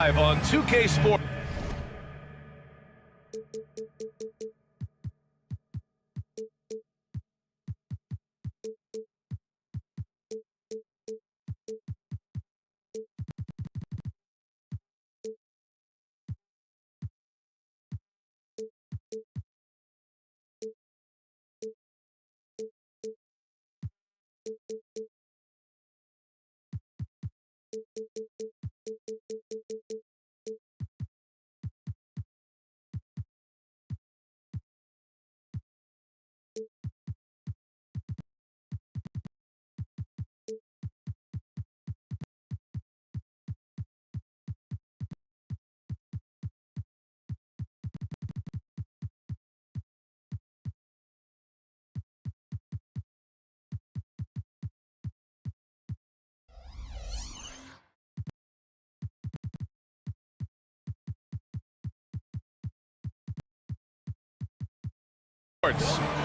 Live on 2K Sport.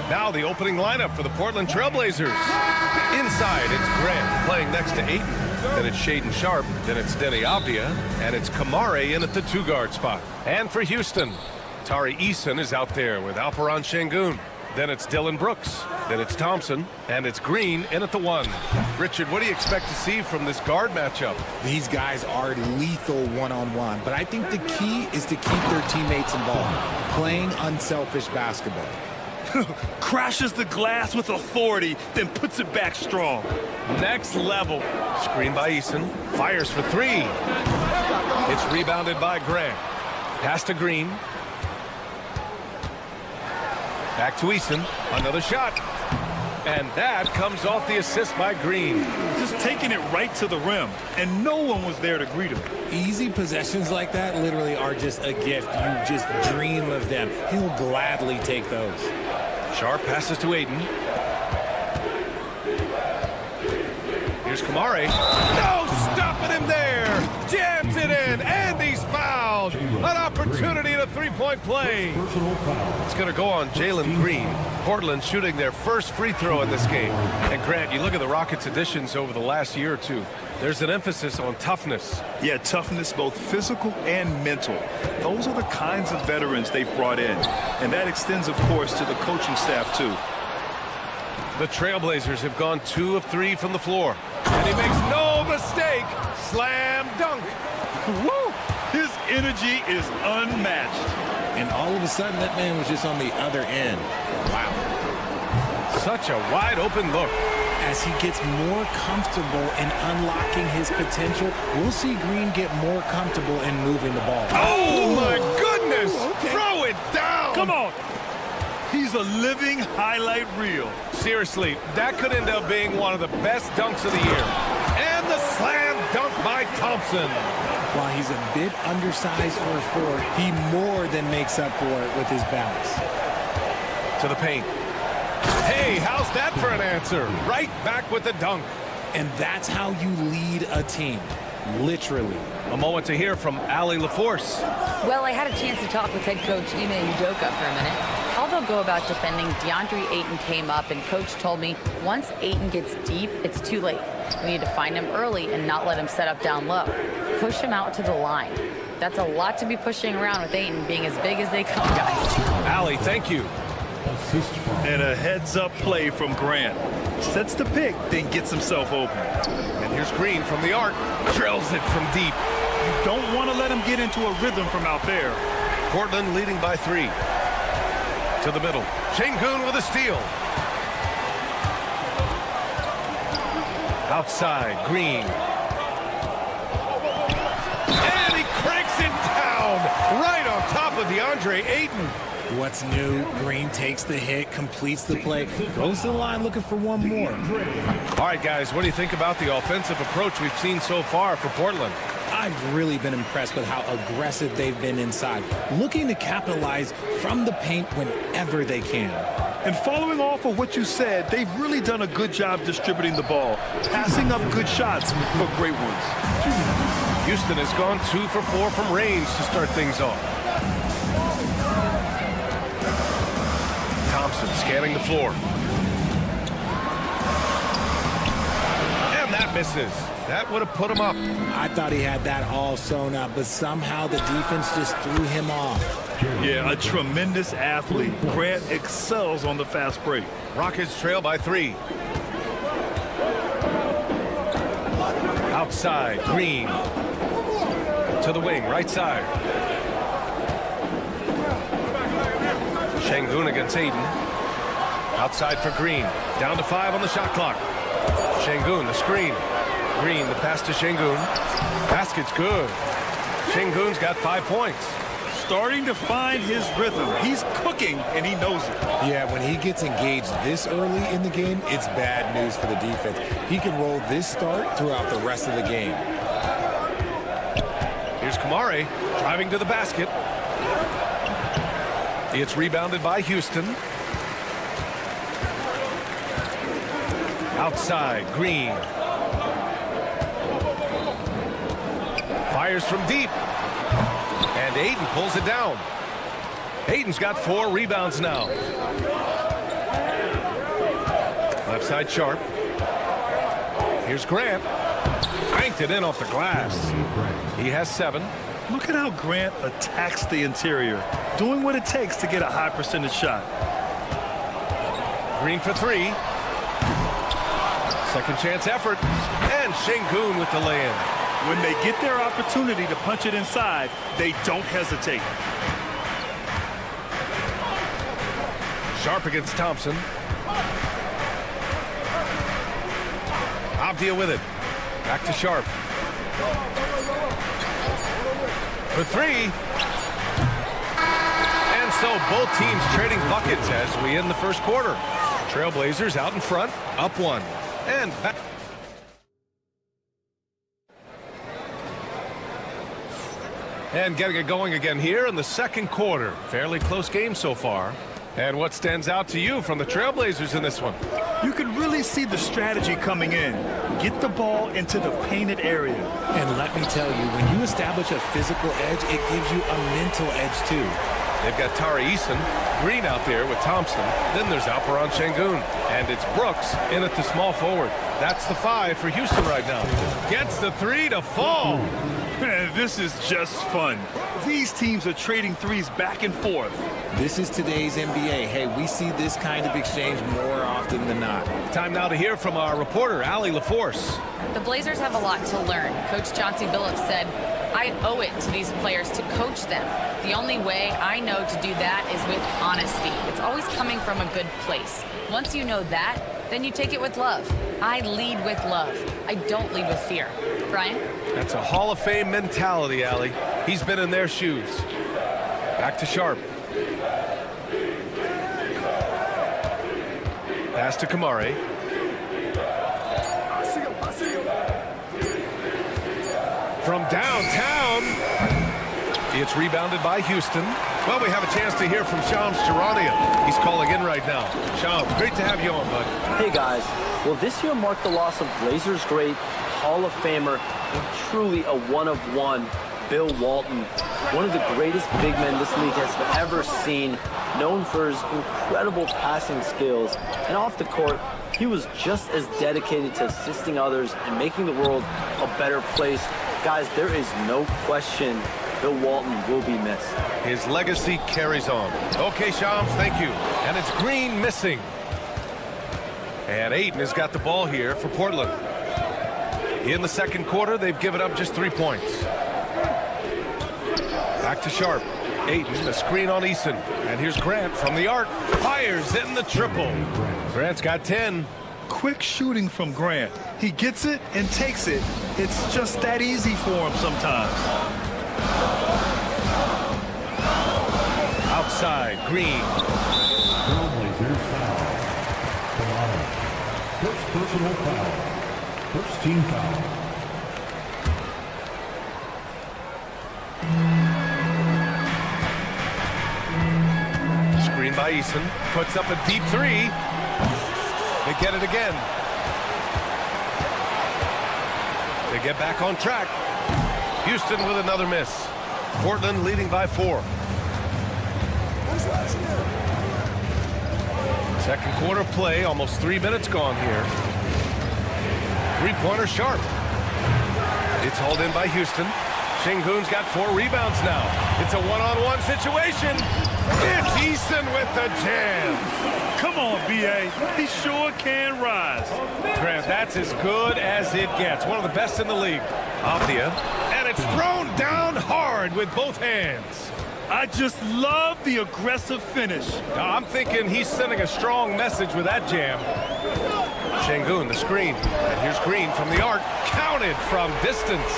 Now the opening lineup for the Portland Trailblazers. Inside, it's Grant playing next to Ayton. Then it's Shaedon Sharpe. Then it's Deni Avdija. And it's Kamare in at the two-guard spot. And for Houston, Tari Eason is out there with Alperen Şengün. Then it's Dillon Brooks. Then it's Thompson. And it's Green in at the one. Richard, what do you expect to see from this guard matchup? These guys are lethal one-on-one, but I think the key is to keep their teammates involved, playing unselfish basketball. Crashes the glass with authority, then puts it back strong. Next level. Screen by Eason. Fires for three. It's rebounded by Grant. Pass to Green. Back to Eason. Another shot. And that comes off the assist by Green. Just taking it right to the rim, and no one was there to greet him. Easy possessions like that literally are just a gift. You just dream of them. He'll gladly take those. Sharpe passes to Ayton. Here's Kamare. No stopping him there. Jams it in, and he's fouled. An opportunity in a three-point play. It's going to go on Jalen Green. Portland shooting their first free throw in this game. And Grant, you look at the Rockets' additions over the last year or two. There's an emphasis on toughness. Yeah, toughness, both physical and mental. Those are the kinds of veterans they've brought in. And that extends, of course, to the coaching staff, too. The Trailblazers have gone 2 of 3 from the floor. And he makes no mistake. Slam dunk. Woo! His energy is unmatched. And all of a sudden, that man was just on the other end. Wow. Such a wide-open look. As he gets more comfortable in unlocking his potential, we'll see Green get more comfortable in moving the ball. Oh, my goodness! Okay. Throw it down! Come on! He's a living highlight reel. Seriously, that could end up being one of the best dunks of the year. And the slam dunk by Thompson. While he's a bit undersized for a forward, he more than makes up for it with his bounce. To the paint. Hey, how's that for an answer? Right back with the dunk. And that's how you lead a team, literally. A moment to hear from Allie LaForce. Well, I had a chance to talk with head coach Ime Udoka for a minute. How they'll go about defending DeAndre Ayton came up, and coach told me once Ayton gets deep, it's too late. We need to find him early and not let him set up down low. Push him out to the line. That's a lot to be pushing around with Ayton being as big as they come, guys. Allie, thank you. And a heads-up play from Grant. Sets the pick, then gets himself open. And here's Green from the arc. Drills it from deep. You don't want to let him get into a rhythm from out there. Portland leading by 3. To the middle. Şengün with a steal. Outside, Green. And he cranks it down right on top of DeAndre Ayton. What's new? Green takes the hit, completes the play, goes to the line looking for one more. All right, guys, what do you think about the offensive approach we've seen so far for Portland? I've really been impressed with how aggressive they've been inside, looking to capitalize from the paint whenever they can. And following off of what you said, they've really done a good job distributing the ball, passing up good shots for great ones. Houston has gone 2 for 4 from range to start things off. Thompson scanning the floor. And that misses. That would have put him up. I thought he had that all sewn up, but somehow the defense just threw him off. Yeah, a tremendous athlete. Grant excels on the fast break. Rockets trail by 3. Outside, Green. To the wing, right side. Şengün against Aiden. Outside for Green. Down to 5 on the shot clock. Şengün, the screen. Green, the pass to Şengün. Basket's good. Şengün's got 5 points. Starting to find his rhythm. He's cooking, and he knows it. Yeah, when he gets engaged this early in the game, it's bad news for the defense. He can roll this start throughout the rest of the game. Here's Kamare driving to the basket. It's rebounded by Houston. Outside, Green. Fires from deep. And Aiden pulls it down. Aiden's got 4 rebounds now. Left side, Sharp. Here's Grant. Banked it in off the glass. He has 7. Look at how Grant attacks the interior, doing what it takes to get a high percentage shot. Green for 3. Second chance effort. And Şengün with the lay-in. When they get their opportunity to punch it inside, they don't hesitate. Sharp against Thompson. Avdia with it. Back to Sharp. For 3. And so both teams trading buckets as we end the first quarter. Trailblazers out in front, up 1. And back. And getting it going again here in the second quarter. Fairly close game so far. And what stands out to you from the Trailblazers in this one? You can really see the strategy coming in. Get the ball into the painted area. And let me tell you, when you establish a physical edge, it gives you a mental edge too. They've got Tari Eason, Green out there with Thompson. Then there's Alperen Şengün. And it's Brooks in at the small forward. That's the 5 for Houston right now. Gets the 3 to fall. Man, this is just fun. These teams are trading threes back and forth. This is today's NBA. Hey, we see this kind of exchange more often than not. Time now to hear from our reporter, Allie LaForce. The Blazers have a lot to learn. Coach Chauncey Billups said, I owe it to these players to coach them. The only way I know to do that is with honesty. It's always coming from a good place. Once you know that, then you take it with love. I lead with love. I don't lead with fear. Brian? That's a Hall of Fame mentality, Allie. He's been in their shoes. Back to Sharp. Pass to Kamare. From downtown, it's rebounded by Houston. Well, we have a chance to hear from Shams Charania. He's calling in right now. Shams, great to have you on, bud. Hey, guys. Well, this year marked the loss of Blazers great, Hall of Famer, and truly a one-of-one, Bill Walton. One of the greatest big men this league has ever seen, known for his incredible passing skills. And off the court, he was just as dedicated to assisting others and making the world a better place. Guys, there is no question Bill Walton will be missed. His legacy carries on. Okay, Shams, thank you. And it's Green missing. And Aiden has got the ball here for Portland. In the second quarter, they've given up just 3 points. Back to Sharp. Aiden, the screen on Eason. And here's Grant from the arc. Fires in the triple. Grant's got 10. Quick shooting from Grant. He gets it and takes it. It's just that easy for him sometimes. Outside, Green. Trailblazers foul. Toronto. First personal foul. First team foul. Screen by Eason. Puts up a deep 3. They get it again. They get back on track. Houston with another miss. Portland leading by 4. Second quarter play, almost 3 minutes gone here. Three-pointer Sharp. It's hauled in by Houston. Şengün's got 4 rebounds now. It's a one-on-one situation. It's Easton with the jam. Come on, B.A. He sure can rise. Grant, that's as good as it gets. One of the best in the league. Avdia, and it's thrown down hard with both hands. I just love the aggressive finish. Now, I'm thinking he's sending a strong message with that jam. Şengün, the screen. And here's Green from the arc. Counted from distance.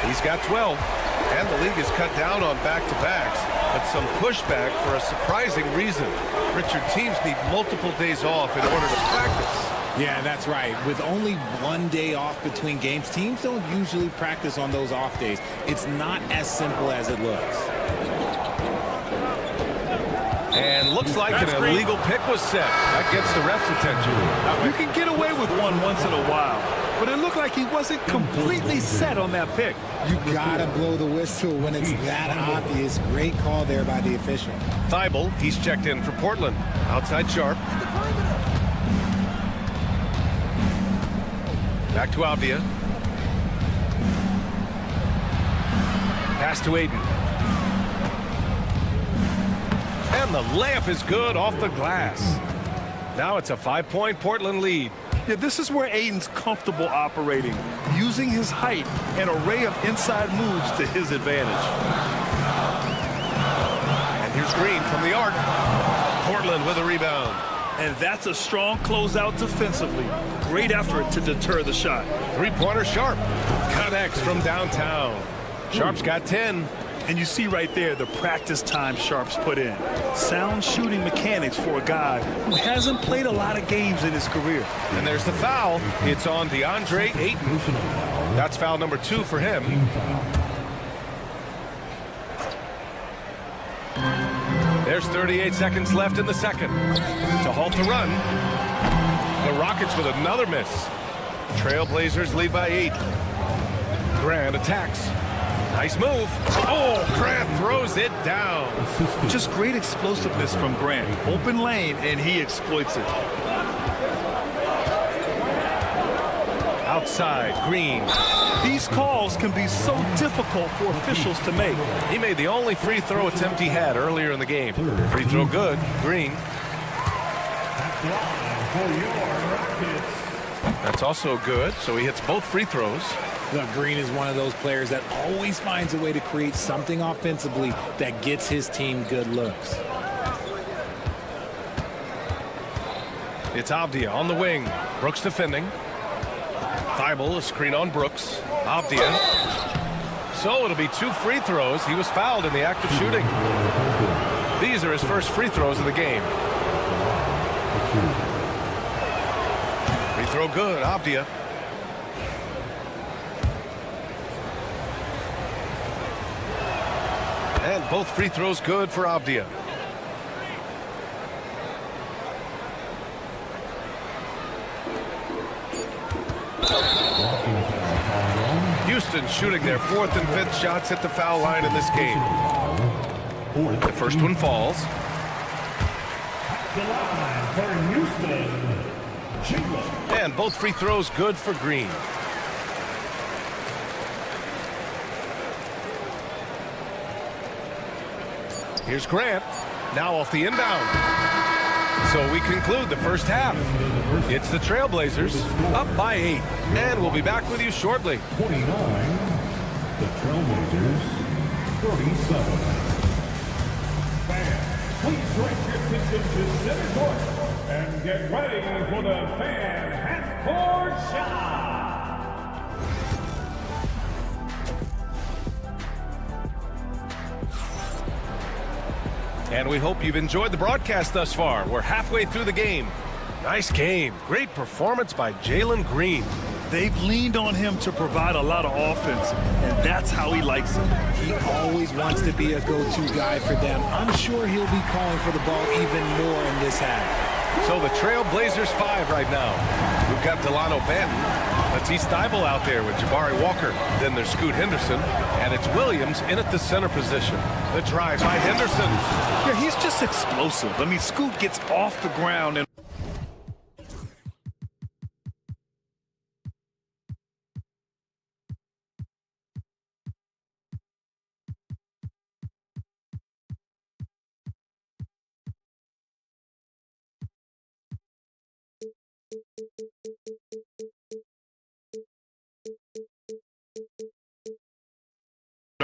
He's got 12. And the league has cut down on back-to-backs, but some pushback for a surprising reason. Richard, teams need multiple days off in order to practice. Yeah, that's right. With only 1 day off between games, teams don't usually practice on those off days. It's not as simple as it looks. And looks like an illegal pick was set. That gets the ref's attention. You can get away with one once in a while, but it looked like he wasn't completely set on that pick. You gotta blow the whistle when it's that obvious. Great call there by the official. Thibault, he's checked in for Portland. Outside Sharp. Back to Avdia. Pass to Aiden. And the layup is good off the glass. Now it's a 5-point Portland lead. Yeah, this is where Aiden's comfortable operating, using his height and array of inside moves to his advantage. And here's Green from the arc. Portland with a rebound. And that's a strong closeout defensively. Great effort to deter the shot. Three-pointer Sharp. Connects from downtown. Sharp's got 10. And you see right there the practice time Sharp's put in. Sound shooting mechanics for a guy who hasn't played a lot of games in his career. And there's the foul. It's on DeAndre Ayton. That's foul number 2 for him. There's 38 seconds left in the second. To halt the run. The Rockets with another miss. Trailblazers lead by 8. Grant attacks. Nice move. Oh, Grant throws it down. Just great explosiveness from Grant. Open lane, and he exploits it. Outside, Green. These calls can be so difficult for officials to make. He made the only free throw attempt he had earlier in the game. Free throw good. Green. That's also good, so he hits both free throws. Look, Green is one of those players that always finds a way to create something offensively that gets his team good looks. It's Avdia on the wing. Brooks defending. Thibault, a screen on Brooks. Avdia. So it'll be 2 free throws. He was fouled in the act of shooting. These are his first free throws of the game. Free throw good. Avdia. And both free throws good for Avdia. Houston shooting their 4th and 5th shots at the foul line in this game. The first one falls. And both free throws good for Green. Here's Grant, now off the inbound. So we conclude the first half. It's the Trailblazers up by 8. And we'll be back with you shortly. 29, the Trailblazers, 37. Fans, please direct your attention to center court and get ready for the fan half-court shot. And we hope you've enjoyed the broadcast thus far. We're halfway through the game. Nice game. Great performance by Jalen Green. They've leaned on him to provide a lot of offense, and that's how he likes it. He always wants to be a go-to guy for them. I'm sure he'll be calling for the ball even more in this half. So the Trailblazers 5 right now. We've got Delano Banton. Matisse Thybulle out there with Jabari Walker. Then there's Scoot Henderson. And it's Williams in at the center position. The drive by Henderson. Yeah, he's just explosive. I mean, Scoot gets off the ground and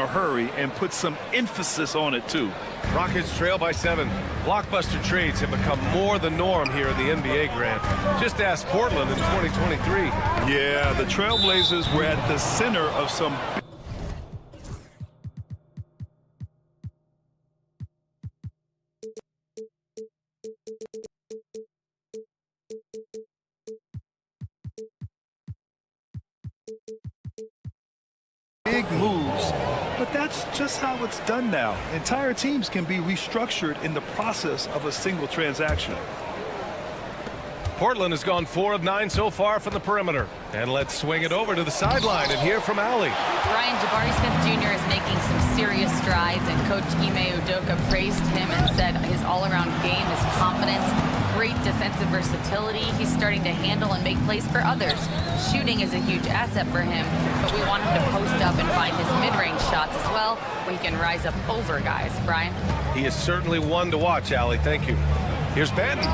a hurry and put some emphasis on it, too. Rockets trail by 7. Blockbuster trades have become more the norm here in the NBA, Grant. Just ask Portland in 2023. Yeah, the Trailblazers were at the center of some big moves, but that's just how it's done now. Entire teams can be restructured in the process of a single transaction. Portland has gone 4 of 9 so far from the perimeter. And let's swing it over to the sideline and hear from Allie. Brian, Jabari Smith Jr. is making some serious strides, and Coach Ime Udoka praised him and said his all-around game, his confidence, great defensive versatility. He's starting to handle and make plays for others. Shooting is a huge asset for him, but we want him to post up and find his mid-range shots as well, where he can rise up over guys. Brian? He is certainly one to watch, Allie. Thank you. Here's Benton.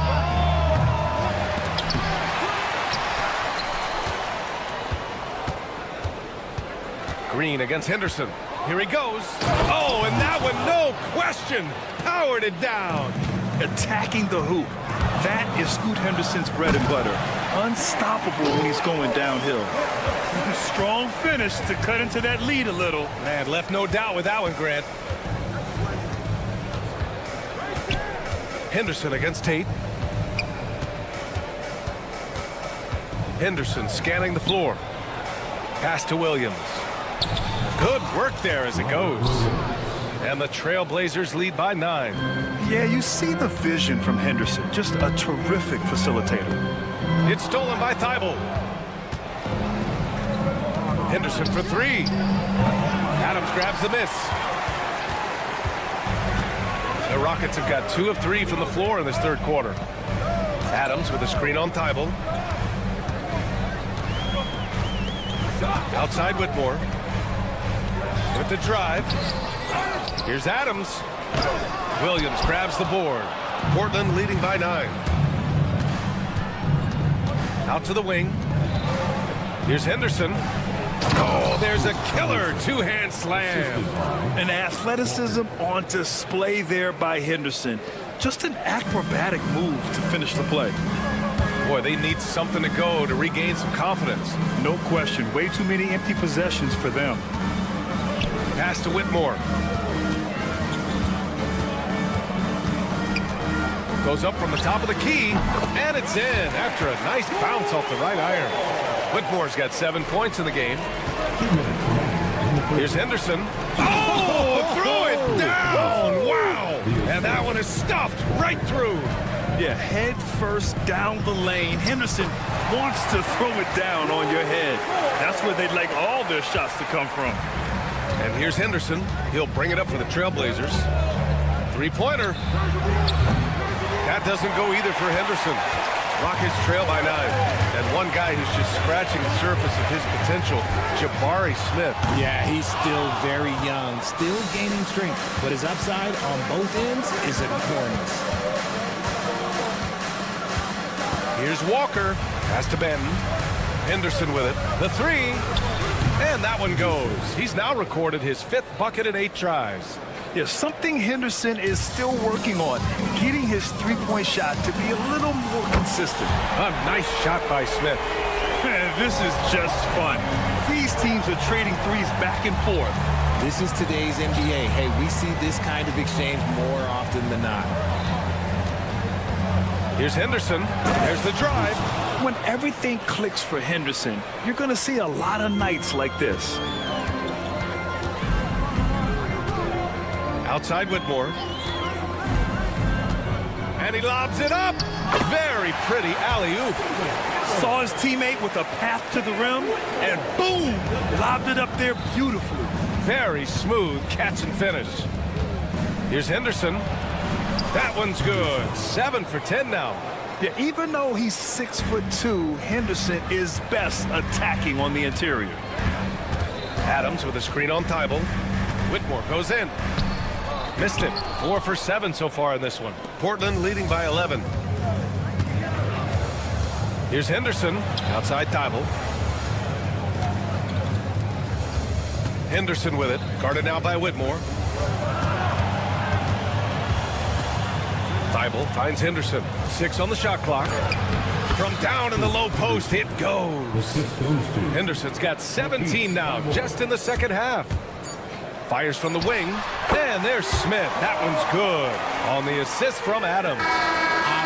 Green against Henderson. Here he goes. Oh, and that one, no question, powered it down. Attacking the hoop. That is Scoot Henderson's bread and butter. Unstoppable when he's going downhill. Strong finish to cut into that lead a little. Man, left no doubt with that one, Grant. Henderson against Tate. Henderson scanning the floor. Pass to Williams. Good work there as it goes. And the Trailblazers lead by 9. Yeah, you see the vision from Henderson. Just a terrific facilitator. It's stolen by Thibault. Henderson for 3. Adams grabs the miss. The Rockets have got 2 of 3 from the floor in this third quarter. Adams with a screen on Thibault. Outside Whitmore. With the drive. Here's Adams. Williams grabs the board. Portland leading by 9. Out to the wing. Here's Henderson. Oh, there's a killer two-hand slam. An athleticism on display there by Henderson. Just an acrobatic move to finish the play. Boy, they need something to go to regain some confidence. No question. Way too many empty possessions for them. Pass to Whitmore. Goes up from the top of the key, and it's in after a nice bounce off the right iron. Whitmore's got 7 points in the game. Here's Henderson. Oh, throw it down! Wow! And that one is stuffed right through. Yeah, head first down the lane. Henderson wants to throw it down on your head. That's where they'd like all their shots to come from. And here's Henderson. He'll bring it up for the Trailblazers. 3-pointer. That doesn't go either for Henderson. Rockets trail by 9. And one guy who's just scratching the surface of his potential, Jabari Smith. Yeah, he's still very young, still gaining strength, but his upside on both ends is enormous. Here's Walker. Pass to Benton. Henderson with it. The 3. And that one goes. He's now recorded his 5th bucket in 8 tries. Yeah, something Henderson is still working on, getting his three-point shot to be a little more consistent. A nice shot by Smith. This is just fun. These teams are trading threes back and forth. This is today's NBA. Hey, we see this kind of exchange more often than not. Here's Henderson. There's the drive. When everything clicks for Henderson, you're going to see a lot of nights like this. Outside Whitmore. And he lobs it up. Very pretty alley-oop. Saw his teammate with a path to the rim, and boom, lobbed it up there beautifully. Very smooth catch and finish. Here's Henderson. That one's good. 7 for 10 now. Yeah, even though he's 6'2", Henderson is best attacking on the interior. Adams with a screen on Thibault. Whitmore goes in. Missed it. 4 for 7 so far in this one. Portland leading by 11. Here's Henderson outside Thibault. Henderson with it, guarded now by Whitmore. Thibault finds Henderson. 6 on the shot clock. From down in the low post, it goes. Henderson's got 17 now, just in the second half. Fires from the wing, and there's Smith. That one's good on the assist from Adams.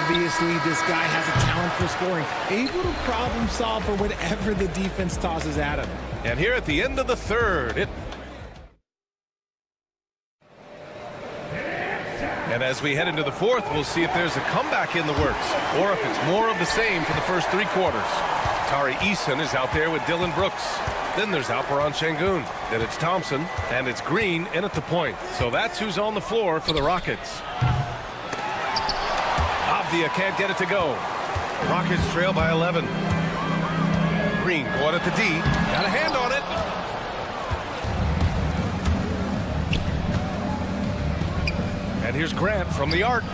Obviously, this guy has a talent for scoring, able to problem solve for whatever the defense tosses at him. And here at the end of the third, and as we head into the fourth, we'll see if there's a comeback in the works or if it's more of the same for the first 3 quarters. Tari Eason is out there with Dylan Brooks. Then there's Alperon Şengün. Then it's Thompson, and it's Green in at the point. So that's who's on the floor for the Rockets. Avdia can't get it to go. Rockets trail by 11. Green going at the D. Got a hand on it. And here's Grant from the arc.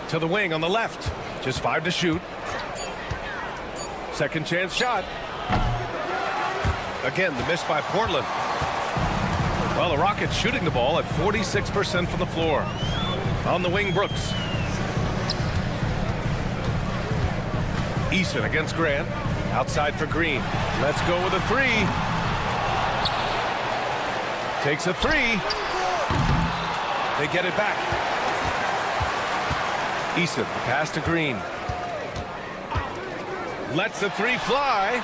To the wing on the left. Just 5 to shoot. Second chance shot. Again, the miss by Portland. Well, the Rockets shooting the ball at 46% from the floor. On the wing, Brooks. Eason against Grant. Outside for Green. Let's go with a 3. Takes a 3. They get it back. Eason, pass to Green. Lets the 3 fly.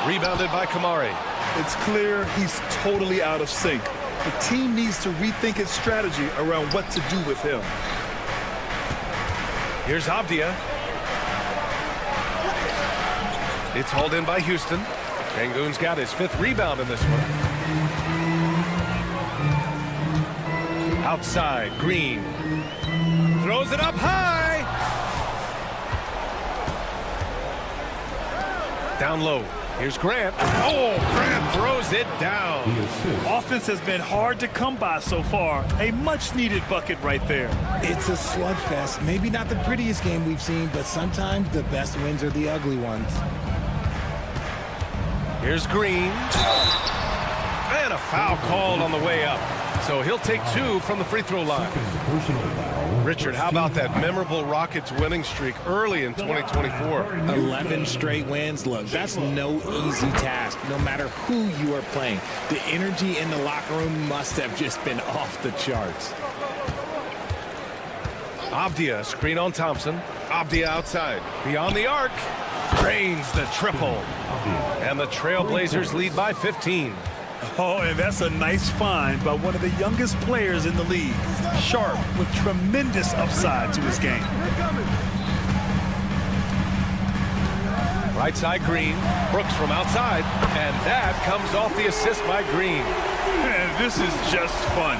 Rebounded by Kamari. It's clear he's totally out of sync. The team needs to rethink its strategy around what to do with him. Here's Avdia. It's hauled in by Houston. Şengün's got his 5th rebound in this one. Outside, Green. Throws it up high. Down low. Here's Grant. Oh, Grant throws it down. Offense has been hard to come by so far. A much-needed bucket right there. It's a slugfest. Maybe not the prettiest game we've seen, but sometimes the best wins are the ugly ones. Here's Green. And a foul called on the way up. So he'll take 2 from the free throw line. Richard, how about that memorable Rockets winning streak early in 2024? 11 straight wins. Look, that's no easy task, no matter who you are playing. The energy in the locker room must have just been off the charts. Avdia, screen on Thompson. Avdia outside. Beyond the arc. Drains the triple. And the Trailblazers lead by 15. Oh, and that's a nice find by one of the youngest players in the league. Sharp with tremendous upside to his game. Right side, Green. Brooks from outside. And that comes off the assist by Green. Man, this is just fun.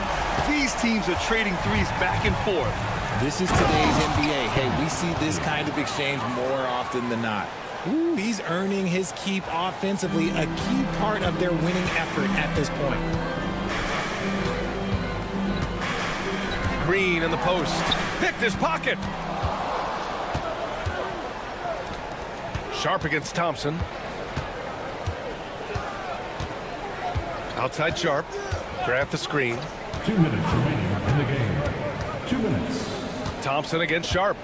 These teams are trading threes back and forth. This is today's NBA. Hey, we see this kind of exchange more often than not. Ooh, he's earning his keep offensively, a key part of their winning effort at this point. Green in the post. Picked his pocket. Sharp against Thompson. Outside Sharp. Grant the screen. 2 minutes remaining in the game. 2 minutes. Thompson against Sharp.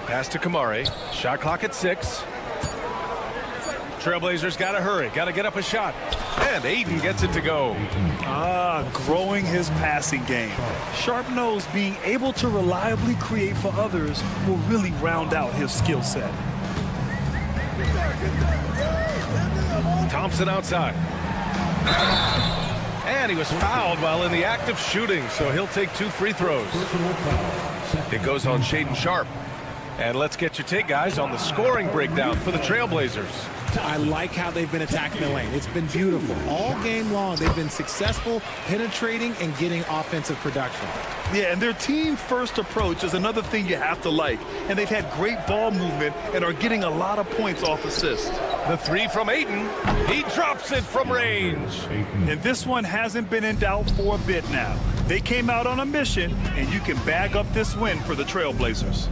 Pass to Kamari. Shot clock at 6. Trailblazers got to hurry. Got to get up a shot. And Ayton gets it to go. Growing his passing game. Sharp knows being able to reliably create for others will really round out his skill set. Thompson outside. And he was fouled while in the act of shooting, so he'll take 2 free throws. It goes on Shaedon Sharp. And let's get your take, guys, on the scoring breakdown for the Trailblazers. I like how they've been attacking the lane. It's been beautiful. All game long, they've been successful penetrating and getting offensive production. Yeah, and their team-first approach is another thing you have to like. And they've had great ball movement and are getting a lot of points off assists. The 3 from Ayton. He drops it from range. And this one hasn't been in doubt for a bit now. They came out on a mission, and you can bag up this win for the Trailblazers.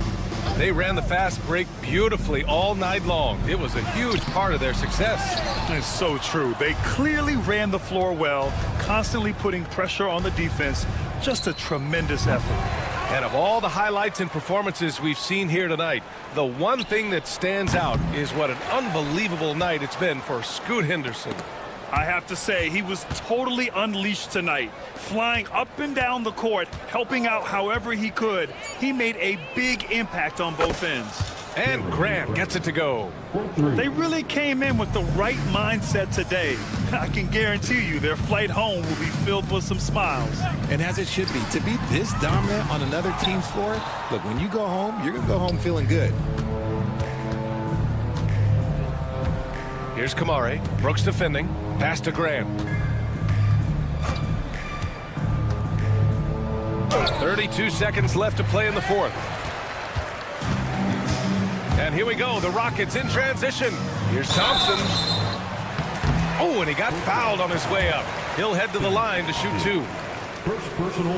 They ran the fast break beautifully all night long. It was a huge part of their success. It's so true. They clearly ran the floor well, constantly putting pressure on the defense. Just a tremendous effort. And of all the highlights and performances we've seen here tonight, the one thing that stands out is what an unbelievable night it's been for Scoot Henderson. I have to say, he was totally unleashed tonight, flying up and down the court, helping out however he could. He made a big impact on both ends. And Grant gets it to go. They really came in with the right mindset today. I can guarantee you their flight home will be filled with some smiles. And as it should be, to be this dominant on another team's floor, look, when you go home, you're going to go home feeling good. Here's Kamare. Brooks defending. Pass to Grant. 32 seconds left to play in the fourth. And here we go. The Rockets in transition. Here's Thompson. Oh, and he got fouled on his way up. He'll head to the line to shoot two.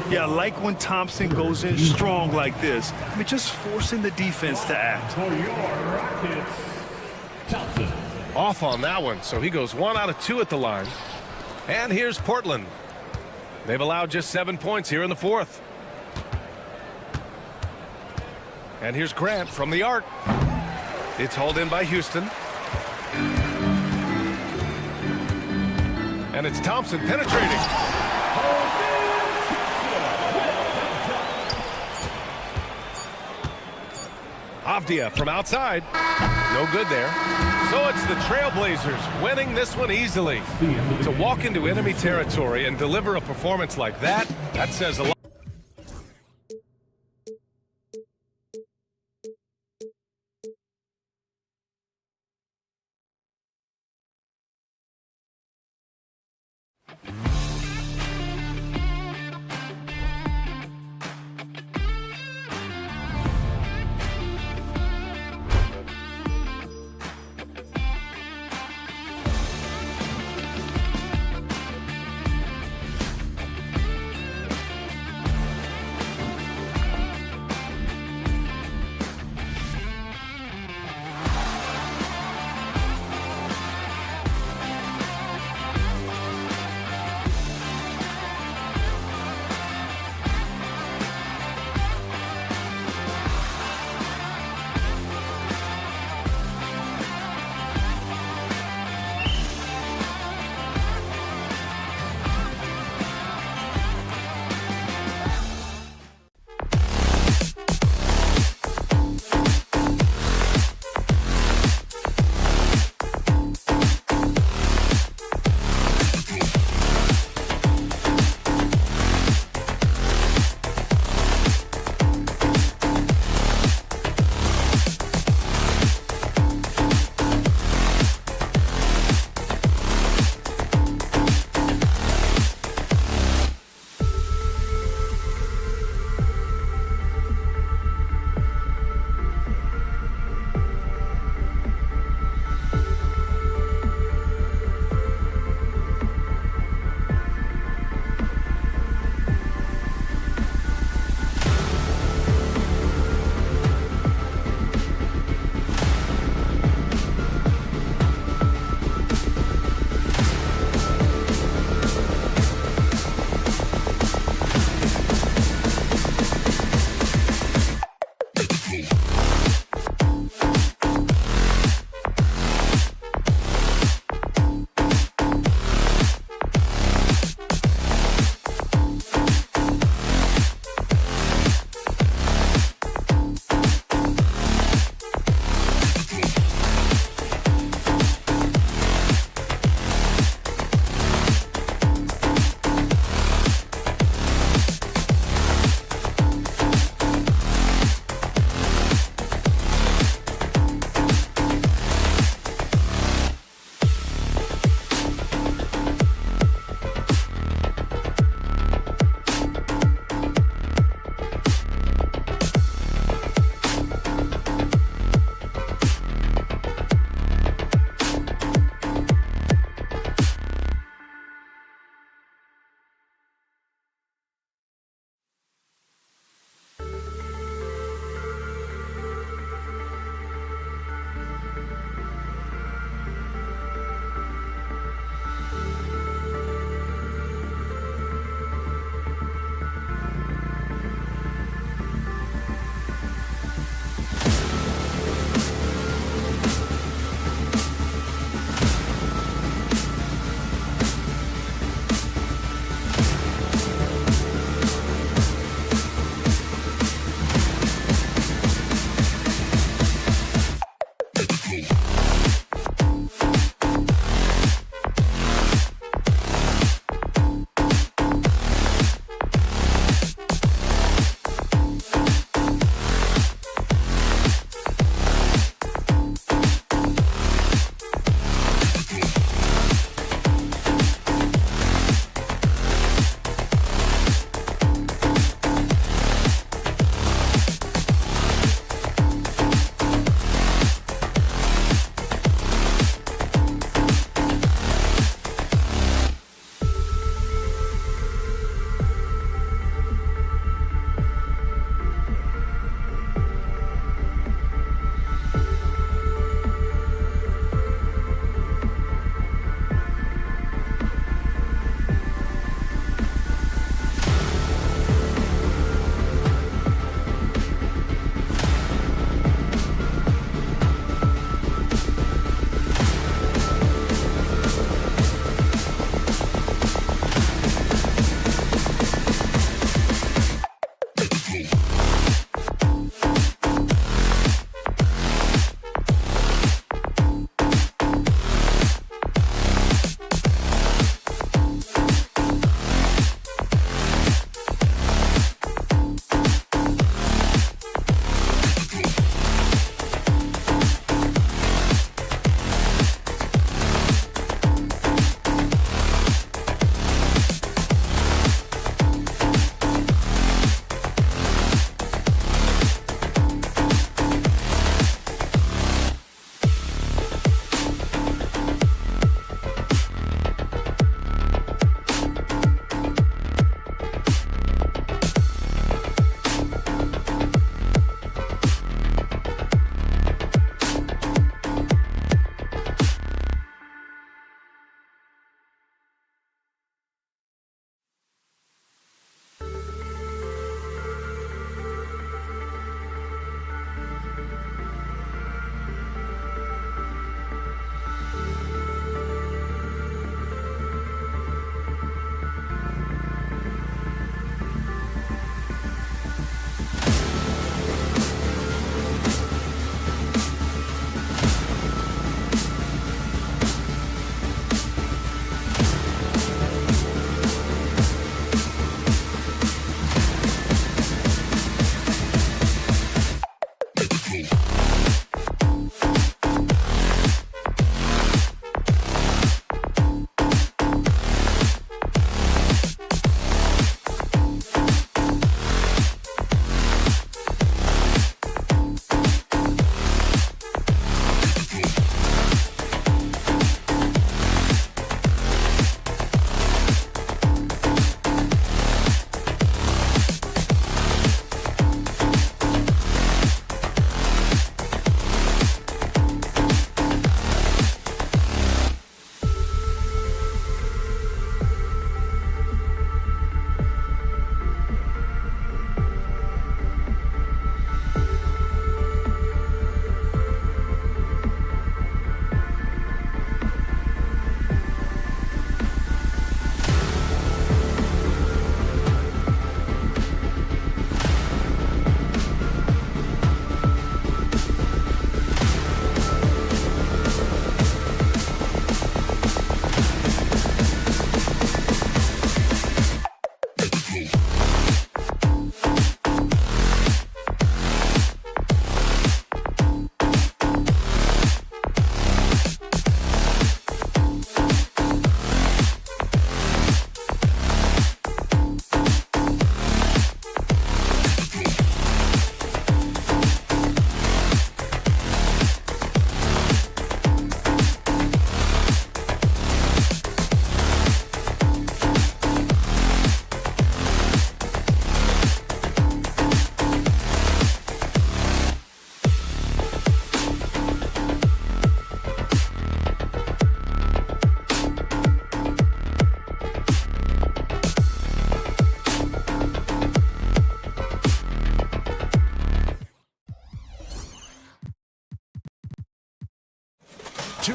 Yeah, like when Thompson goes in strong like this. I mean, just forcing the defense to act. For your Rockets, Thompson. Off on that one, so he goes 1 out of 2 at the line. And here's Portland. They've allowed just 7 points here in the fourth. And here's Grant from the arc. It's hauled in by Houston. And it's Thompson penetrating. Avdia from outside. No good there. So it's the Trailblazers winning this one easily. To walk into enemy territory and deliver a performance like that, that says a lot.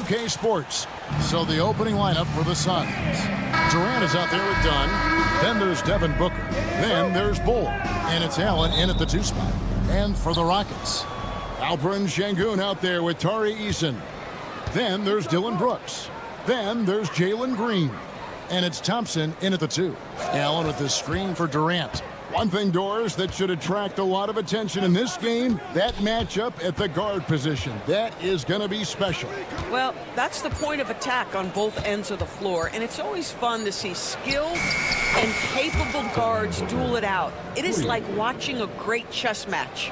2K Sports. So the opening lineup for the Suns. Durant is out there with Dunn. Then there's Devin Booker. Then there's Bull. And it's Allen in at the 2 spot. And for the Rockets, Alperen Şengün out there with Tari Eason. Then there's Dylan Brooks. Then there's Jalen Green. And it's Thompson in at the 2. Allen with the screen for Durant. One thing, Doris, that should attract a lot of attention in this game, that matchup at the guard position. That is going to be special. Well, that's the point of attack on both ends of the floor, and it's always fun to see skilled and capable guards duel it out. It is like watching a great chess match.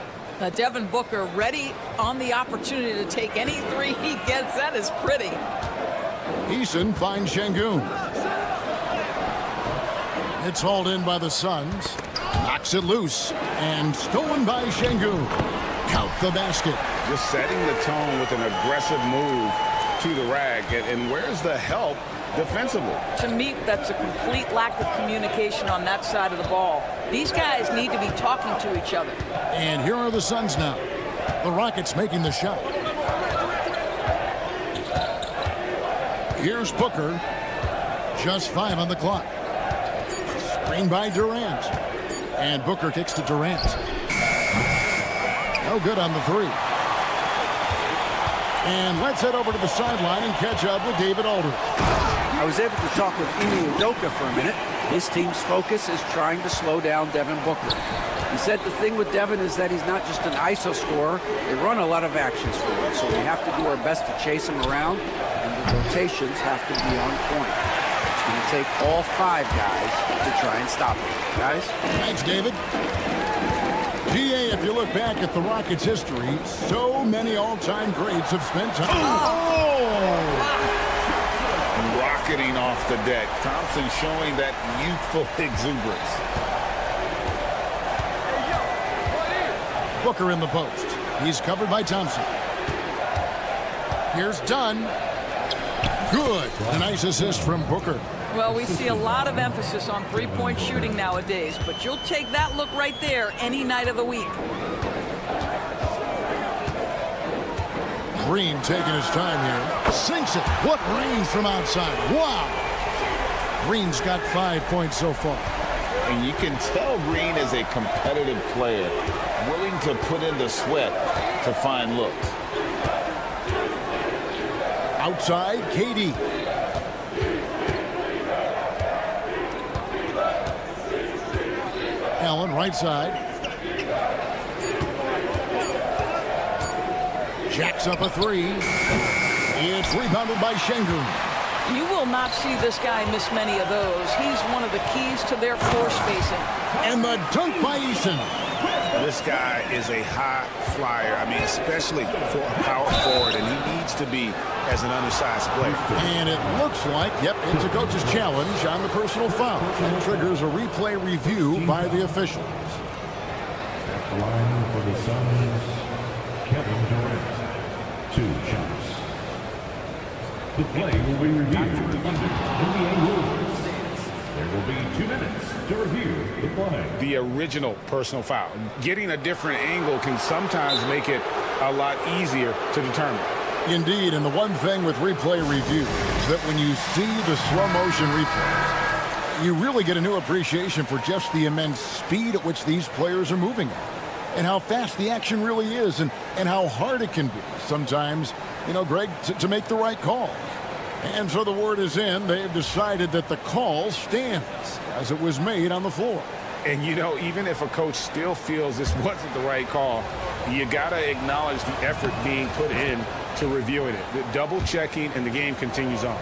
Devin Booker ready on the opportunity to take any three he gets. That is pretty. Eason finds Şengün. It's hauled in by the Suns. Knocks it loose. And stolen by Şengün. Count the basket. Just setting the tone with an aggressive move to the rack. And where's the help defensively? To me, that's a complete lack of communication on that side of the ball. These guys need to be talking to each other. And here are the Suns now. The Rockets making the shot. Here's Booker. Just 5 on the clock. Screen by Durant. And Booker kicks to Durant. No good on the 3. And let's head over to the sideline and catch up with David Aldridge. I was able to talk with Ime Udoka for a minute. His team's focus is trying to slow down Devin Booker. He said the thing with Devin is that he's not just an ISO scorer. They run a lot of actions for him, so we have to do our best to chase him around, and the rotations have to be on point. It's going to take all 5 guys to try and stop him. Guys? Thanks, David. GA, if you look back at the Rockets' history, so many all-time greats have spent time. Rocketing off the deck. Thompson showing that youthful exuberance. Booker in the post. He's covered by Thompson. Here's Dunn. Good. A nice assist from Booker. Well, we see a lot of emphasis on three-point shooting nowadays, but you'll take that look right there any night of the week. Green taking his time here. Sinks it. What range from outside. Wow. Green's got 5 points so far. And you can tell Green is a competitive player, willing to put in the sweat to find looks. Outside, KD. Allen, right side. Jacks up a 3. It's rebounded by Şengün. You will not see this guy miss many of those. He's one of the keys to their floor spacing. And the dunk by Eason. This guy is a high flyer. I mean, especially for a power forward, and he needs to be as an undersized player. And it looks like, yep, it's a coach's challenge on the personal foul. That triggers a replay review by the officials. At the line for the Suns, Kevin Durant. 2 shots. The play will be reviewed under NBA rules. There will be 2 minutes to review the play. The original personal foul. Getting a different angle can sometimes make it a lot easier to determine. Indeed, and the one thing with replay review is that when you see the slow motion replays, you really get a new appreciation for just the immense speed at which these players are moving at, and how fast the action really is, and how hard it can be sometimes, you know, Greg, to make the right call. And so the word is in. They've decided that the call stands as it was made on the floor. And, you know, even if a coach still feels this wasn't the right call, you got to acknowledge the effort being put in to reviewing it. The double checking, and the game continues on.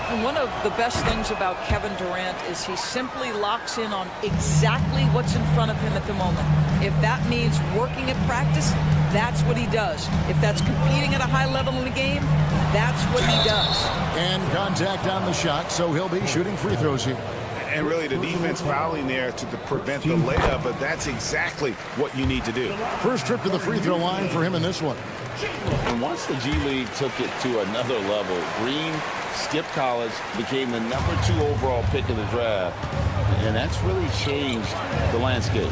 And one of the best things about Kevin Durant is he simply locks in on exactly what's in front of him at the moment. If that means working at practice, that's what he does. If that's competing at a high level in the game, that's what he does. And contact on the shot, so he'll be shooting free throws here. And really the defense fouling there to prevent the layup, but that's exactly what you need to do. First trip to the free throw line for him in this one. And once the G League took it to another level, Green skipped college, became the #2 overall pick of the draft, and that's really changed the landscape.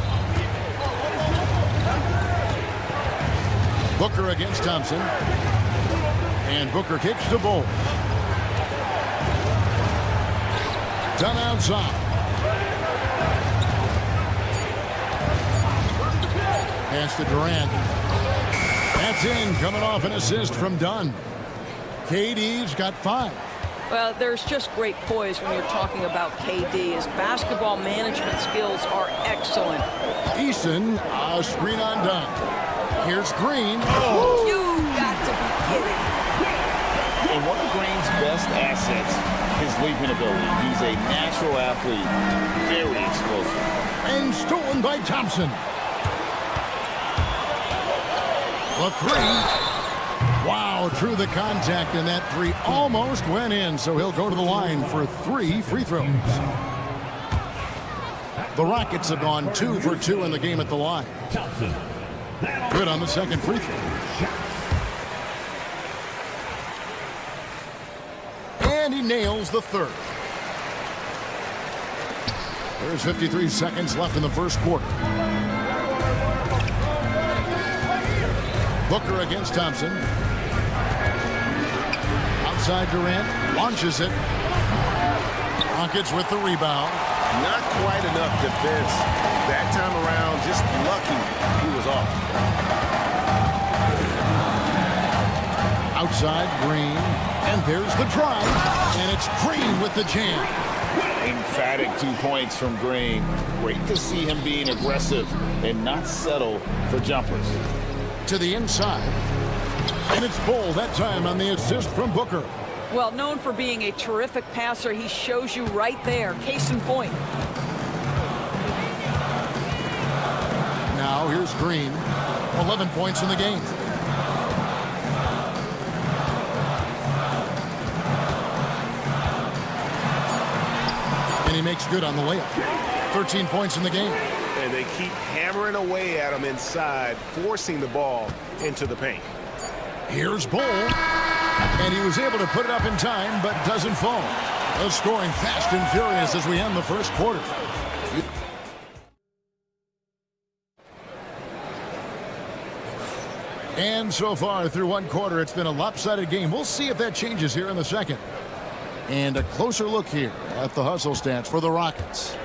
Booker against Thompson. And Booker kicks to Bull. Done outside. Pass to Durant. That's in, coming off an assist from Dunn. KD's got 5. Well, there's just great poise when you're talking about KD. His basketball management skills are excellent. Eason, a screen on Dunn. Here's Green. Oh. You got to be kidding. And one of Green's best assets, his leaping ability. He's a natural athlete, very explosive. And stolen by Thompson. The 3. Wow, through the contact, and that 3 almost went in, so he'll go to the line for 3 free throws. The Rockets have gone 2 for 2 in the game at the line. Good on the second free throw. And he nails the 3rd. There's 53 seconds left in the first quarter. Booker against Thompson. Outside Durant, launches it. Rockets with the rebound. Not quite enough defense that time around. Just lucky he was off. Outside Green, and there's the drive, and it's Green with the jam. Emphatic 2 points from Green. Great to see him being aggressive and not settle for jumpers. To the inside, and it's Bull that time on the assist from Booker. Well, known for being a terrific passer, he shows you right there. Case in point. Now here's Green, 11 points in the game. And he makes good on the layup. 13 points in the game. And they keep hammering away at him inside, forcing the ball into the paint. Here's Bull. And he was able to put it up in time, but doesn't fall. They're scoring fast and furious as we end the first quarter. And so far through one quarter, it's been a lopsided game. We'll see if that changes here in the second. And a closer look here at the hustle stats for the Rockets.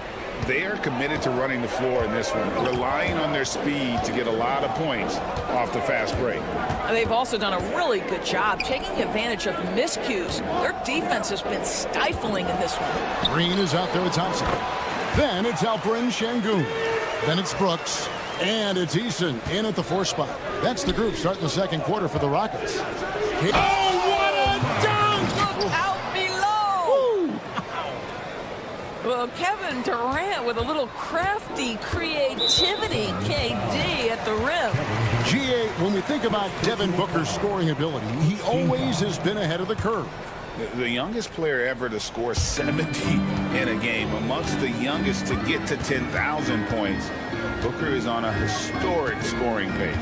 They are committed to running the floor in this one, relying on their speed to get a lot of points off the fast break. They've also done a really good job taking advantage of miscues. Their defense has been stifling in this one. Green is out there with Thompson. Then it's Alperen Şengün. Then it's Brooks. And it's Eason in at the 4 spot. That's the group starting the second quarter for the Rockets. Oh, what a dunk! Look out below! Well, Kevin Durant with a little crafty creativity. KD at the rim. GA, when we think about Devin Booker's scoring ability, he always has been ahead of the curve. The youngest player ever to score 70 in a game, amongst the youngest to get to 10,000 points. Booker is on a historic scoring pace.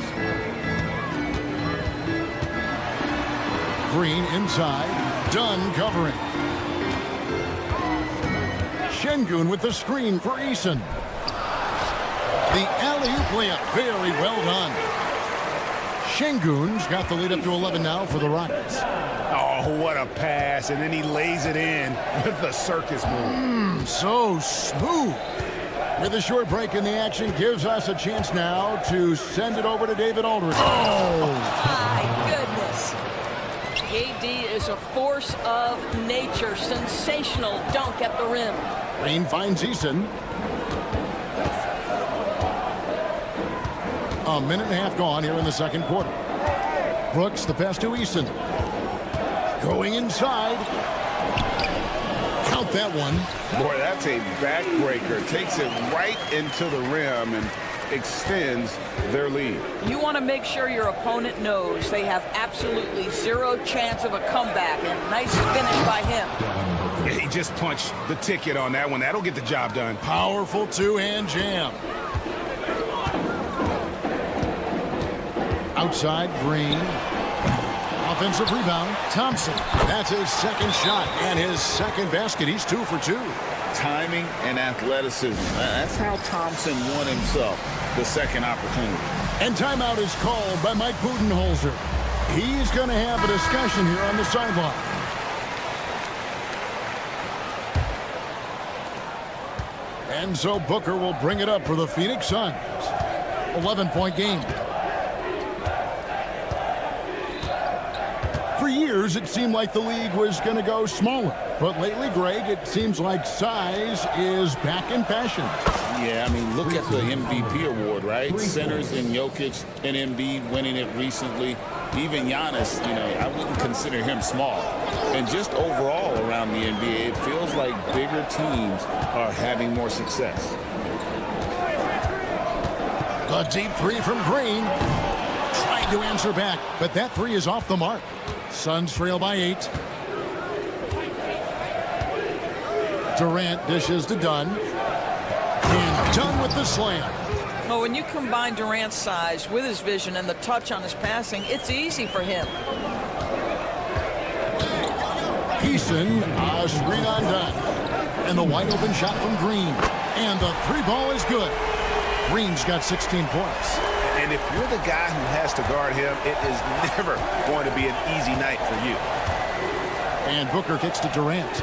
Green inside. Dunn covering. Şengün with the screen for Eason. The alley-oop layup, very well done. Şengün's got the lead up to 11 now for the Rockets. Oh, what a pass, and then he lays it in with the circus move. So smooth. With a short break in the action, gives us a chance now to send it over to David Aldridge. Oh, my goodness. KD is a force of nature. Sensational dunk at the rim. Green finds Eason. A minute and a half gone here in the second quarter. Brooks, the pass to Eason. Going inside. Count that one. Boy, that's a backbreaker. Takes it right into the rim and extends their lead. You want to make sure your opponent knows they have absolutely zero chance of a comeback. And nice finish by him. He just punched the ticket on that one. That'll get the job done. Powerful two-hand jam. Outside, Green. Offensive rebound, Thompson. That's his second shot and his second basket. He's 2 for 2. Timing and athleticism. That's how Thompson won himself the second opportunity. And timeout is called by Mike Budenholzer. He's going to have a discussion here on the sideline. And so Booker will bring it up for the Phoenix Suns. 11-point game. For years, it seemed like the league was going to go smaller. But lately, Greg, it seems like size is back in fashion. Yeah, I mean, look at the MVP award, right? Centers and Jokic and Embiid winning it recently. Even Giannis, I wouldn't consider him small. And just overall around the NBA, it feels like bigger teams are having more success. A deep three from Green. Trying to answer back, but that three is off the mark. Suns trail by 8. Durant dishes to Dunn. And Dunn with the slam. Well, when you combine Durant's size with his vision and the touch on his passing, it's easy for him. Heason, a screen on Dunn. And the wide open shot from Green. And the three ball is good. Green's got 16 points. And if you're the guy who has to guard him, it is never going to be an easy night for you. And Booker kicks to Durant.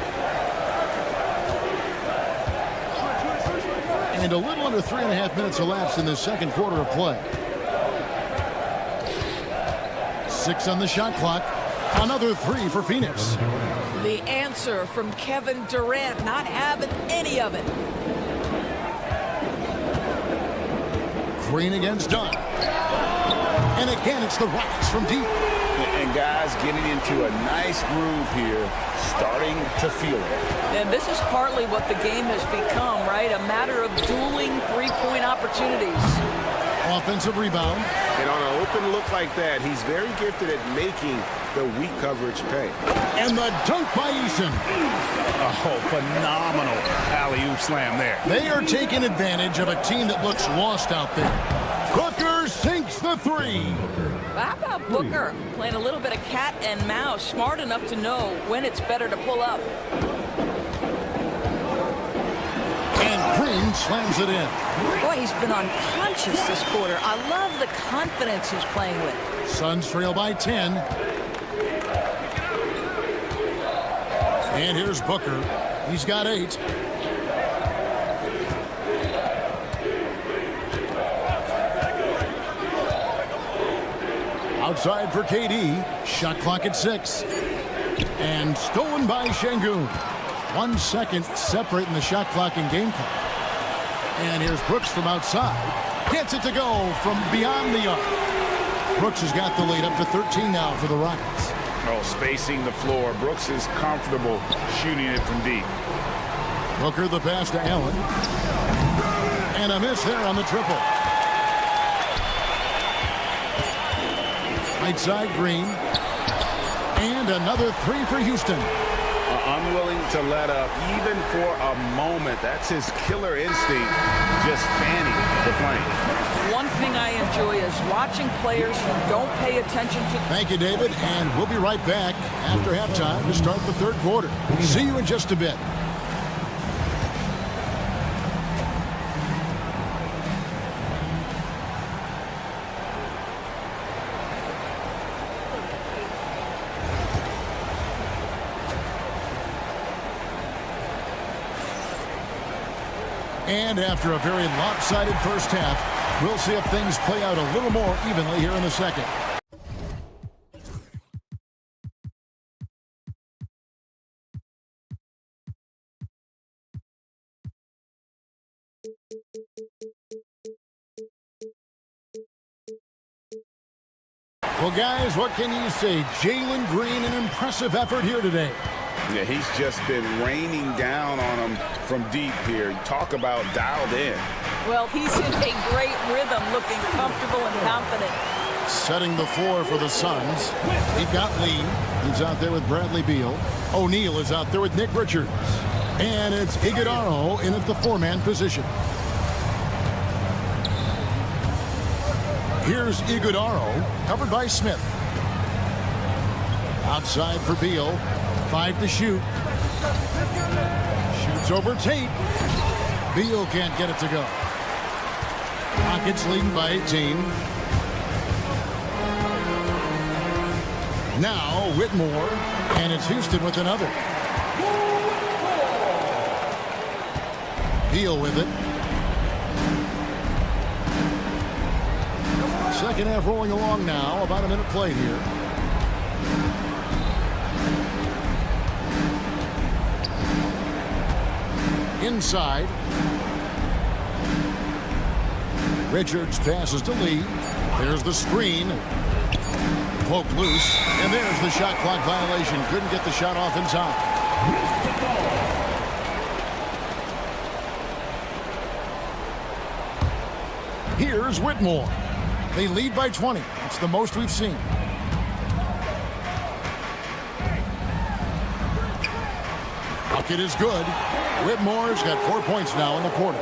And a little under 3.5 minutes elapsed in the second quarter of play. 6 on the shot clock. Another three for Phoenix. The answer from Kevin Durant, not having any of it. Green against Dunn. And again, it's the Rockets from deep. And guys getting into a nice groove here, starting to feel it. And this is partly what the game has become, right? A matter of dueling three-point opportunities. Offensive rebound. And on an open look like that, he's very gifted at making the weak coverage pay. And the dunk by Eason. Oh, phenomenal alley-oop slam there. They are taking advantage of a team that looks lost out there. Booker sinks the three. How about Booker playing a little bit of cat and mouse, smart enough to know when it's better to pull up. And Green slams it in. Boy, he's been unconscious this quarter. I love the confidence he's playing with. Suns trail by 10. And here's Booker. He's got 8. Outside for KD. Shot clock at 6. And stolen by Şengün. 1 second separating the shot clock and game clock. And here's Brooks from outside. Gets it to go from beyond the arc. Brooks has got the lead up to 13 now for the Rockets. Oh, spacing the floor. Brooks is comfortable shooting it from deep. Booker the pass to Allen. And a miss there on the triple. Right side, Green. And another three for Houston. Unwilling to let up even for a moment. That's his killer instinct, just fanning the flame. One thing I enjoy is watching players who don't pay attention to... Thank you, David, and we'll be right back after halftime to start the third quarter. See you in just a bit. And after a very lopsided first half, we'll see if things play out a little more evenly here in the second. Well, guys, what can you say? Jalen Green, an impressive effort here today. Yeah, he's just been raining down on him from deep here. Talk about dialed in. Well, he's in a great rhythm, looking comfortable and confident. Setting the floor for the Suns. He got Lee. He's out there with Bradley Beal. O'Neal is out there with Nick Richards. And it's Iguodala in at the 4-man position. Here's Iguodala, covered by Smith. Outside for Beal. 5 to shoot. Shoots over Tate. Beal can't get it to go. Rockets leading by 18. Now Whitmore, and it's Houston with another. Beal with it. Second half rolling along now. About a minute played here. Inside. Richards passes to Lee. There's the screen. Poke loose. And there's the shot clock violation. Couldn't get the shot off in time. Here's Whitmore. They lead by 20. It's the most we've seen. Bucket is good. Whitmore's got 4 points now in the quarter.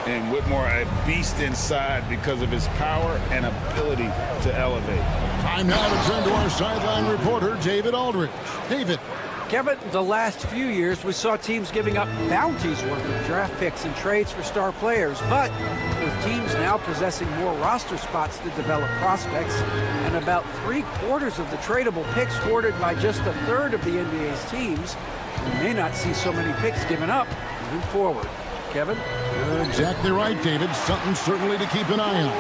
And Whitmore a beast inside because of his power and ability to elevate. Time now to turn to our sideline reporter, David Aldridge. David. Kevin, the last few years we saw teams giving up bounties worth of draft picks and trades for star players. But with teams now possessing more roster spots to develop prospects and about 3/4 of the tradable picks hoarded by just a third of the NBA's teams, we may not see so many picks given up moving forward. Kevin? You're exactly right, David. Something certainly to keep an eye on.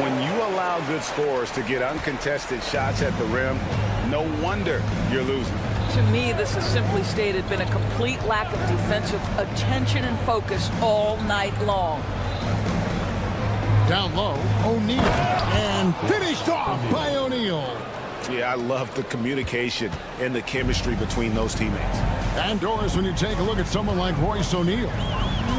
When you allow good scorers to get uncontested shots at the rim, no wonder you're losing. To me, this has simply stated been a complete lack of defensive attention and focus all night long. Down low, O'Neal. And finished off by O'Neal. Yeah, I love the communication and the chemistry between those teammates. And Doris, when you take a look at someone like Royce O'Neal,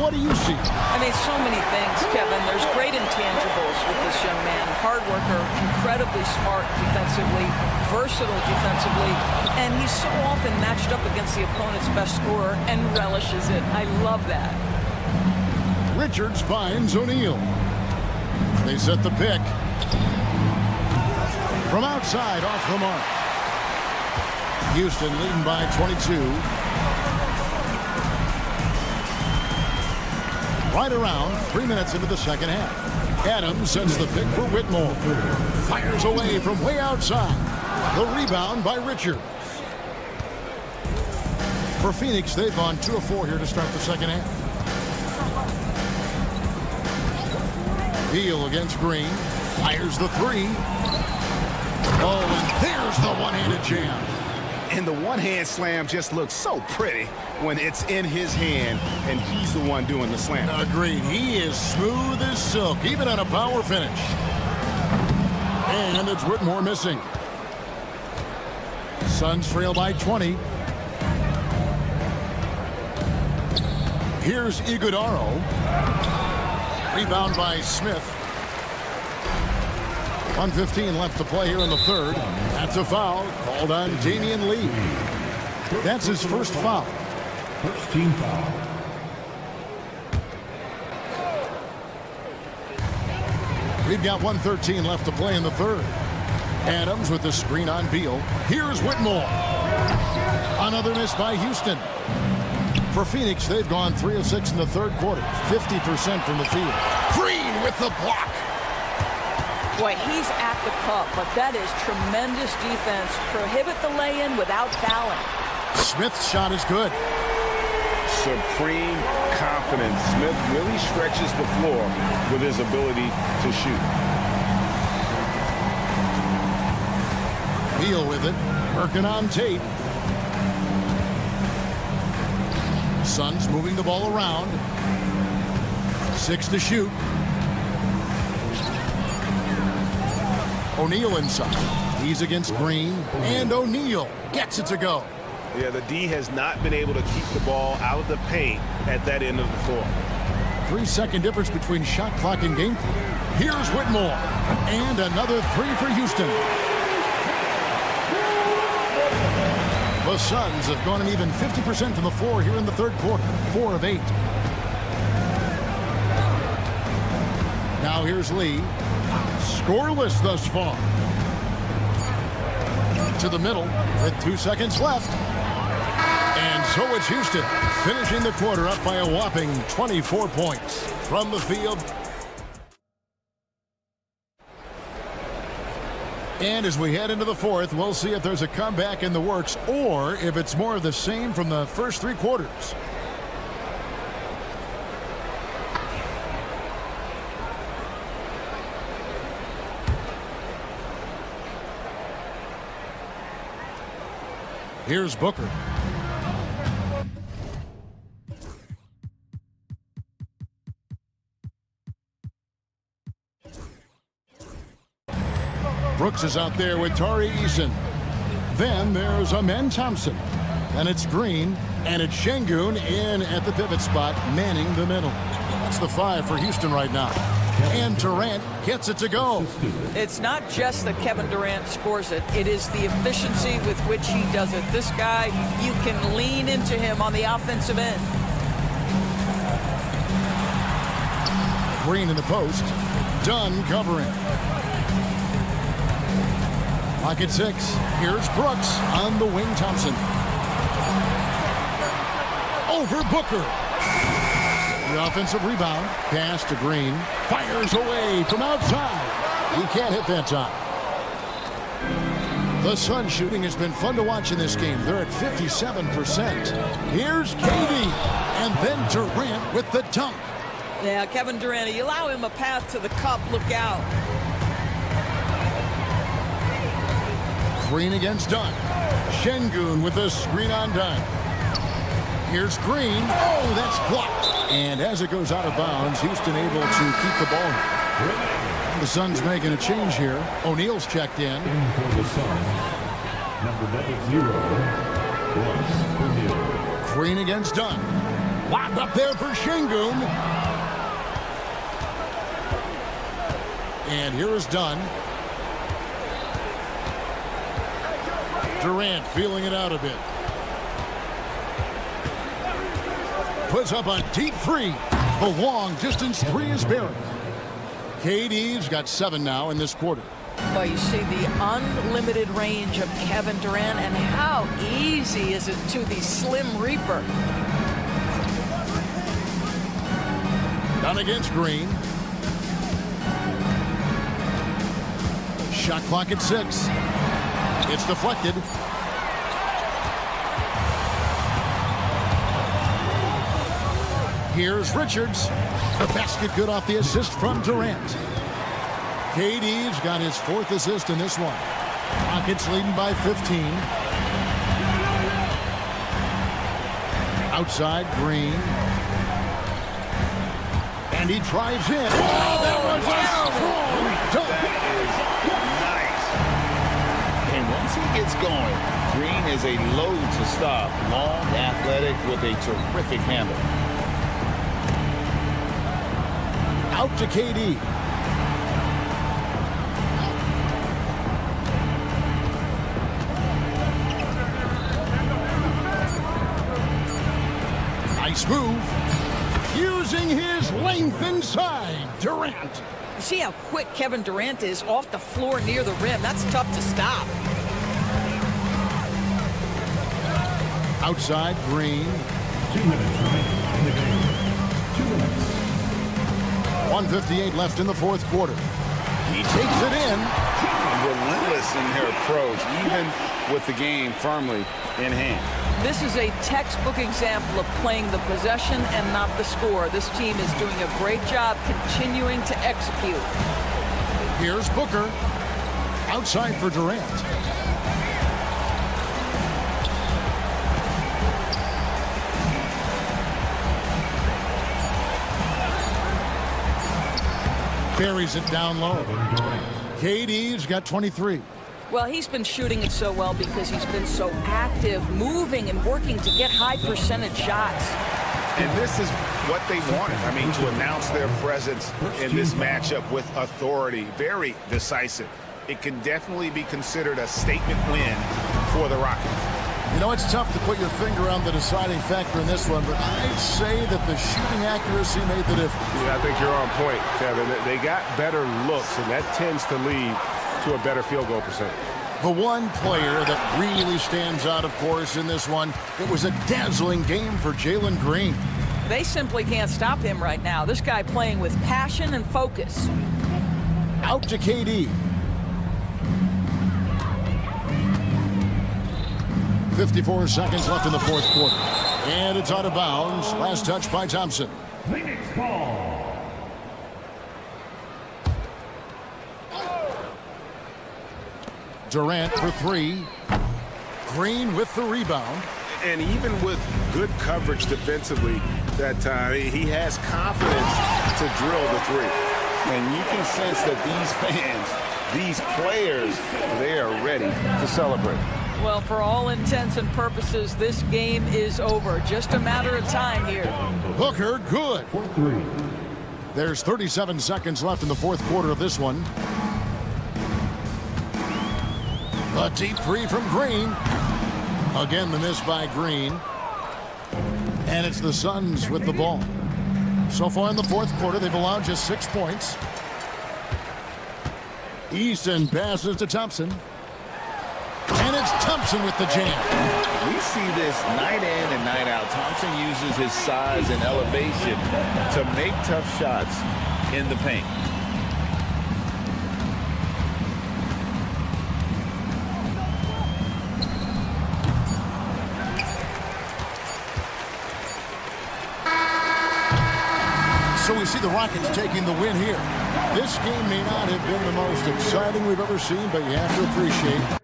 what do you see? I mean, so many things, Kevin. There's great intangibles with this young man. Hard worker, incredibly smart defensively, versatile defensively, and he's so often matched up against the opponent's best scorer and relishes it. I love that. Richards finds O'Neal. They set the pick. From outside, off the mark. Houston leading by 22. Right around 3 minutes into the second half. Adams sends the pick for Whitmore. Fires away from way outside. The rebound by Richards. For Phoenix, they've gone 2 of 4 here to start the second half. Beal against Green. Fires the 3. Oh, and there's the one-handed jam. And the one-hand slam just looks so pretty when it's in his hand and he's the one doing the slam. Agreed. He is smooth as silk, even on a power finish. And it's Whitmore missing. Suns trail by 20. Here's Iguodaro. Rebound by Smith. 1:15 left to play here in the third. That's a foul called on Damian Lee. That's his first foul. First team foul. We've got 1:13 left to play in the third. Adams with the screen on Beal. Here's Whitmore. Another miss by Houston. For Phoenix, they've gone 3 of 6 in the third quarter. 50% from the field. Green with the block. Boy, he's at the cup, but that is tremendous defense. Prohibit the lay-in without fouling. Smith's shot is good. Supreme confidence. Smith really stretches the floor with his ability to shoot. Beal with it. Working on Tate. Suns moving the ball around. 6 to shoot. O'Neal inside. He's against Green. And O'Neal gets it to go. Yeah, the D has not been able to keep the ball out of the paint at that end of the floor. 3-second difference between shot clock and game clock. Here's Whitmore. And another 3 for Houston. The Suns have gone an even 50% from the floor here in the third quarter. 4 of 8. Now here's Lee. Scoreless thus far. To the middle with 2 seconds left. And so it's Houston finishing the quarter up by a whopping 24 points. From the field. And as we head into the fourth, we'll see if there's a comeback in the works or if it's more of the same from the first three quarters. Here's Booker. Brooks is out there with Tari Eason. Then there's Amen Thompson. And it's Green. And it's Şengün in at the pivot spot, manning the middle. That's the 5 for Houston right now. And Durant gets it to go. It's not just that Kevin Durant scores it. It is the efficiency with which he does it. This guy, you can lean into him on the offensive end. Green in the post. Dunn covering. Lock at 6. Here's Brooks on the wing. Thompson. Over Booker. The offensive rebound. Pass to Green. Fires away from outside. He can't hit that time. The Suns shooting has been fun to watch in this game. They're at 57%. Here's KD. And then Durant with the dunk. Yeah, Kevin Durant, you allow him a path to the cup. Look out. Green against Dunn. Şengün with a screen on Dunn. Here's Green. Oh, that's blocked. And as it goes out of bounds, Houston able to keep the ball. And the Suns making a change here. O'Neal's checked in. For the Suns, number 0, Ross O'Neal. Green against Dunn. Locked up there for Şengün. And here is Dunn. Durant feeling it out a bit. Puts up a deep 3. The long distance 3 is buried. KD's got 7 now in this quarter. Well, you see the unlimited range of Kevin Durant, and how easy is it to the Slim Reaper. Dunn against Green. Shot clock at 6. It's deflected. Here's Richards. The basket good off the assist from Durant. KD's got his 4th assist in this one. Rockets leading by 15. Outside, Green. And he drives in. Oh, that was a strong dunk. Once he gets going, Green is a load to stop. Long, athletic, with a terrific handle. Out to KD. Nice move. Using his length inside. Durant. You see how quick Kevin Durant is off the floor near the rim. That's tough to stop. Outside, Green. 2 minutes remaining in the game. 2 minutes. 1:58 left in the fourth quarter. He takes it in. Relentless in their approach, even with the game firmly in hand. This is a textbook example of playing the possession and not the score. This team is doing a great job continuing to execute. Here's Booker. Outside for Durant. Buries it down low. KD's got 23. Well, he's been shooting it so well because he's been so active, moving and working to get high percentage shots. And this is what they wanted. I mean, to announce their presence in this matchup with authority. Very decisive. It can definitely be considered a statement win for the Rockets. You know, it's tough to put your finger on the deciding factor in this one, but I'd say that the shooting accuracy made the difference. Yeah, I think you're on point, Kevin. They got better looks, and that tends to lead to a better field goal percentage. The one player that really stands out, of course, in this one, it was a dazzling game for Jalen Green. They simply can't stop him right now. This guy playing with passion and focus. Out to KD. 54 seconds left in the fourth quarter. And it's out of bounds. Last touch by Thompson. Phoenix ball. Durant for three. Green with the rebound. And even with good coverage defensively that time, he has confidence to drill the three. And you can sense that these fans, these players, they are ready to celebrate. Well, for all intents and purposes, this game is over. Just a matter of time here. Booker, good. There's 37 seconds left in the fourth quarter of this one. A deep three from Green. Again, the miss by Green. And it's the Suns with the ball. So far in the fourth quarter, they've allowed just 6 points. Easton passes to Thompson. And it's Thompson with the jam. We see this night in and night out. Thompson uses his size and elevation to make tough shots in the paint. So we see the Rockets taking the win here. This game may not have been the most exciting we've ever seen, but you have to appreciate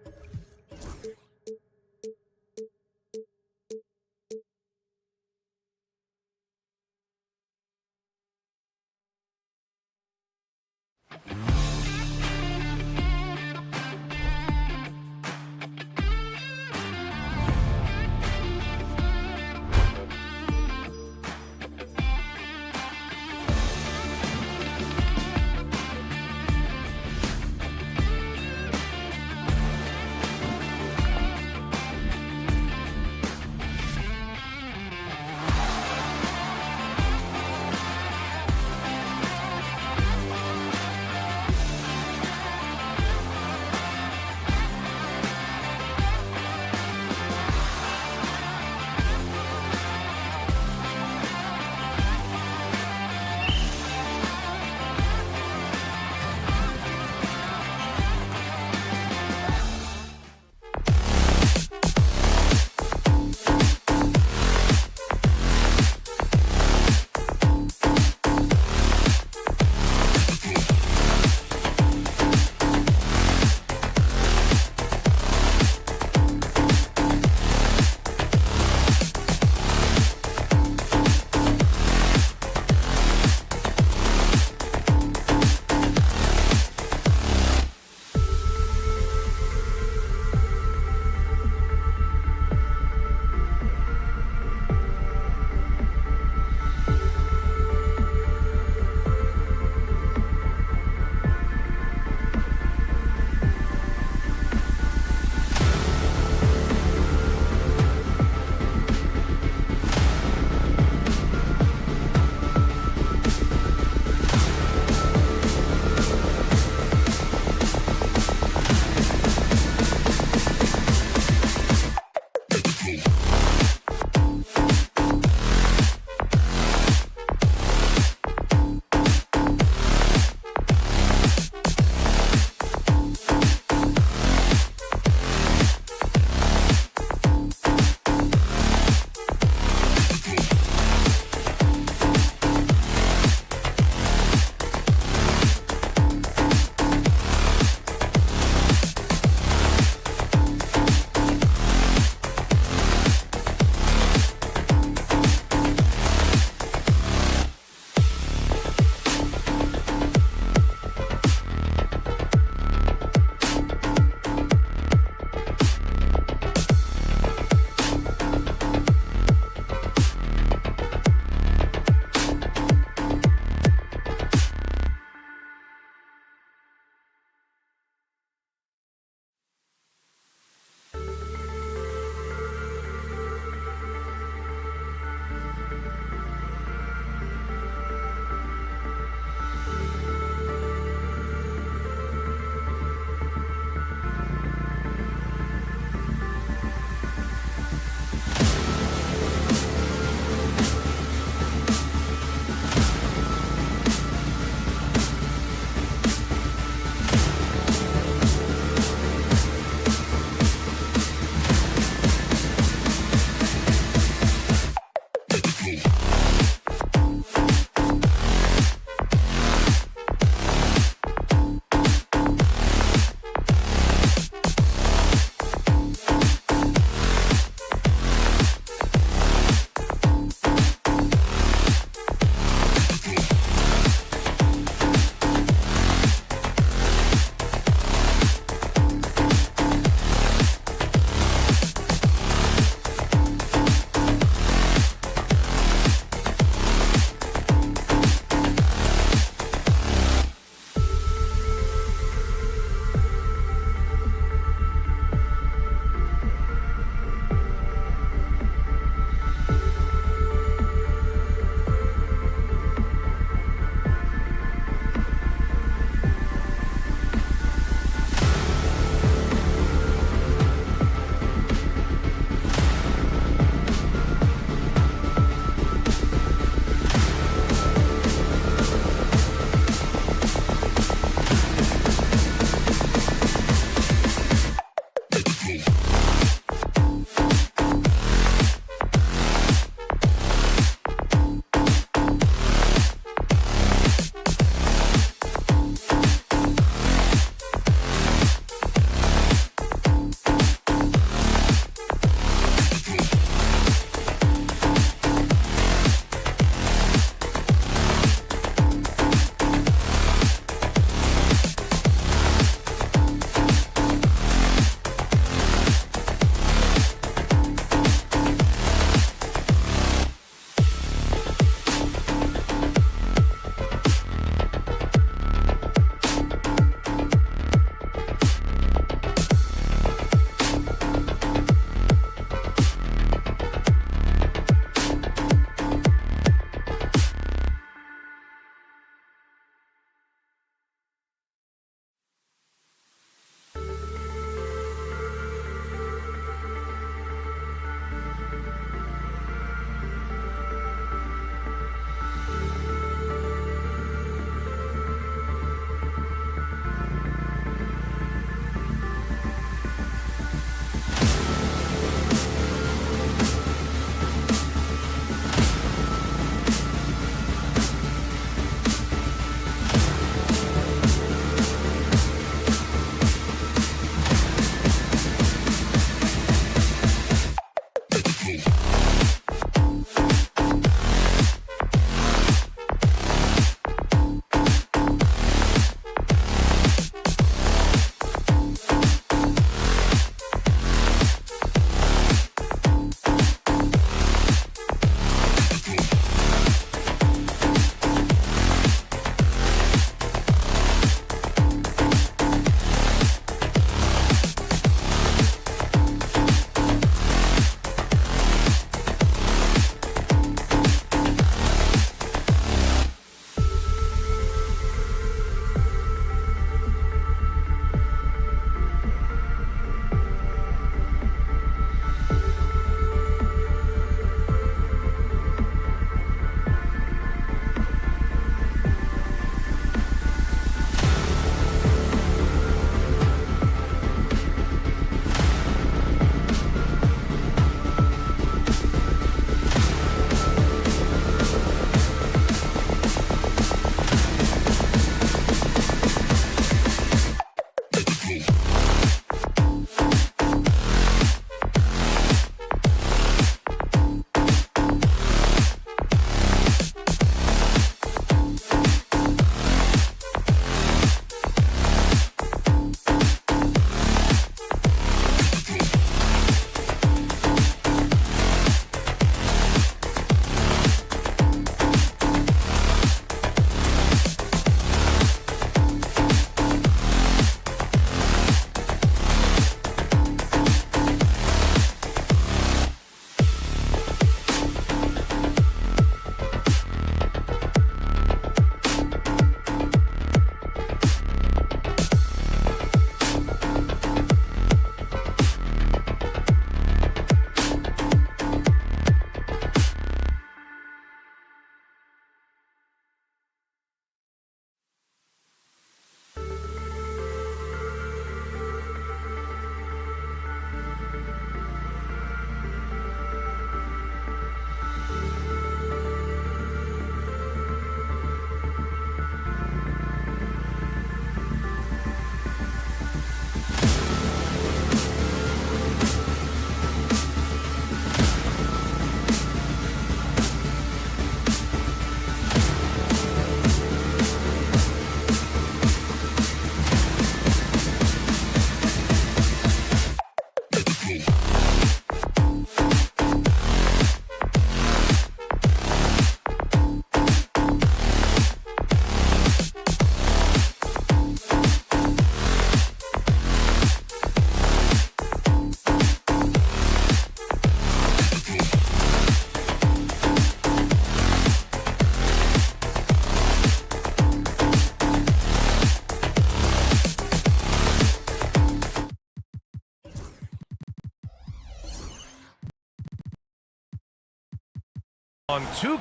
On two.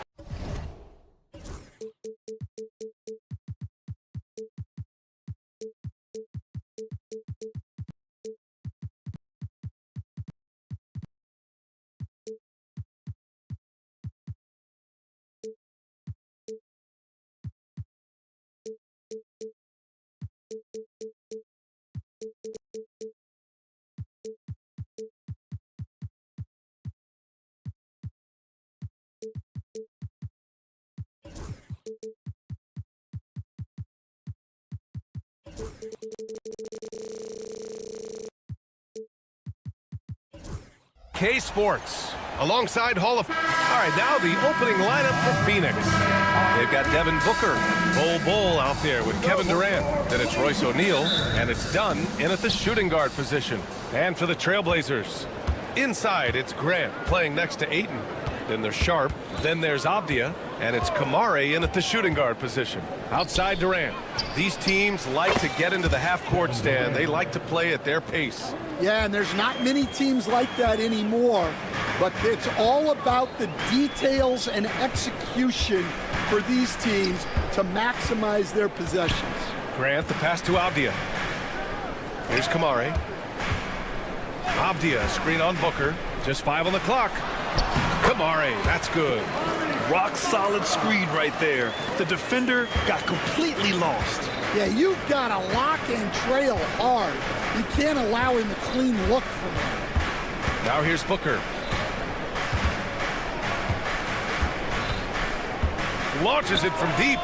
K Sports alongside Hall of. All right, now the opening lineup for Phoenix. They've got Devin Booker, Bull out there with Kevin Durant. Then it's Royce O'Neal, and it's Dunn in at the shooting guard position. And for the Trailblazers, inside it's Grant playing next to Ayton. Then there's Sharp, then there's Avdia, and it's Kamare in at the shooting guard position. Outside Durant. These teams like to get into the half-court stand. They like to play at their pace. Yeah, and there's not many teams like that anymore, but it's all about the details and execution for these teams to maximize their possessions. Grant, the pass to Avdia. Here's Kamare. Avdia, screen on Booker. Just 5 on the clock. Kamare, that's good. Rock solid screen right there. The defender got completely lost. Yeah, you've got to lock and trail hard. You can't allow him a clean look from him. Now here's Booker. Launches it from deep.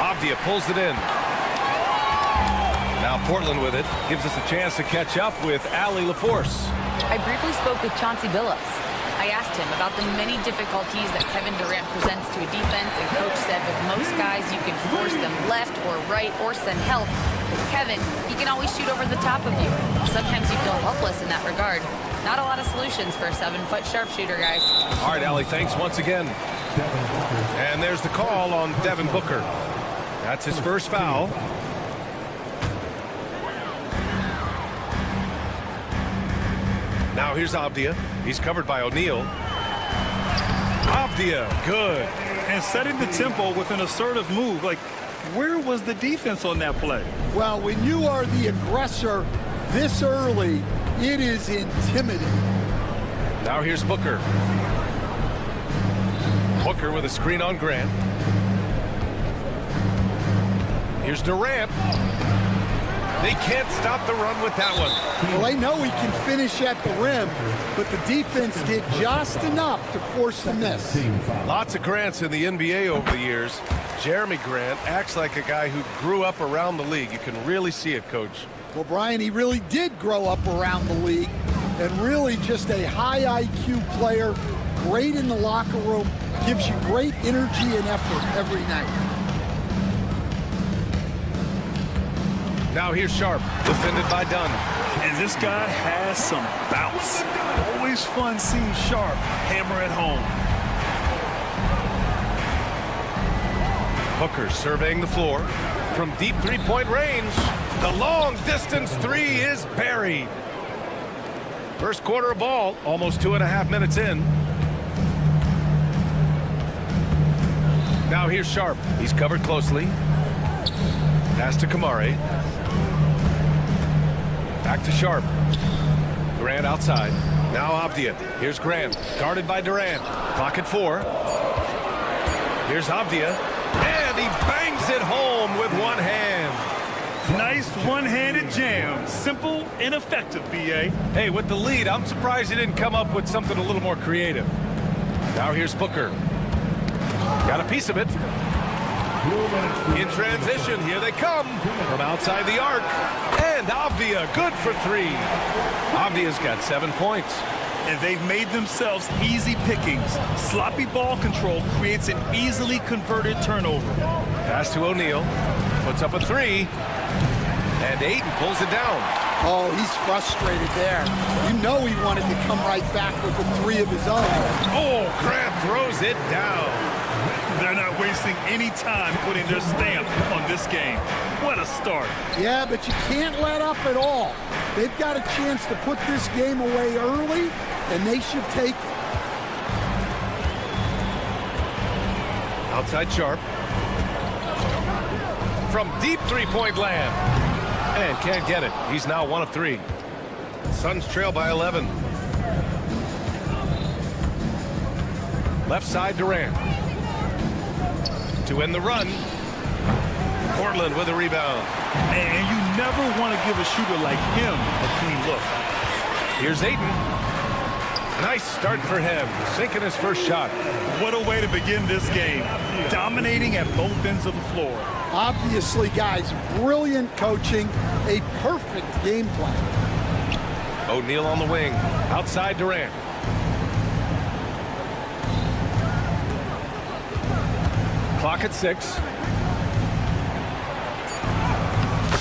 Avdia pulls it in. Now Portland with it. Gives us a chance to catch up with Allie LaForce. I briefly spoke with Chauncey Billups. I asked him about the many difficulties that Kevin Durant presents to a defense, and Coach said with most guys you can force them left or right or send help. With Kevin, he can always shoot over the top of you. Sometimes you feel helpless in that regard. Not a lot of solutions for a 7-foot sharpshooter, guys. All right, Allie, thanks once again. And there's the call on Devin Booker. That's his first foul. Now here's Avdia. He's covered by O'Neal. Avdia, good. And setting the tempo with an assertive move. Like, where was the defense on that play? Well, when you are the aggressor this early, it is intimidating. Now here's Booker. Booker with a screen on Grant. Here's Durant. They can't stop the run with that one. Well, they know he can finish at the rim, but the defense did just enough to force the miss. Lots of Grants in the NBA over the years. Jeremy Grant acts like a guy who grew up around the league. You can really see it, Coach. Well, Brian, he really did grow up around the league, and really just a high IQ player, great in the locker room, gives you great energy and effort every night. Now here's Sharp, defended by Dunn. And this guy has some bounce. Always fun seeing Sharp hammer it home. Booker surveying the floor. From deep three-point range, the long-distance three is buried. First quarter of ball, almost 2.5 minutes in. Now here's Sharp. He's covered closely. Pass to Kamare. Back to Sharp. Grant outside. Now Avdia. Here's Grant. Guarded by Durant. Clock at 4. Here's Avdia. And he bangs it home with one hand. Nice one-handed jam. Simple and effective, B.A. Hey, with the lead, I'm surprised he didn't come up with something a little more creative. Now here's Booker. Got a piece of it. In transition, here they come from outside the arc. And Avdia, good for 3. Avdia's got 7 points. And they've made themselves easy pickings. Sloppy ball control creates an easily converted turnover. Pass to O'Neal. Puts up a 3. And Ayton pulls it down. Oh, he's frustrated there. You know he wanted to come right back with a 3 of his own. Oh, Grant throws it down. They're not wasting any time putting their stamp on this game. What a start. Yeah, but you can't let up at all. They've got a chance to put this game away early, and they should take it. Outside Sharp. From deep three-point land. And can't get it. He's now 1 of 3. Suns trail by 11. Left side Durant. To end the run. Portland with a rebound. And you never want to give a shooter like him a clean look. Here's Ayton. Nice start for him. Sinking his first shot. What a way to begin this game. Dominating at both ends of the floor. Obviously, guys, brilliant coaching, a perfect game plan. O'Neal on the wing. Outside Durant. Clock at 6.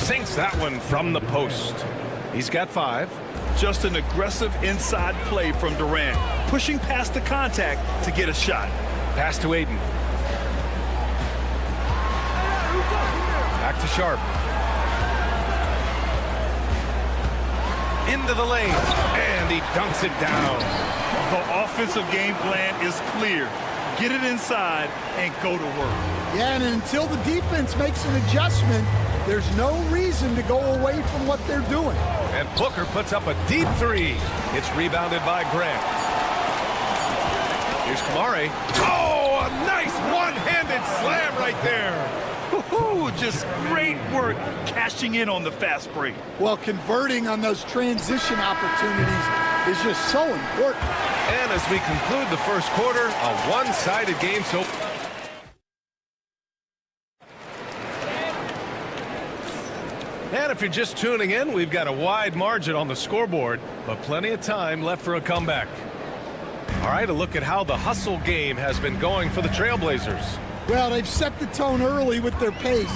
Sinks that one from the post. He's got 5. Just an aggressive inside play from Durant, pushing past the contact to get a shot. Pass to Ayton. Back to Sharp. Into the lane, and he dunks it down. The offensive game plan is clear. Get it inside and go to work. Yeah, and until the defense makes an adjustment, there's no reason to go away from what they're doing. And Booker puts up a deep 3. It's rebounded by Grant. Here's Kamari. Oh, a nice one-handed slam right there. Just great work cashing in on the fast break. Well, converting on those transition opportunities is just so important. And as we conclude the first quarter, a one-sided game so far. And if you're just tuning in, we've got a wide margin on the scoreboard, but plenty of time left for a comeback. All right, a look at how the hustle game has been going for the Trailblazers. Well, they've set the tone early with their pace.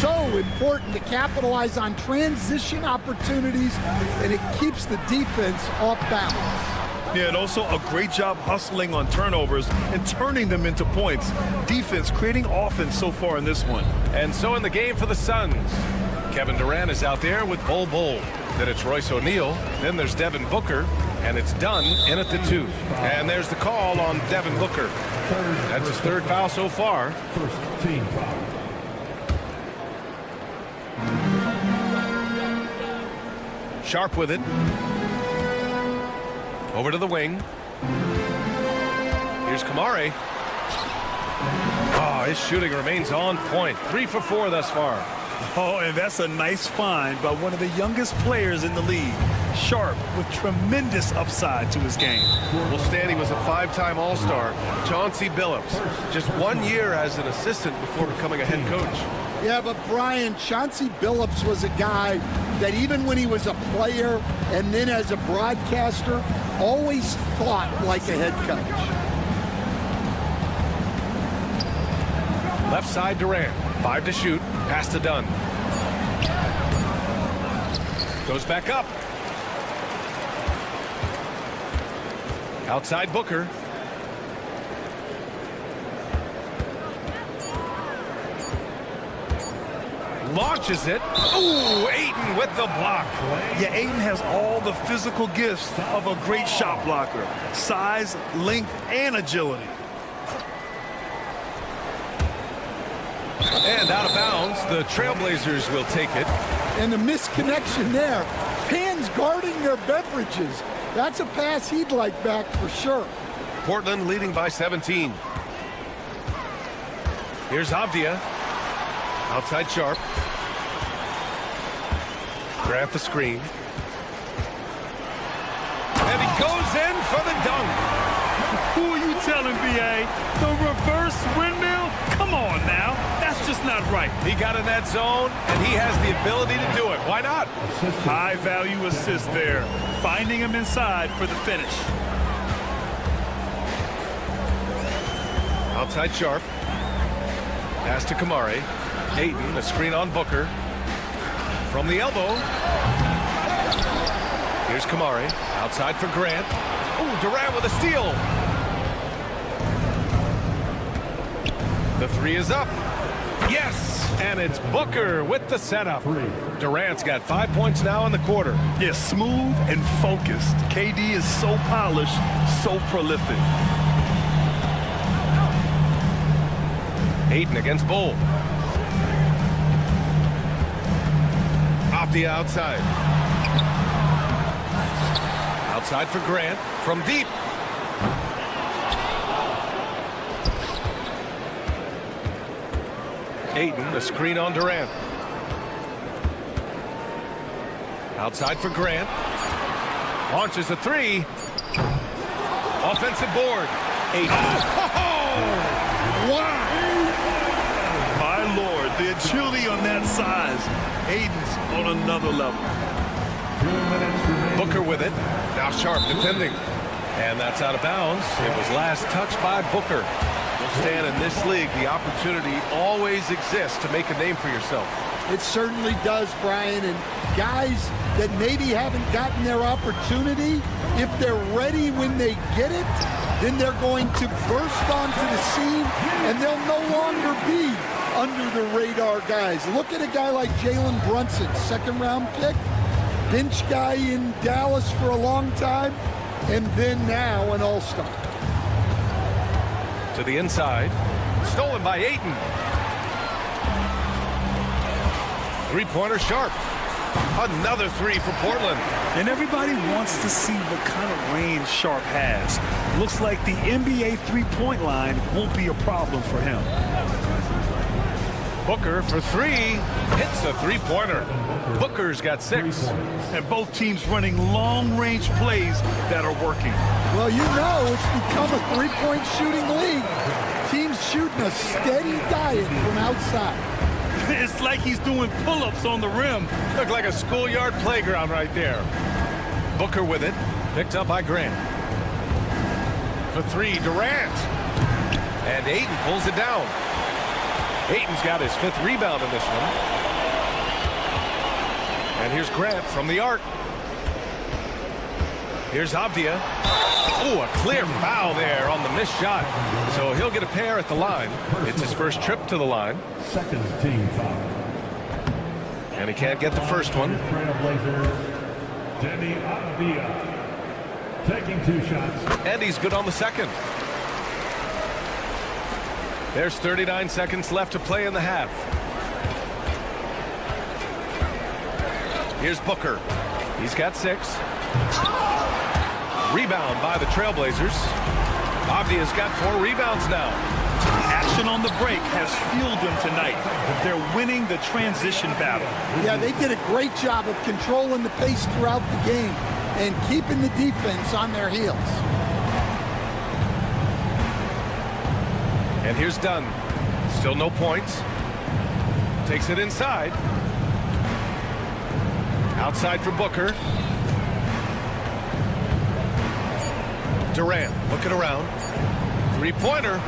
So important to capitalize on transition opportunities, and it keeps the defense off balance. Yeah, and also a great job hustling on turnovers and turning them into points. Defense creating offense so far in this one. And so in the game for the Suns, Kevin Durant is out there with Bol Bol. Then it's Royce O'Neal. Then there's Devin Booker. And it's done in at the 2. And there's the call on Devin Booker. That's his 3rd foul so far. First team foul. Sharp with it. Over to the wing. Here's Kamari. Oh, his shooting remains on point. 3 for 4 thus far. Oh, and that's a nice find by one of the youngest players in the league. Sharp with tremendous upside to his game. Well, Stanley was a 5-time All-Star. Chauncey Billups, just 1 year as an assistant before becoming a head coach. Yeah, but Brian, Chauncey Billups was a guy that even when he was a player and then as a broadcaster, always thought like a head coach. Left side Durant, 5 to shoot, pass to Dunn. Goes back up. Outside Booker. Launches it. Ooh, Ayton with the block. Yeah, Ayton has all the physical gifts of a great shot blocker. Size, length, and agility. And out of bounds, the Trailblazers will take it. And the misconnection there. Fans guarding their beverages. That's a pass he'd like back for sure. Portland leading by 17. Here's Avdia. Outside Sharp. Grant the screen. And he goes in for the dunk. Who are you telling, B.A.? The reverse windmill? Come on now. That's just not right. He got in that zone, and he has the ability to do it. Why not? High-value assist there. Finding him inside for the finish. Outside Sharp. Pass to Kamari. Ayton, a screen on Booker. From the elbow. Here's Kamari. Outside for Grant. Ooh, Durant with a steal. The 3 is up. Yes, and it's Booker with the setup. Durant's got 5 points now in the quarter. Yeah, smooth and focused. KD is so polished, so prolific. Ayton against Bull. Off the outside. Outside for Grant from deep. Ayton, the screen on Durant. Outside for Grant. Launches a three. Offensive board. Ayton. Wow! My Lord, the agility on that size. Ayton's on another level. Booker with it. Now Sharp defending. And that's out of bounds. It was last touched by Booker. Stan, in this league, the opportunity always exists to make a name for yourself. It certainly does, Brian. And guys that maybe haven't gotten their opportunity, if they're ready when they get it, then they're going to burst onto the scene, and they'll no longer be under the radar guys. Look at a guy like Jalen Brunson, second-round pick, bench guy in Dallas for a long time, and then now an all-star. To the inside. Stolen by Ayton. Three-pointer Sharp. Another three for Portland. And everybody wants to see what kind of range Sharp has. Looks like the NBA three-point line won't be a problem for him. Booker for three. Hits a three-pointer. Booker's got 6. And both teams running long-range plays that are working. Well, you know it's become a three-point shooting league. Teams shooting a steady diet from outside. It's like he's doing pull-ups on the rim. Looked like a schoolyard playground right there. Booker with it. Picked up by Grant. For three, Durant. And Ayton pulls it down. Ayton's got his 5th rebound in this one. And here's Grant from the arc. Here's Avdia. Oh, a clear foul there on the missed shot. So he'll get a pair at the line. It's his first trip to the line. Second team foul. And he can't get the first one. Denny Avdia taking 2 shots. And he's good on the second. There's 39 seconds left to play in the half. Here's Booker. He's got 6. Rebound by the Trailblazers. Avdia's got 4 rebounds now. Action on the break has fueled them tonight. They're winning the transition battle. Yeah, they did a great job of controlling the pace throughout the game and keeping the defense on their heels. And here's Dunn. Still no points. Takes it inside. Outside for Booker. Durant looking around. Three-pointer.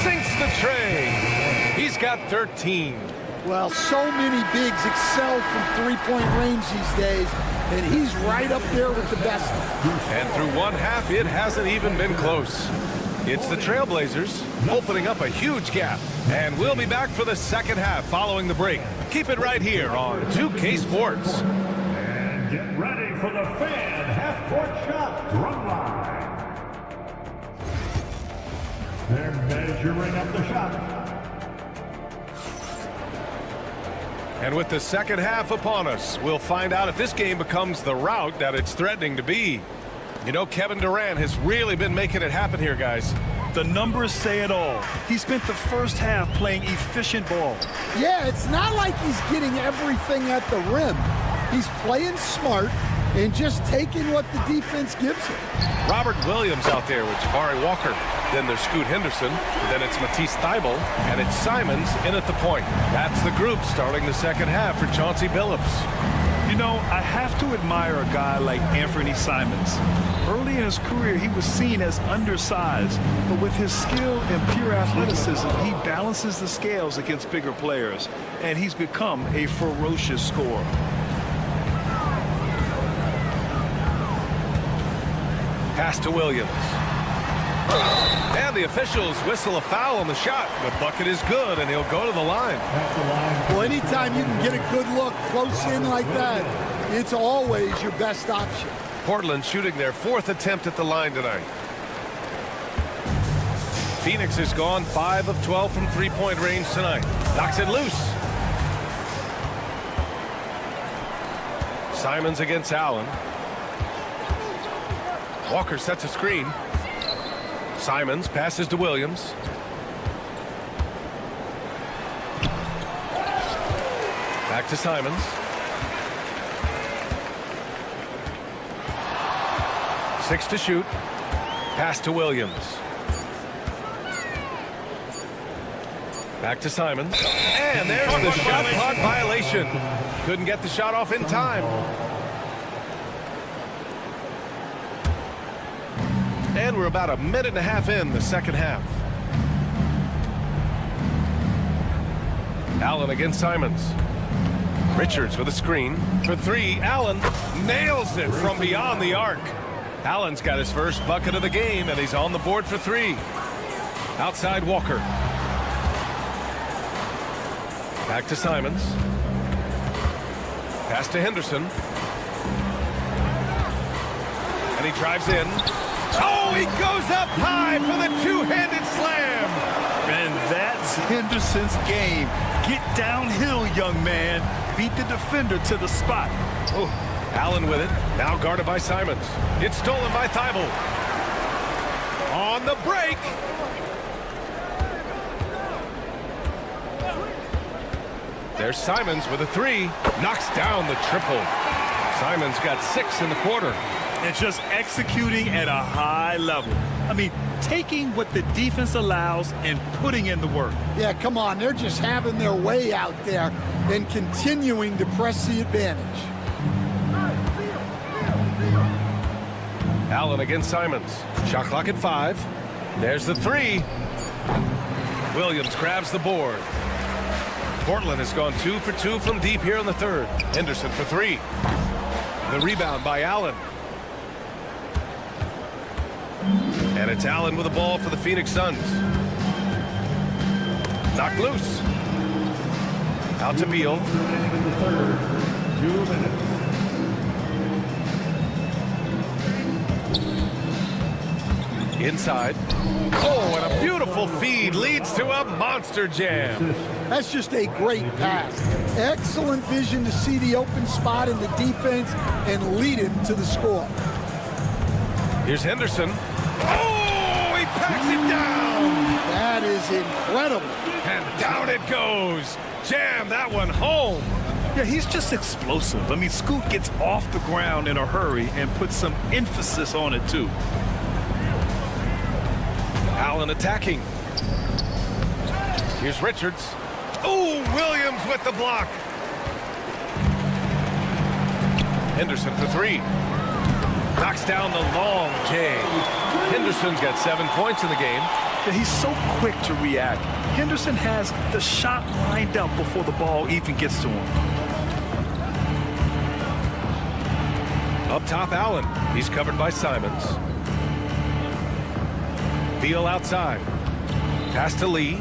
Sinks the tray. He's got 13. Well, so many bigs excel from three-point range these days, and he's right up there with the best. And through one half, it hasn't even been close. It's the Trailblazers opening up a huge gap. And we'll be back for the second half following the break. Keep it right here on 2K Sports. And get ready for the fan half-court shot drum line. They're measuring up the shot. And with the second half upon us, we'll find out if this game becomes the rout that it's threatening to be. You know, Kevin Durant has really been making it happen here, guys. The numbers say it all. He spent the first half playing efficient ball. Yeah, it's not like he's getting everything at the rim. He's playing smart and just taking what the defense gives him. Robert Williams out there with Jabari Walker. Then there's Scoot Henderson. Then it's Matisse Thybulle. And it's Simons in at the point. That's the group starting the second half for Chauncey Billups. You know, I have to admire a guy like Anthony Simons. Early in his career, he was seen as undersized, but with his skill and pure athleticism, he balances the scales against bigger players, and he's become a ferocious scorer. Pass to Williams. And the officials whistle a foul on the shot. The bucket is good, and he'll go to the line. Well, anytime you can get a good look close in like that, it's always your best option. Portland shooting their 4th attempt at the line tonight. Phoenix has gone 5 of 12 from three-point range tonight. Knocks it loose. Simons against Allen. Walker sets a screen. Simons passes to Williams. Back to Simons. Six to shoot. Pass to Williams. Back to Simons. And there's the shot clock violation. Couldn't get the shot off in time. And we're about a minute and a half in the second half. Allen against Simons. Richards with a screen. For three, Allen nails it from beyond the arc. Allen's got his first bucket of the game, and he's on the board for three. Outside Walker. Back to Simons. Pass to Henderson. And he drives in. Oh, he goes up high for the two-handed slam. And that's Henderson's game. Get downhill, young man. Beat the defender to the spot. Oh, Allen with it. Now guarded by Simons. It's stolen by Thibault. On the break. There's Simons with a three. Knocks down the triple. Simons got 6 in the quarter. And just executing at a high level. I mean, taking what the defense allows and putting in the work. Yeah, come on. They're just having their way out there and continuing to press the advantage. Allen against Simons. Shot clock at 5. There's the three. Williams grabs the board. Portland has gone 2 for 2 from deep here in the third. Henderson for three. The rebound by Allen. And it's Allen with the ball for the Phoenix Suns. Knocked loose. Out to Beal. 2 minutes. Inside. Oh, and a beautiful feed leads to a monster jam. That's just a great pass. Excellent vision to see the open spot in the defense and lead him to the score. Here's Henderson. Oh, he packs it down. That is incredible. And down it goes. Jam that one home. Yeah, he's just explosive. I mean, Scoot gets off the ground in a hurry and puts some emphasis on it, too. Allen attacking. Here's Richards. Oh, Williams with the block. Henderson for three. Knocks down the long J. Henderson's got 7 points in the game. He's so quick to react. Henderson has the shot lined up before the ball even gets to him. Up top, Allen. He's covered by Simons. Beal outside. Pass to Lee.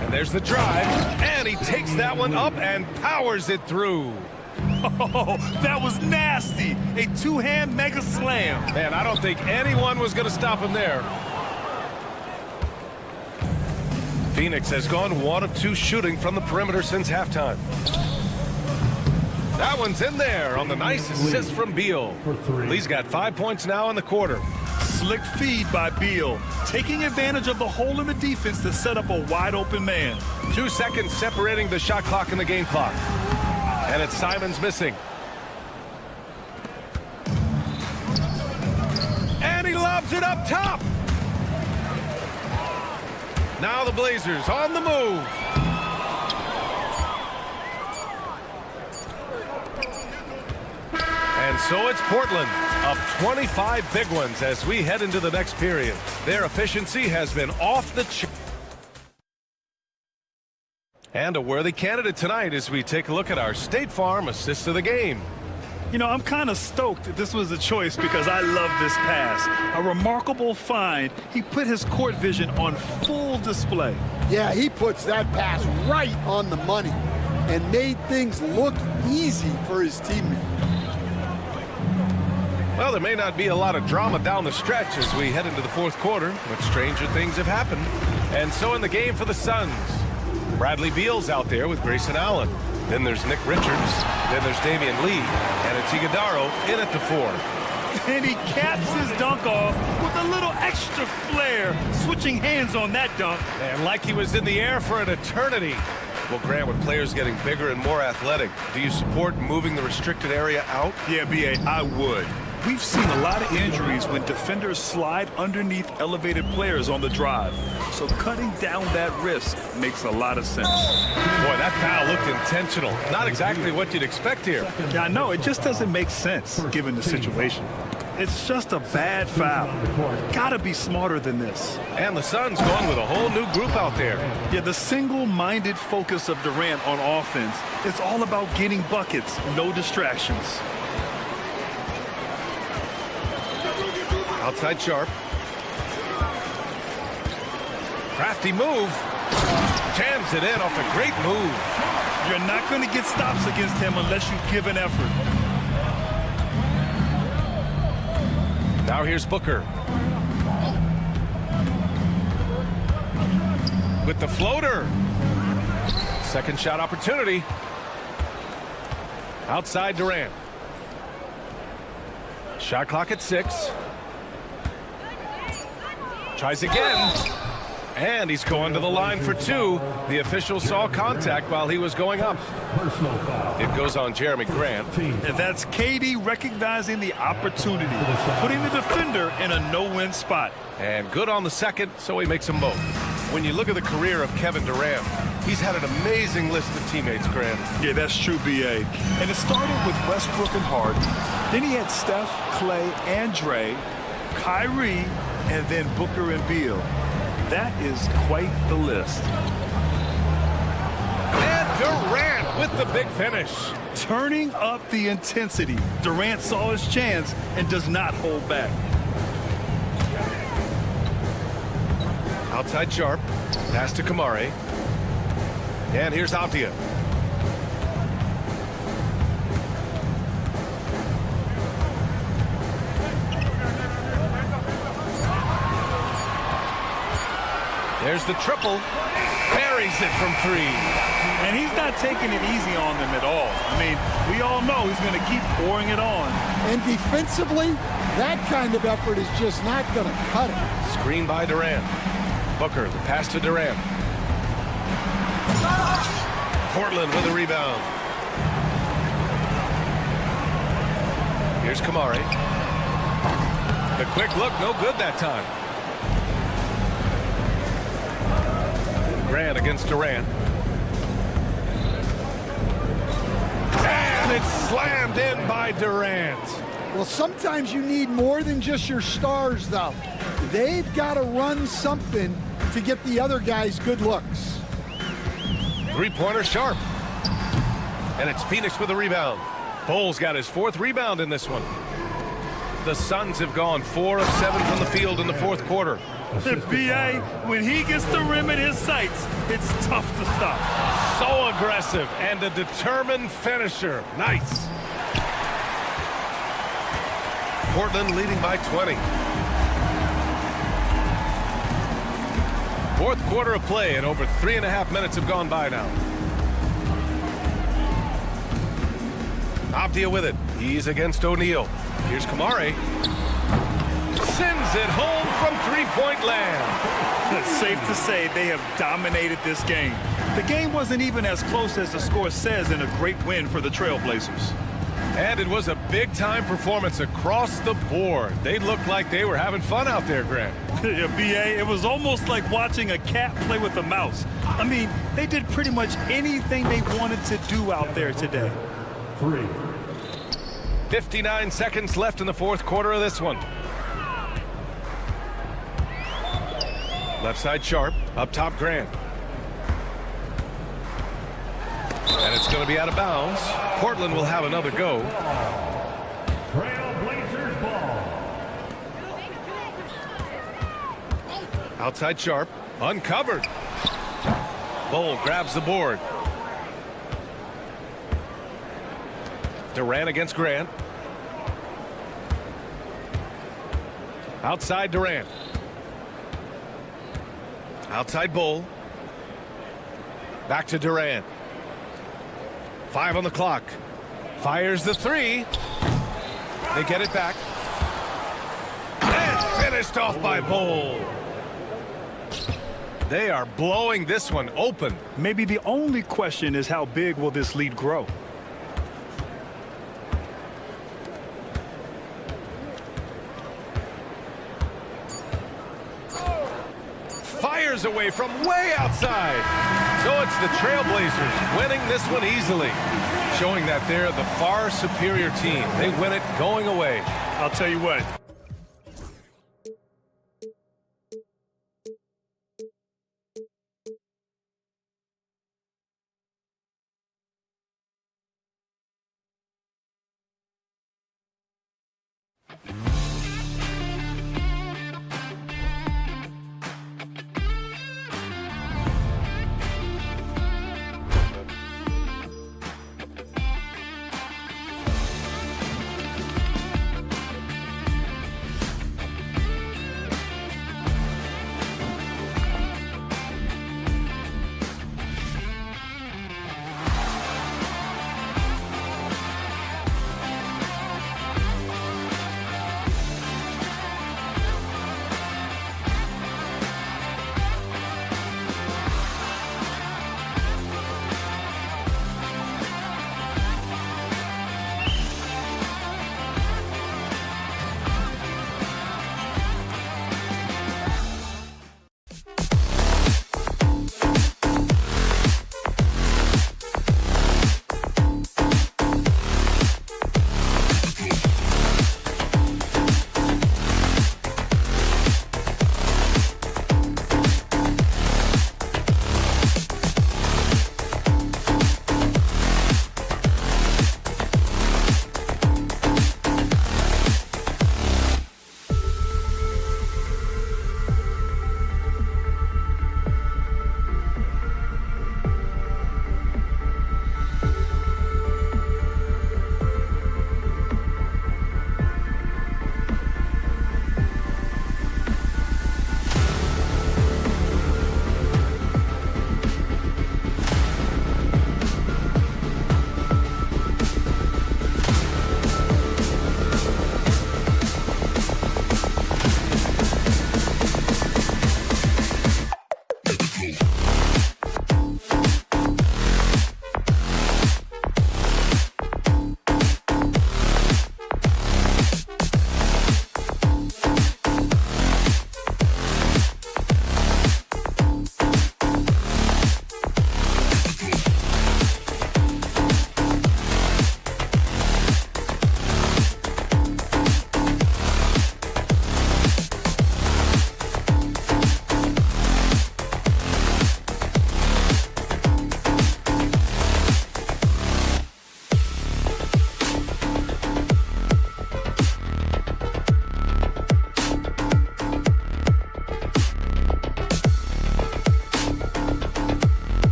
And there's the drive. And he takes that one up and powers it through. Oh, that was nasty. A two-hand mega slam. Man, I don't think anyone was going to stop him there. Phoenix has gone 1 of 2 shooting from the perimeter since halftime. That one's in there on the nice assist from Beal. Lee's got 5 points now in the quarter. Slick feed by Beal, taking advantage of the hole in the defense to set up a wide-open man. 2 seconds separating the shot clock and the game clock. And it's Simons missing. And he lobs it up top. Now the Blazers on the move. And so it's Portland, up 25 big ones as we head into the next period. Their efficiency has been off the chart. And a worthy candidate tonight as we take a look at our State Farm assist of the game. You know, I'm kind of stoked that this was a choice because I love this pass. A remarkable find. He put his court vision on full display. Yeah, he puts that pass right on the money and made things look easy for his teammate. Well, there may not be a lot of drama down the stretch as we head into the fourth quarter, but stranger things have happened. And so in the game for the Suns, Bradley Beal's out there with Grayson Allen. Then there's Nick Richards. Then there's Damian Lee. And it's Iguodaro in at the 4. And he caps his dunk off with a little extra flair, switching hands on that dunk. And like he was in the air for an eternity. Well, Grant, with players getting bigger and more athletic, do you support moving the restricted area out? Yeah, B.A., I would. We've seen a lot of injuries when defenders slide underneath elevated players on the drive. So cutting down that risk makes a lot of sense. Boy, that foul looked intentional. Not exactly what you'd expect here. Yeah, I know. It just doesn't make sense given the situation. It's just a bad foul. Gotta be smarter than this. And the Suns going with a whole new group out there. Yeah, the single-minded focus of Durant on offense, it's all about getting buckets, no distractions. Outside Sharp. Crafty move. Jams it in off a great move. You're not going to get stops against him unless you give an effort. Now here's Booker. With the floater. Second shot opportunity. Outside Durant. Shot clock at 6. Tries again. And he's going to the line for 2. The official saw contact while he was going up. It goes on Jeremy Grant. And that's KD recognizing the opportunity, putting the defender in a no-win spot. And good on the second, so he makes them both. When you look at the career of Kevin Durant, he's had an amazing list of teammates, Grant. Yeah, that's true, B.A. And it started with Westbrook and Harden. Then he had Steph, Clay, and Dre, Kyrie, and then Booker and Beal. That is quite the list. And Durant with the big finish. Turning up the intensity. Durant saw his chance and does not hold back. Outside Sharp. Pass to Kamare. And here's Avdia. There's the triple. Buries it from 3. And he's not taking it easy on them at all. I mean, we all know he's going to keep pouring it on. And defensively, that kind of effort is just not going to cut it. Screen by Durant. Booker, the pass to Durant. Portland with a rebound. Here's Kamare. The quick look, no good that time. Grant against Durant. And it's slammed in by Durant. Well, sometimes you need more than just your stars, though. They've got to run something to get the other guys good looks. Three-pointer Sharp. And it's Phoenix with a rebound. Bull's got his 4th rebound in this one. The Suns have gone 4 of 7 from the field in the fourth quarter. B.A., when he gets the rim in his sights, it's tough to stop. So aggressive and a determined finisher. Nice. Portland leading by 20. Fourth quarter of play, and over 3.5 minutes have gone by now. Avdia with it. He's against O'Neal. Here's Kamare. Sends it home from three-point land. It's safe to say they have dominated this game. The game wasn't even as close as the score says in a great win for the Trailblazers. And it was a big-time performance across the board. They looked like they were having fun out there, Grant. Yeah, B.A., it was almost like watching a cat play with a mouse. I mean, they did pretty much anything they wanted to do out there today. 59 seconds left in the fourth quarter of this one. Left side Sharp, up top Grant. And it's going to be out of bounds. Portland will have another go. Trailblazers ball. Outside Sharp, uncovered. Bull grabs the board. Durant against Grant. Outside Durant. Outside Bull. Back to Durant. 5 on the clock. Fires the 3. They get it back. And finished off by Bull. They are blowing this one open. Maybe the only question is how big will this lead grow? Fires away from way outside. So it's the Trailblazers winning this one easily, showing that they're the far superior team. They win it going away. I'll tell you what.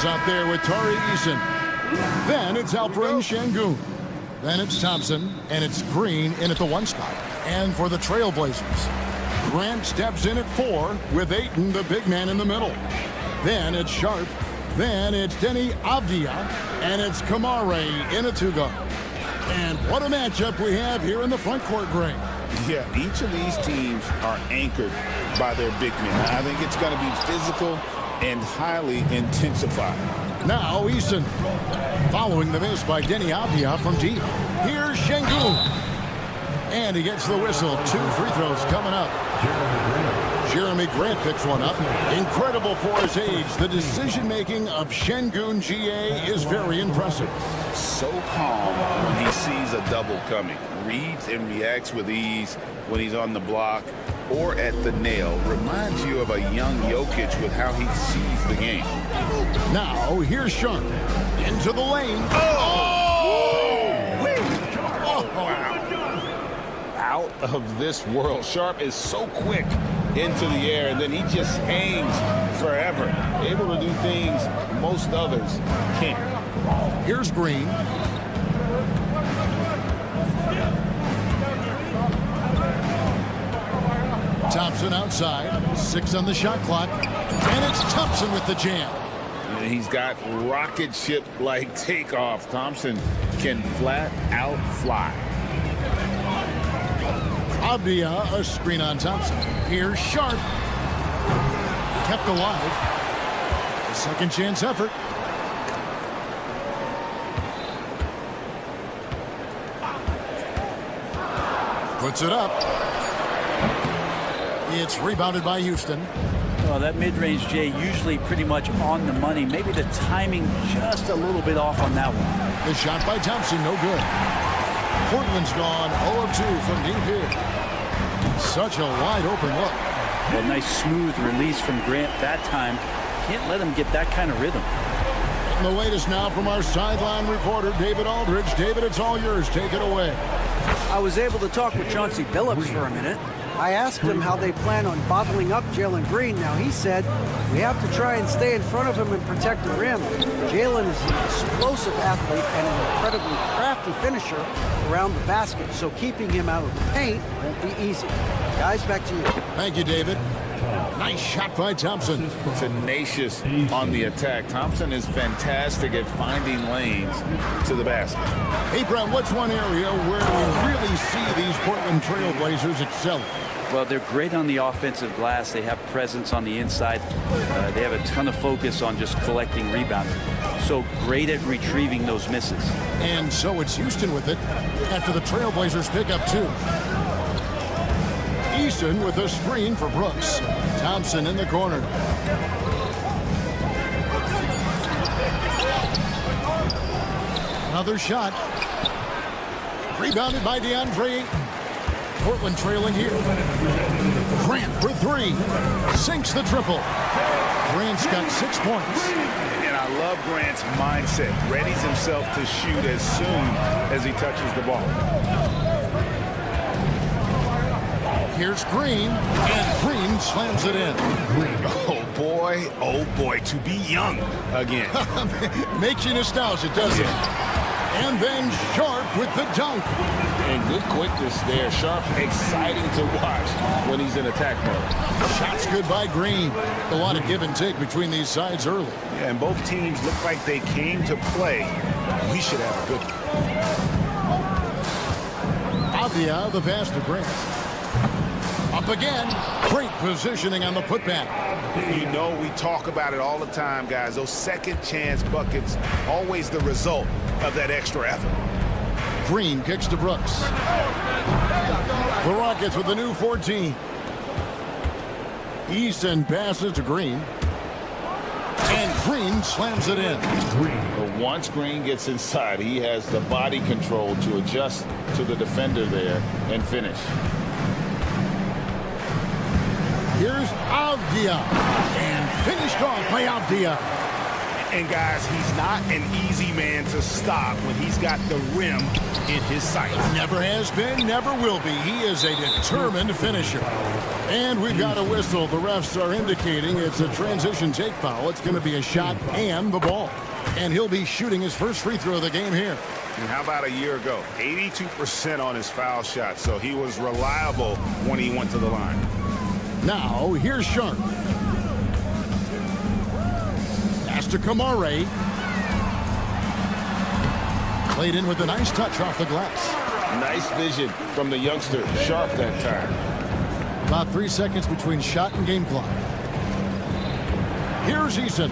out there with Tari Eason. Then it's Alperen Şengün. Then it's Thompson, and it's Green in at the 1 spot. And for the Trailblazers, Grant steps in at 4 with Ayton, the big man, in the middle. Then it's Sharp. Then it's Deni Avdija, and it's Kamare in a 2-guard. And what a matchup we have here in the front court, Greg. Yeah, each of these teams are anchored by their big men. I think it's going to be physical and highly intensified. Now Eason, following the miss by Deni Avdija from deep. Here's Şengün. And he gets the whistle. 2 free throws coming up. Jeremy Grant picks one up. Incredible for his age. The decision-making of Şengün GA is very impressive. So calm when he sees a double coming. Reads and reacts with ease when he's on the block or at the nail. Reminds you of a young Jokic with how he sees the game. Now, here's Sharp. Into the lane. Out of this world. Sharp is so quick into the air, and then he just hangs forever. Able to do things most others can't. Here's Green. Thompson outside. 6 on the shot clock. And it's Thompson with the jam. He's got rocket ship-like takeoff. Thompson can flat out fly. Avdija, a screen on Thompson. Here's Sharp. Kept alive. A second chance effort. Puts it up. It's rebounded by Houston. Well, that mid-range, Jay, usually pretty much on the money. Maybe the timing just a little bit off on that one. The shot by Thompson, no good. Portland's gone 0 of 2 from deep here. Such a wide open look. Well, nice smooth release from Grant that time. Can't let him get that kind of rhythm. And the latest now from our sideline reporter, David Aldridge. David, it's all yours. Take it away. I was able to talk with Chauncey Billups for a minute. I asked him how they plan on bottling up Jalen Green. Now, he said, we have to try and stay in front of him and protect the rim. Jalen is an explosive athlete and an incredibly crafty finisher around the basket, so keeping him out of the paint won't be easy. Guys, back to you. Thank you, David. Nice shot by Thompson. Tenacious on the attack. Thompson is fantastic at finding lanes to the basket. Hey, Brown, what's one area where we really see these Portland Trailblazers excelling? Well, they're great on the offensive glass. They have presence on the inside. They have a ton of focus on just collecting rebounds. So great at retrieving those misses. And so it's Houston with it after the Trailblazers pick up 2. Eason with a screen for Brooks. Thompson in the corner. Another shot. Rebounded by DeAndre Ayton. Portland trailing here. Grant for 3. Sinks the triple. Grant's got 6 points. And I love Grant's mindset. Readies himself to shoot as soon as he touches the ball. Here's Green, and Green slams it in. Oh boy, to be young again. Makes you nostalgic, doesn't it? And then Sharp with the dunk. And good quickness there. Sharp, exciting to watch when he's in attack mode. Shots good by Green. A lot of give and take between these sides early. Yeah, and both teams look like they came to play. We should have a good one. Avdija, the pass to Grant. Up again. Great positioning on the putback. You know, we talk about it all the time, guys. Those second chance buckets, always the result of that extra effort. Green kicks to Brooks. The Rockets with the new 14. Easton passes to Green. And Green slams it in. But once Green gets inside, he has the body control to adjust to the defender there and finish. Here's Avdija. And finished off by Avdija. And guys, he's not an easy man to stop when he's got the rim in his sights. Never has been, never will be. He is a determined finisher. And we've got a whistle. The refs are indicating it's a transition take foul. It's going to be a shot and the ball. And he'll be shooting his first free throw of the game here. And how about a year ago? 82% on his foul shot, so he was reliable when he went to the line. Now, here's Sharp. Pass to Kamare. Played in with a nice touch off the glass. Nice vision from the youngster, Sharp, that time. About 3 seconds between shot and game clock. Here's Eason.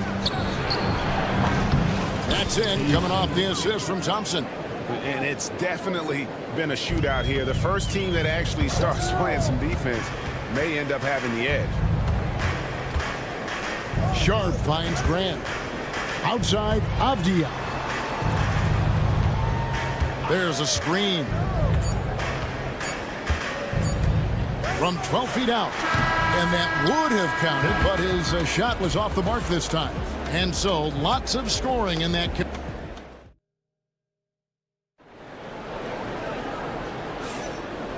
That's in, coming off the assist from Thompson. And it's definitely been a shootout here. The first team that actually starts playing some defense may end up having the edge. Sharp finds Grant. Outside, Avdia. There's a screen. From 12 feet out. And that would have counted, but his shot was off the mark this time. And so, lots of scoring in that.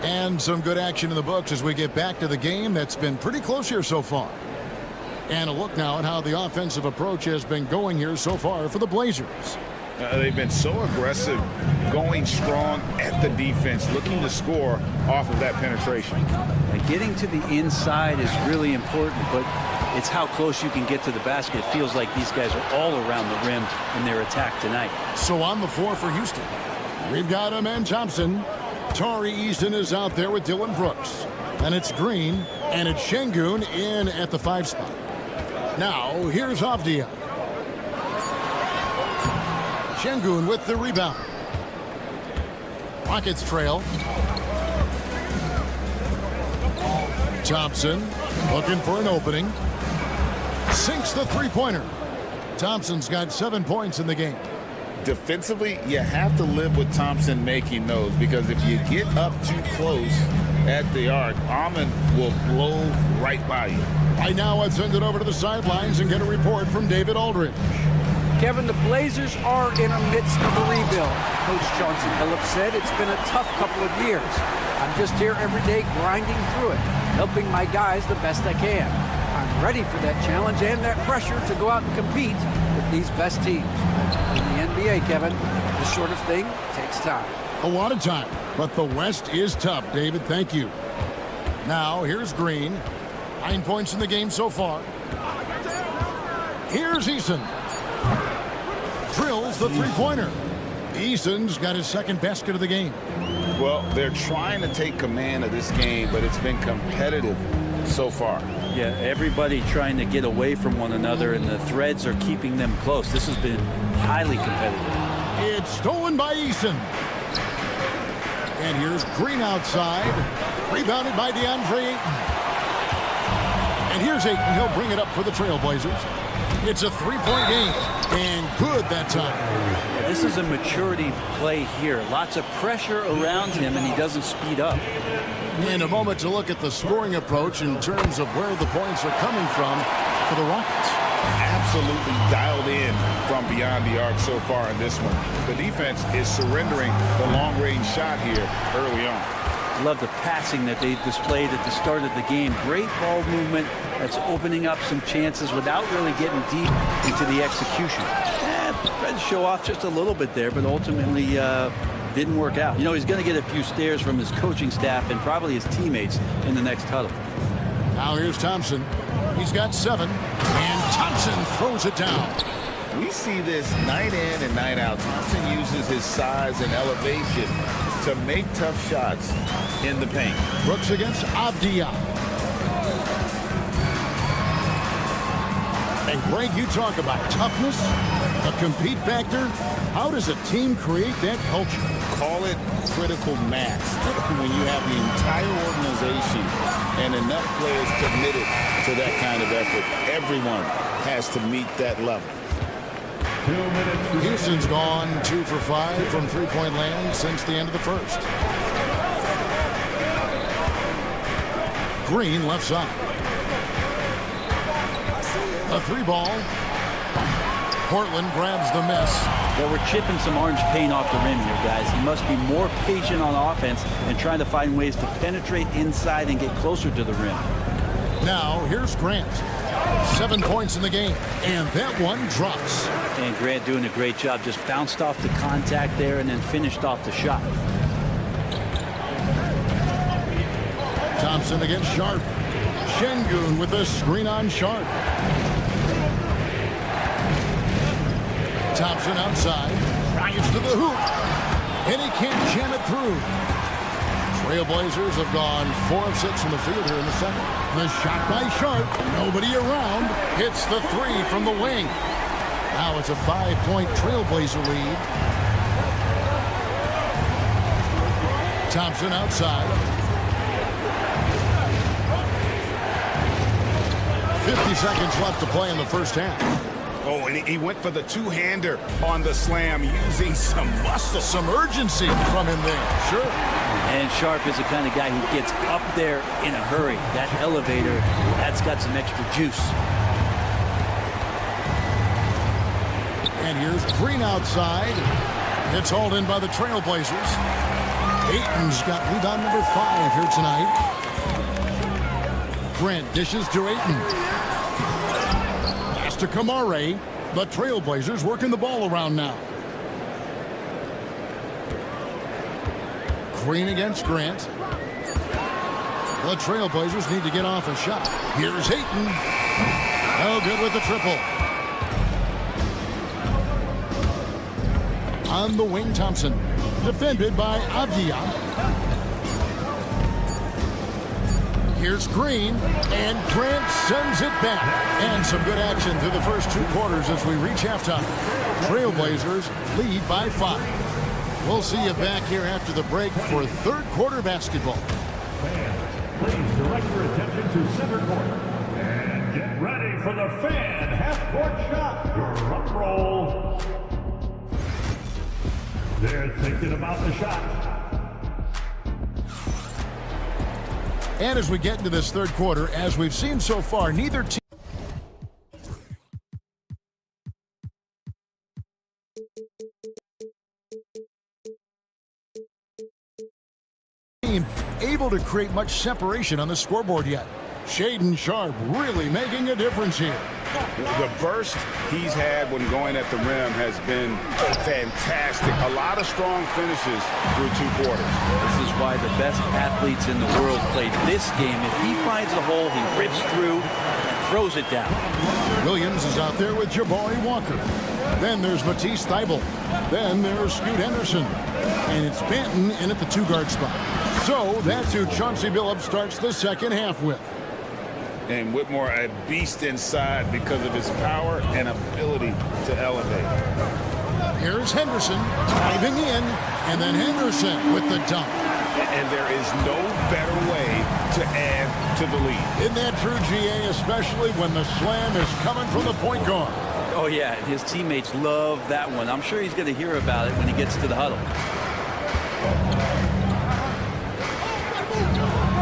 And some good action in the books as we get back to the game that's been pretty close here so far. And a look now at how the offensive approach has been going here so far for the Blazers. They've been so aggressive, going strong at the defense, looking to score off of that penetration. Getting to the inside is really important, but it's how close you can get to the basket. It feels like these guys are all around the rim in their attack tonight. So on the floor for Houston, we've got Amen Thompson. Tari Easton is out there with Dylan Brooks. And it's Green, and it's Şengün in at the 5 spot. Now, here's Avdia. Şengün with the rebound. Rockets trail. Thompson looking for an opening. Sinks the three-pointer. Thompson's got 7 points in the game. Defensively, you have to live with Thompson making those, because if you get up too close at the arc, Ahmed will blow right by you. Right now, let's send it over to the sidelines and get a report from David Aldridge. Kevin, the Blazers are in the midst of a rebuild. Coach Chauncey Billups said it's been a tough couple of years. I'm just here every day grinding through it, helping my guys the best I can. I'm ready for that challenge and that pressure to go out and compete with these best teams. In the NBA, Kevin, this sort of thing takes time. A lot of time, but the West is tough, David. Thank you. Now, here's Green. 9 points in the game so far. Here's Eason. Drills the three-pointer. Eason's got his second basket of the game. Well, they're trying to take command of this game, but it's been competitive so far. Yeah, everybody trying to get away from one another, and the threads are keeping them close. This has been highly competitive. It's stolen by Eason. And here's Green outside. Rebounded by DeAndre Ayton. And here's Ayton. He'll bring it up for the Trailblazers. It's a three-point game. And good that time. This is a maturity play here. Lots of pressure around him, and he doesn't speed up. In a moment to look at the scoring approach in terms of where the points are coming from for the Rockets. Absolutely dialed in from beyond the arc so far in this one. The defense is surrendering the long-range shot here early on. Love the passing that they displayed at the start of the game. Great ball movement that's opening up some chances without really getting deep into the execution. Tried to show off just a little bit there, but ultimately didn't work out. You know, he's going to get a few stares from his coaching staff and probably his teammates in the next huddle. Now here's Thompson. He's got 7, and Thompson throws it down. We see this night in and night out. Thompson uses his size and elevation to make tough shots in the paint. Brooks against Avdia. And Greg, you talk about toughness, a compete factor. How does a team create that culture? Call it critical mass. When you have the entire organization and enough players committed to that kind of effort, everyone has to meet that level. Houston's gone 2 for 5 from three-point land since the end of the first. Green left side. A 3 ball. Portland grabs the miss. Well, we're chipping some orange paint off the rim here, guys. He must be more patient on offense and trying to find ways to penetrate inside and get closer to the rim. Now, here's Grant. 7 points in the game, and that one drops. And Grant doing a great job. Just bounced off the contact there and then finished off the shot. Thompson against Sharp. Şengün with a screen on Sharp. Thompson outside, drives to the hoop, and he can't jam it through. Trailblazers have gone 4 of 6 from the field here in the second. The shot by Sharp, nobody around, hits the 3 from the wing. Now it's a 5-point Trailblazer lead. Thompson outside. 50 seconds left to play in the first half. Oh, and he went for the two-hander on the slam, using some muscle. Some urgency from him there, sure. And Sharp is the kind of guy who gets up there in a hurry. That elevator, that's got some extra juice. And here's Green outside. It's hauled in by the Trailblazers. Ayton's got rebound number 5 here tonight. Grant dishes to Ayton. Pass to Kamare. The Trailblazers working the ball around now. Green against Grant. The Trailblazers need to get off a shot. Here's Ayton. No good with the triple. On the wing, Thompson. Defended by Avdia. Here's Green, and Grant sends it back. And some good action through the first 2 quarters as we reach halftime. Trailblazers lead by 5. We'll see you back here after the break for third quarter basketball. Fans, please direct your attention to center court. And get ready for the fan half-court shot. Your drum roll. They're thinking about the shot. And as we get into this third quarter, as we've seen so far, neither team able to create much separation on the scoreboard yet. Shaedon Sharp really making a difference here. The burst he's had when going at the rim has been fantastic. A lot of strong finishes through 2 quarters. This is why the best athletes in the world play this game. If he finds a hole, he rips through and throws it down. Williams is out there with Jabari Walker. Then there's Matisse Thybulle. Then there's Scoot Henderson. And it's Banton in at the 2-guard spot. So that's who Chauncey Billups starts the second half with. And Whitmore, a beast inside because of his power and ability to elevate. Here's Henderson diving in, and then Henderson with the dunk. And there is no better way to add to the lead. Isn't that true, GA, especially when the slam is coming from the point guard? Oh, yeah, and his teammates love that one. I'm sure he's going to hear about it when he gets to the huddle.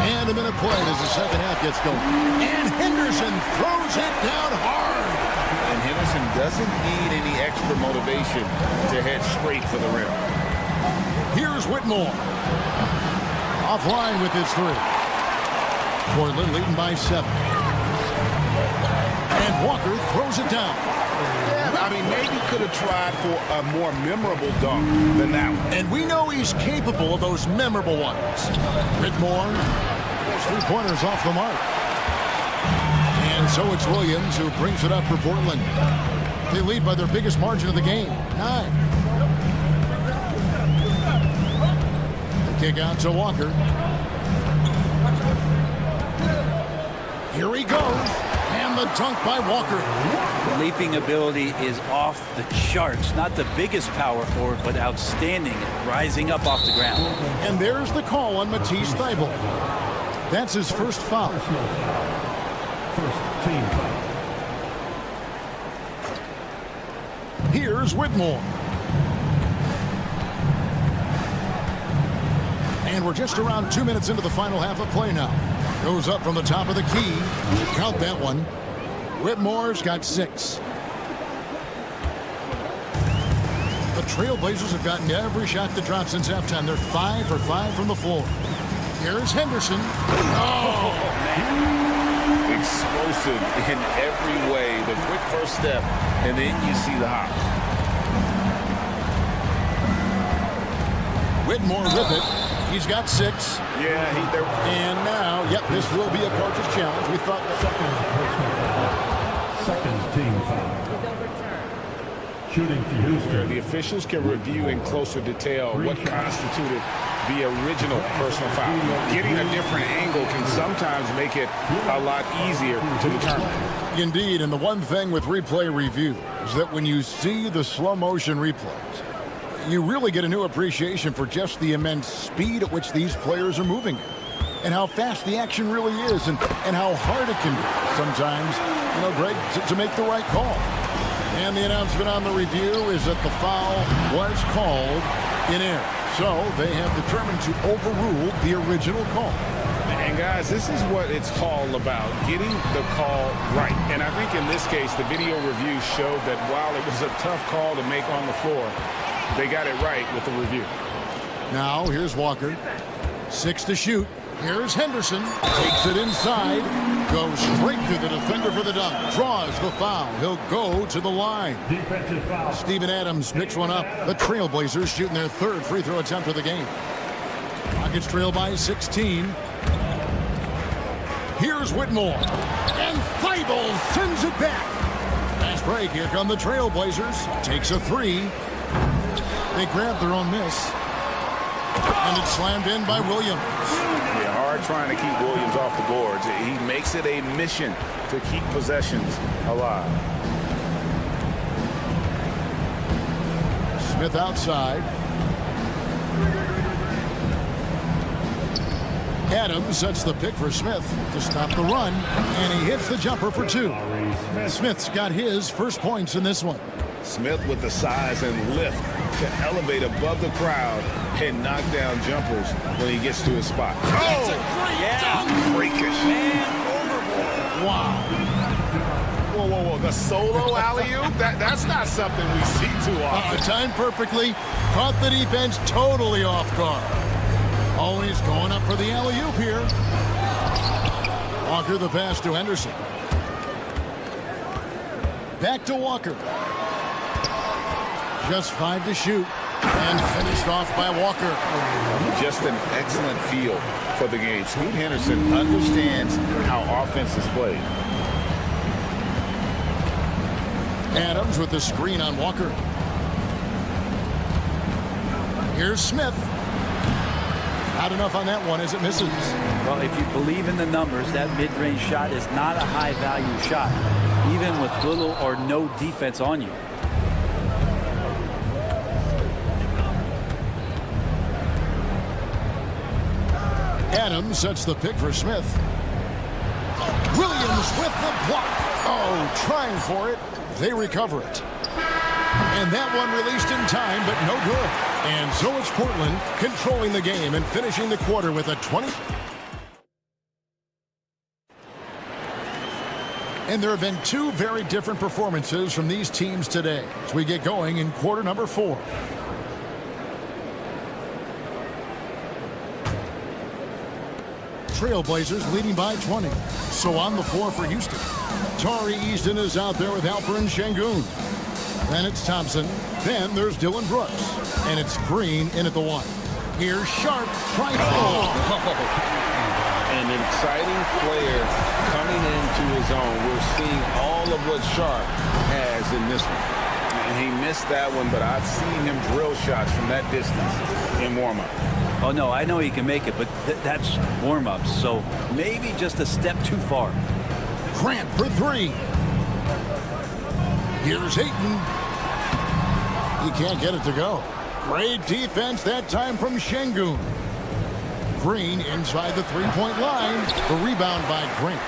And a minute played as the second half gets going. And Henderson throws it down hard. And Henderson doesn't need any extra motivation to head straight for the rim. Here's Whitmore. Offline with his 3. Portland leading by 7. And Walker throws it down. I mean, maybe could have tried for a more memorable dunk than that one. And we know he's capable of those memorable ones. Whitmore, 3-pointers off the mark. And so it's Williams who brings it up for Portland. They lead by their biggest margin of the game, 9. The kick out to Walker. Here he goes. And the dunk by Walker. Leaping ability is off the charts. Not the biggest power forward, but outstanding at rising up off the ground. And there's the call on Matisse Thybulle. That's his first foul. First team foul. Here's Whitmore. And we're just around 2 minutes into the final half of play now. Goes up from the top of the key. Count that one. Whitmore's got 6. Trailblazers have gotten every shot that dropped since halftime. They're 5 for 5 from the floor. Here's Henderson. Oh, man. Explosive in every way. The quick first step, and then you see the hop. Whitmore with it. He's got 6. Yeah, and now, this will be a coach's challenge. We thought that second team foul. Shooting for Houston. the officials can review in closer detail what constituted the original personal foul. Getting a different angle can sometimes make it a lot easier to determine. Indeed, and the one thing with replay review is that when you see the slow motion replays, you really get a new appreciation for just the immense speed at which these players are moving and how fast the action really is and how hard it can be sometimes, Greg, to make the right call. And the announcement on the review is that the foul was called in error. So they have determined to overrule the original call. And guys, this is what it's all about, getting the call right. And I think in this case, the video review showed that while it was a tough call to make on the floor, they got it right with the review. Now, here's Walker. 6 to shoot. Here's Henderson. Takes it inside. Goes straight through the defender for the dunk. Draws the foul. He'll go to the line. Defensive foul. Steven Adams picks one up. The Trailblazers shooting their 3rd free throw attempt of the game. Rockets trail by 16. Here's Whitmore. And Thibault sends it back. Nice break. Here come the Trailblazers. Takes a 3. They grab their own miss. And it's slammed in by Williams. Yeah, hard trying to keep Williams off the boards. He makes it a mission to keep possessions alive. Smith outside. Adams sets the pick for Smith to stop the run, and he hits the jumper for 2. Smith's got his first points in this one. Smith with the size and lift to elevate above the crowd and knock down jumpers when he gets to his spot. That's a great dunk. Freakish. Man overboard. Wow. Whoa. The solo alley-oop? That's not something we see too often. Timed perfectly. Caught the defense totally off guard. Always going up for the alley-oop here. Walker the pass to Henderson. Back to Walker. Just 5 to shoot. And finished off by Walker. Just an excellent feel for the game. Scoot Henderson understands how offense is played. Adams with the screen on Walker. Here's Smith. Not enough on that one as it misses. Well, if you believe in the numbers, that mid-range shot is not a high-value shot, even with little or no defense on you. Adams sets the pick for Smith. Williams with the block. Oh, trying for it. They recover it. And that one released in time, but no good. And so it's Portland controlling the game and finishing the quarter with a 20. And there have been 2 very different performances from these teams today as we get going in quarter number 4. Trailblazers leading by 20. So on the floor for Houston. Tari Easton is out there with Alperen Şengün. Then it's Thompson. Then there's Dylan Brooks. And it's Green in at the 1. Here's Sharp. Trying An exciting player coming into his own. We're seeing all of what Sharp has in this one. And he missed that one, but I've seen him drill shots from that distance in warm-up. Oh, no, I know he can make it, but that's warm-ups, so maybe just a step too far. Grant for 3. Here's Ayton. He can't get it to go. Great defense that time from Şengün. Green inside the 3-point line. The rebound by Grant.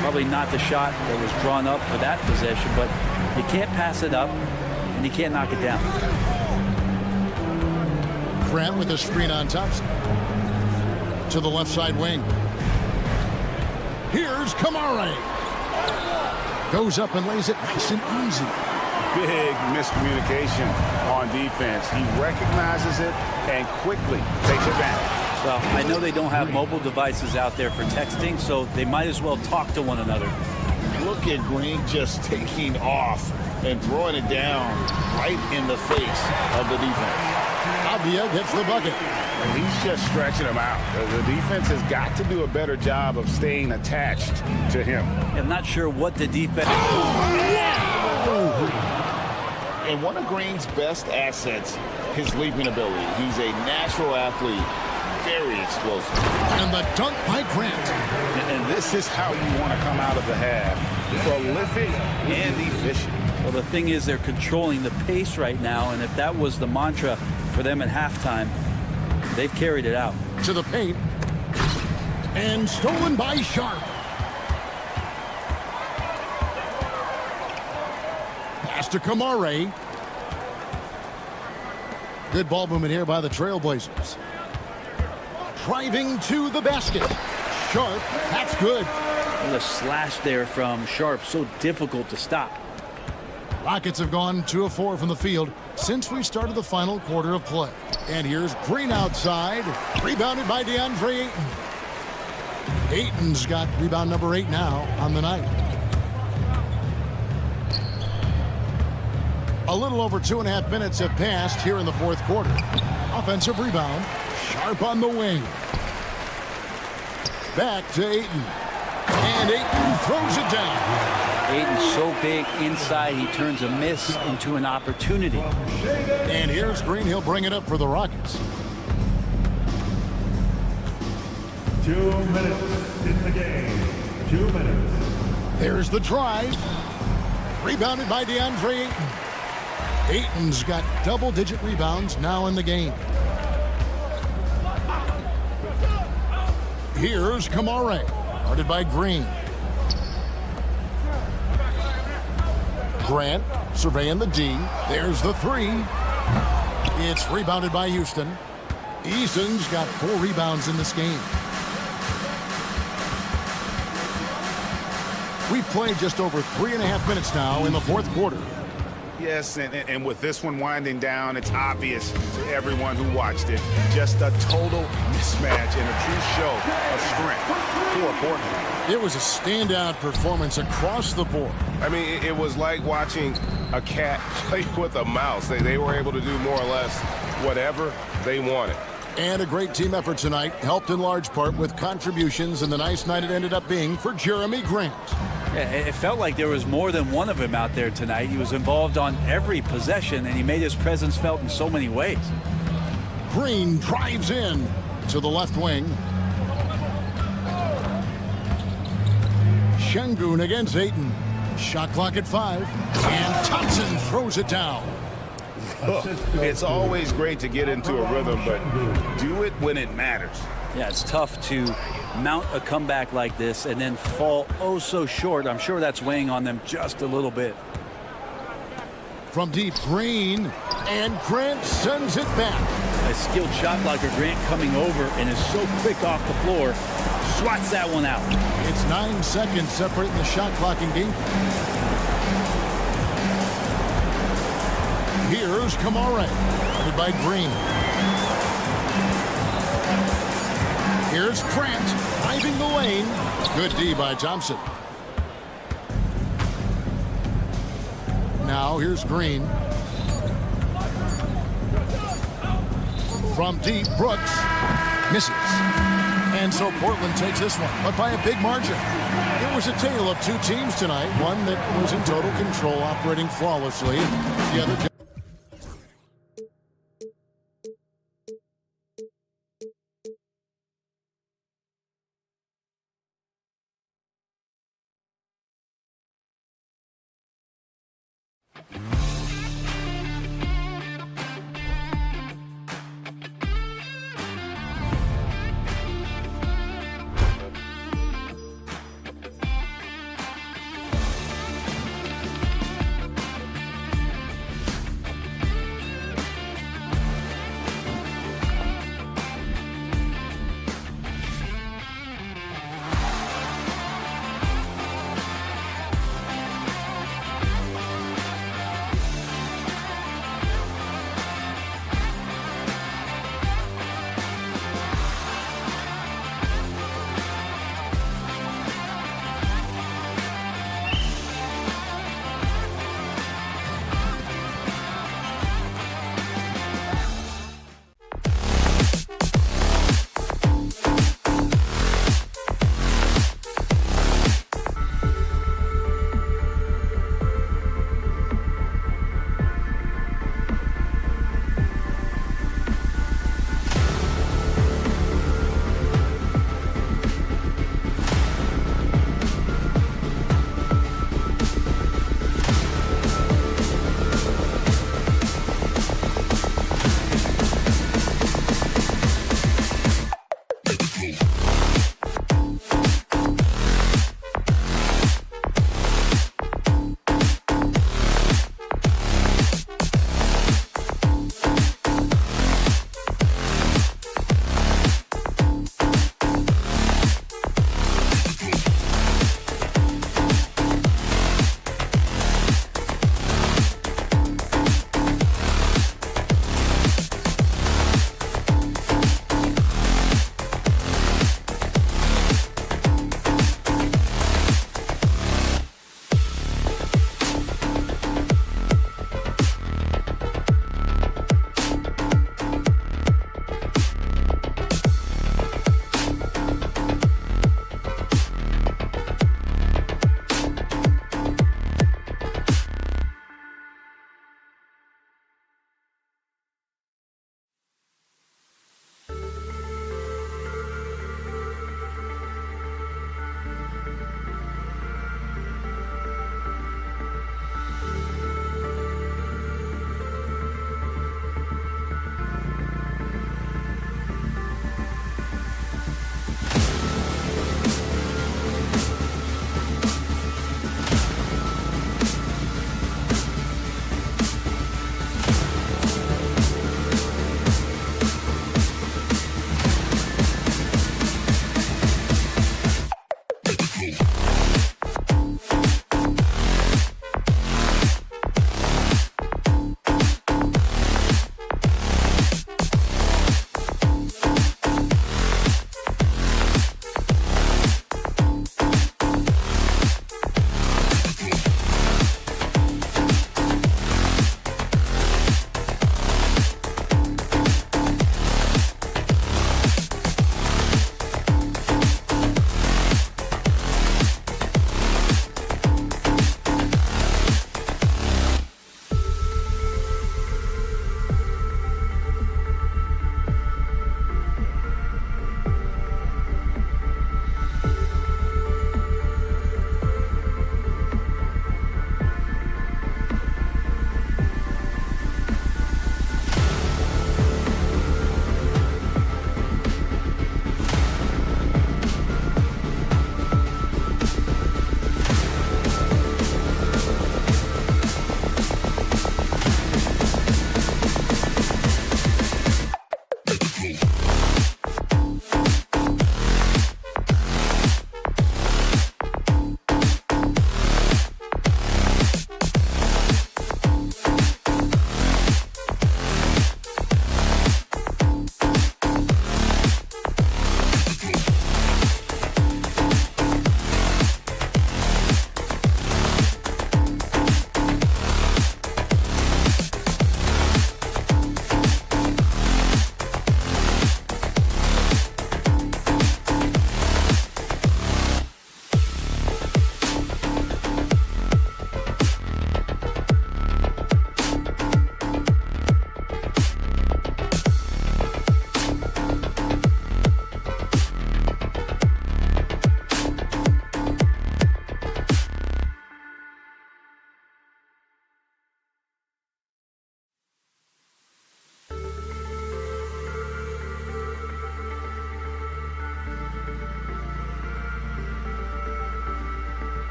Probably not the shot that was drawn up for that possession, but you can't pass it up, and you can't knock it down. Grant with a screen on Thompson. To the left side wing. Here's Kamare. Goes up and lays it nice and easy. big miscommunication on defense. He recognizes it and quickly takes advantage. Well, I know they don't have mobile devices out there for texting, so they might as well talk to one another. Look at Green just taking off and throwing it down right in the face of the defense. Avdia gets the bucket. And he's just stretching him out. The defense has got to do a better job of staying attached to him. I'm not sure what the defense... And one of Green's best assets, his leaping ability. He's a natural athlete, very explosive. And the dunk by Grant. And this is how you want to come out of the half. Prolific and efficient. Well, the thing is they're controlling the pace right now, and if that was the mantra for them at halftime, they've carried it out. To the paint. And stolen by Sharp. Pass to Kamare. Good ball movement here by the Trailblazers. Driving to the basket. Sharp, that's good. The slash there from Sharp, so difficult to stop. Rockets have gone 2 of 4 from the field since we started the final quarter of play. And here's Green outside, rebounded by DeAndre Ayton. Ayton's got rebound number 8 now on the night. A little over 2.5 minutes have passed here in the fourth quarter. Offensive rebound. Sharp on the wing. Back to Ayton. And Ayton throws it down. Ayton's so big inside, he turns a miss into an opportunity. And here's Green. He'll bring it up for the Rockets. 2 minutes in the game. 2 minutes. There's the drive. Rebounded by DeAndre Ayton. Ayton's got double-digit rebounds now in the game. Here's Kamare, guarded by Green. Grant surveying the D. There's the 3. It's rebounded by Houston. Eason's got 4 rebounds in this game. We've played just over 3.5 minutes now in the fourth quarter. Yes, and with this one winding down, it's obvious to everyone who watched it. Just a total mismatch and a true show of strength for Portland. It was a standout performance across the board. I mean, it was like watching a cat play with a mouse. They were able to do more or less whatever they wanted. And a great team effort tonight, helped in large part with contributions, and the nice night it ended up being for Jeremy Grant. Yeah, it felt like there was more than one of him out there tonight. He was involved on every possession, and he made his presence felt in so many ways. Green drives in to the left wing. Şengün against Ayton. Shot clock at 5. And Thompson throws it down. It's always great to get into a rhythm, but do it when it matters. Yeah, it's tough to mount a comeback like this and then fall oh so short. I'm sure that's weighing on them just a little bit. From deep, Green, and Grant sends it back. A skilled shot blocker, Grant coming over and is so quick off the floor, swats that one out. It's 9 seconds separating the shot clock and game. Here's Kamare, guarded by Green. Here's Grant, driving the lane. Good D by Thompson. Now here's Green. From deep, Brooks misses. And so Portland takes this one, but by a big margin. It was a tale of 2 teams tonight. One that was in total control, operating flawlessly. The other...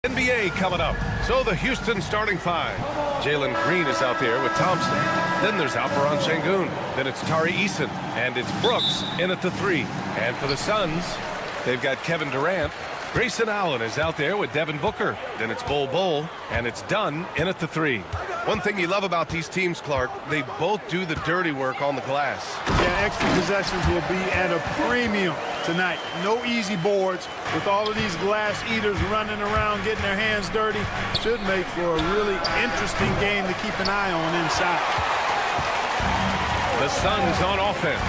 NBA coming up. So the Houston starting five. Jalen Green is out there with Thompson. Then there's Alperon Şengün. Then it's Tari Eason. And it's Brooks in at the 3. And for the Suns, they've got Kevin Durant. Grayson Allen is out there with Devin Booker. Then it's Bol. And it's Dunn in at the 3. One thing you love about these teams, Clark, they both do the dirty work on the glass. Yeah, extra possessions will be at a premium tonight. No easy boards with all of these glass eaters running around, getting their hands dirty. Should make for a really interesting game to keep an eye on inside. The Suns on offense.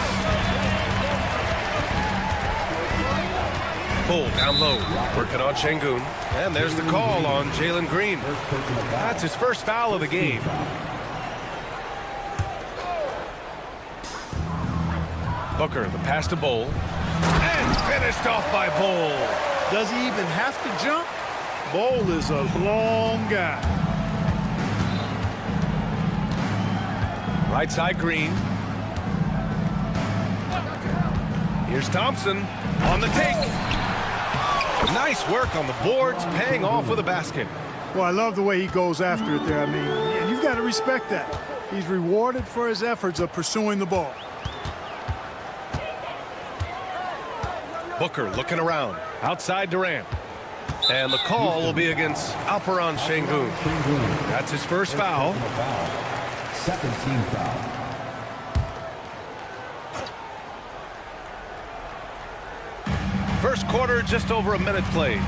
Bull down low, working on Şengün. And there's the call on Jalen Green. That's his first foul of the game. Booker, the pass to Bull. And finished off by Bull. Does he even have to jump? Bull is a long guy. Right side Green. Here's Thompson on the take. Nice work on the boards, paying off with a basket. Well, I love the way he goes after it there. I mean, and you've got to respect that. He's rewarded for his efforts of pursuing the ball. Booker looking around. Outside Durant. And the call will be against Alperon Şengün. That's his first foul. Second team foul. First quarter, just over a minute played.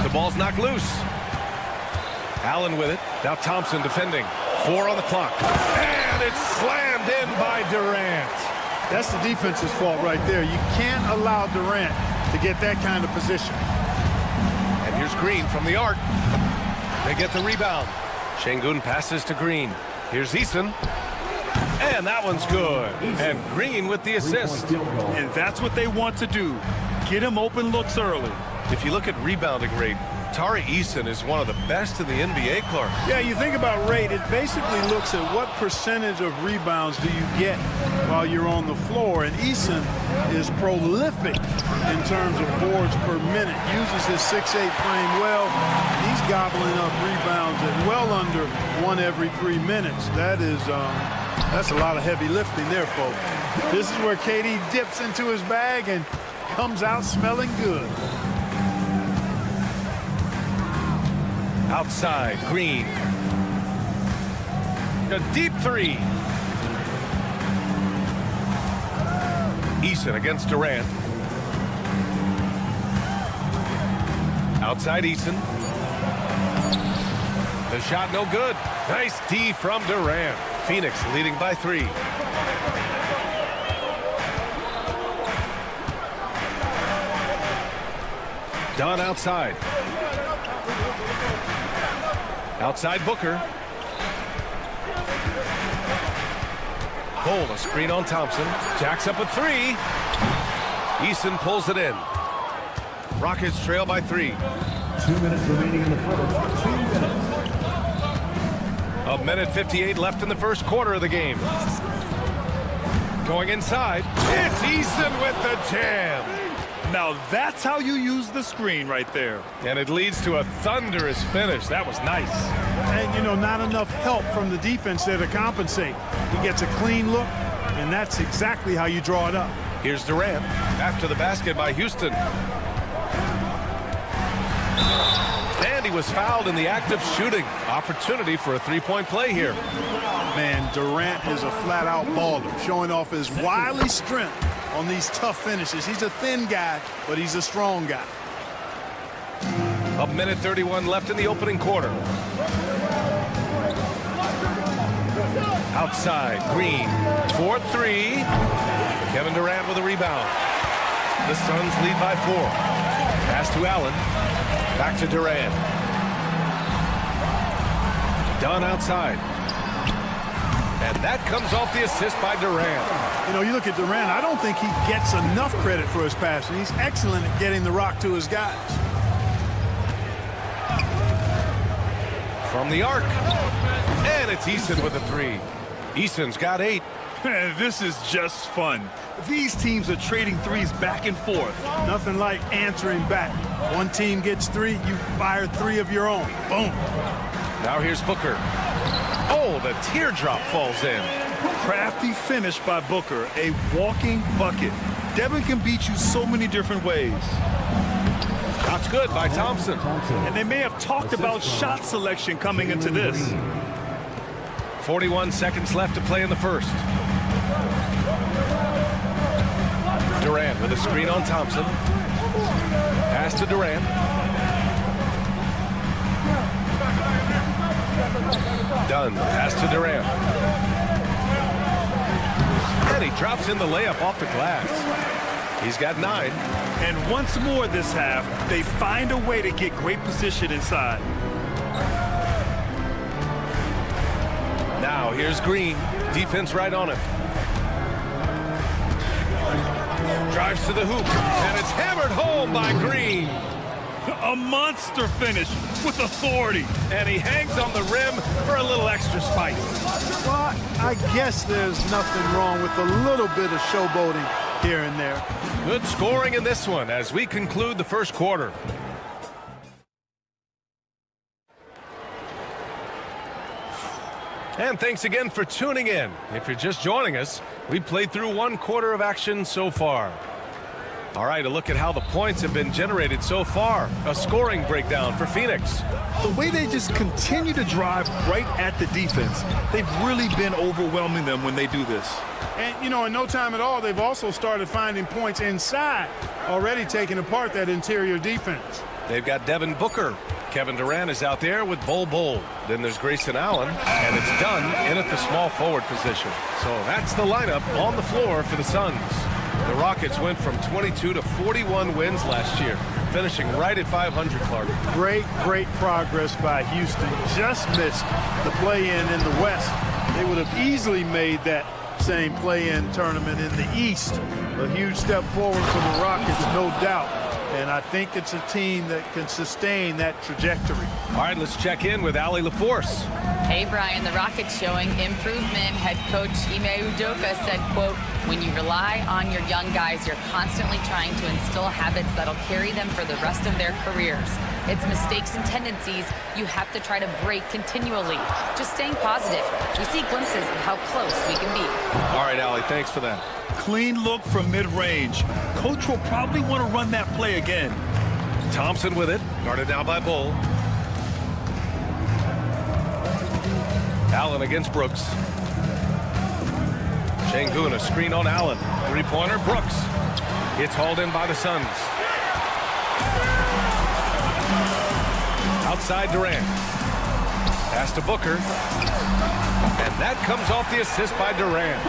The ball's knocked loose. Allen with it. Now Thompson defending. 4 on the clock. And it's slammed in by Durant. That's the defense's fault right there. You can't allow Durant to get that kind of position. And here's Green from the arc. They get the rebound. Şengün passes to Green. Here's Eason. And that one's good. And Green with the assist. And that's what they want to do. Get him open looks early. If you look at rebounding rate, Tari Eason is one of the best in the NBA, Clark. Yeah, you think about rate, it basically looks at what percentage of rebounds do you get while you're on the floor. And Eason is prolific in terms of boards per minute. Uses his 6'8" frame well. He's gobbling up rebounds at well under 1 every 3 minutes. That's a lot of heavy lifting there, folks. This is where KD dips into his bag and comes out smelling good. Outside, Green. A deep 3. Eason against Durant. Outside Eason. The shot no good. Nice D from Durant. Phoenix leading by 3. Dunn outside. Outside Booker. Bull, a screen on Thompson. Jacks up a 3. Eason pulls it in. Rockets trail by 3. 2 minutes remaining in the first. 2 minutes. A minute 58 left in the first quarter of the game. Going inside. It's Eason with the jam. Now that's how you use the screen right there. And it leads to a thunderous finish. That was nice. And, you know, not enough help from the defense there to compensate. He gets a clean look, and that's exactly how you draw it up. Here's Durant after the basket by Houston. And he was fouled in the act of shooting. Opportunity for a 3-point play here. Man, Durant is a flat-out baller, showing off his wily strength on these tough finishes. He's a thin guy, but he's a strong guy. A minute 31 left in the opening quarter. Outside, Green, 4-3. Kevin Durant with a rebound. The Suns lead by 4. Pass to Allen. Back to Durant. Dunn outside. And that comes off the assist by Durant. You know, you look at Durant, I don't think he gets enough credit for his passing. He's excellent at getting the rock to his guys. From the arc. And it's Eason with a 3. Easton's got 8. Man, this is just fun. These teams are trading threes back and forth. Nothing like answering back. One team gets 3, you fire 3 of your own. Boom. Now here's Booker. Oh, the teardrop falls in. Crafty finish by Booker, a walking bucket. Devin can beat you so many different ways. Shot's good by Thompson. And they may have talked about shot selection coming into this. 41 seconds left to play in the first. Durant with a screen on Thompson. Pass to Durant. Dunn, pass to Durant. And he drops in the layup off the glass. He's got 9. And once more this half, they find a way to get great position inside. Now here's Green. Defense right on him. Drives to the hoop, and it's hammered home by Green. A monster finish with authority. And he hangs on the rim for a little extra spice. Well, I guess there's nothing wrong with a little bit of showboating here and there. Good scoring in this one as we conclude the first quarter. And thanks again for tuning in. If you're just joining us, we played through 1 quarter of action so far. All right, a look at how the points have been generated so far. A scoring breakdown for Phoenix. The way they just continue to drive right at the defense, they've really been overwhelming them when they do this. And, you know, in no time at all, they've also started finding points inside, already taking apart that interior defense. They've got Devin Booker. Kevin Durant is out there with Bol. Then there's Grayson Allen, and it's Dunn in at the small forward position. So that's the lineup on the floor for the Suns. The Rockets went from 22 to 41 wins last year, finishing right at 500, Clark. Great progress by Houston. Just missed the play-in in the West. They would have easily made that same play-in tournament in the East. A huge step forward for the Rockets, no doubt. And I think it's a team that can sustain that trajectory. All right, let's check in with Allie LaForce. Hey, Brian, the Rockets showing improvement. Head coach Ime Udoka said, quote, when you rely on your young guys, you're constantly trying to instill habits that'll carry them for the rest of their careers. It's mistakes and tendencies you have to try to break continually. Just staying positive. We see glimpses of how close we can be. All right, Allie, thanks for that. Clean look from mid-range. Coach will probably want to run that play again. Thompson with it, guarded now by Bol. Allen against Brooks. Şengün, a screen on Allen. Three-pointer, Brooks. It's hauled in by the Suns. Outside Durant. Pass to Booker. And that comes off the assist by Durant.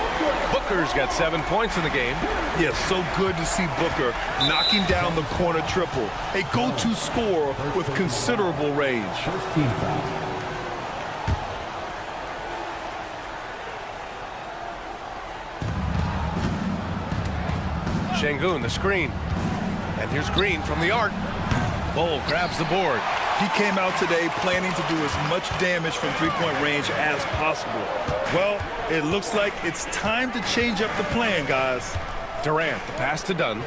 Booker's got 7 points in the game. Yeah, so good to see Booker knocking down the corner triple. A go-to scorer with considerable range. Şengün, the screen. And here's Green from the arc. Bol grabs the board. He came out today planning to do as much damage from three-point range as possible. Well, it looks like it's time to change up the plan, guys. Durant, the pass to Dunn.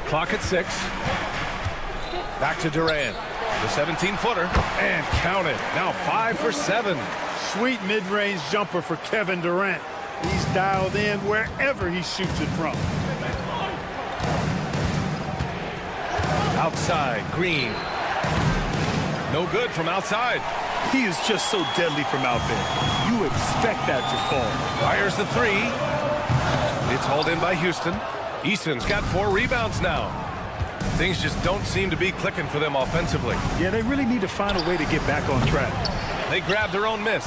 Clock at 6. Back to Durant. The 17-footer. And count it. Now 5 for 7. Sweet mid-range jumper for Kevin Durant. He's dialed in wherever he shoots it from. Outside, Green. No good from outside. He is just so deadly from out there. You expect that to fall. Fires the 3. It's hauled in by Houston. Easton's got 4 rebounds now. Things just don't seem to be clicking for them offensively. Yeah, they really need to find a way to get back on track. They grab their own miss.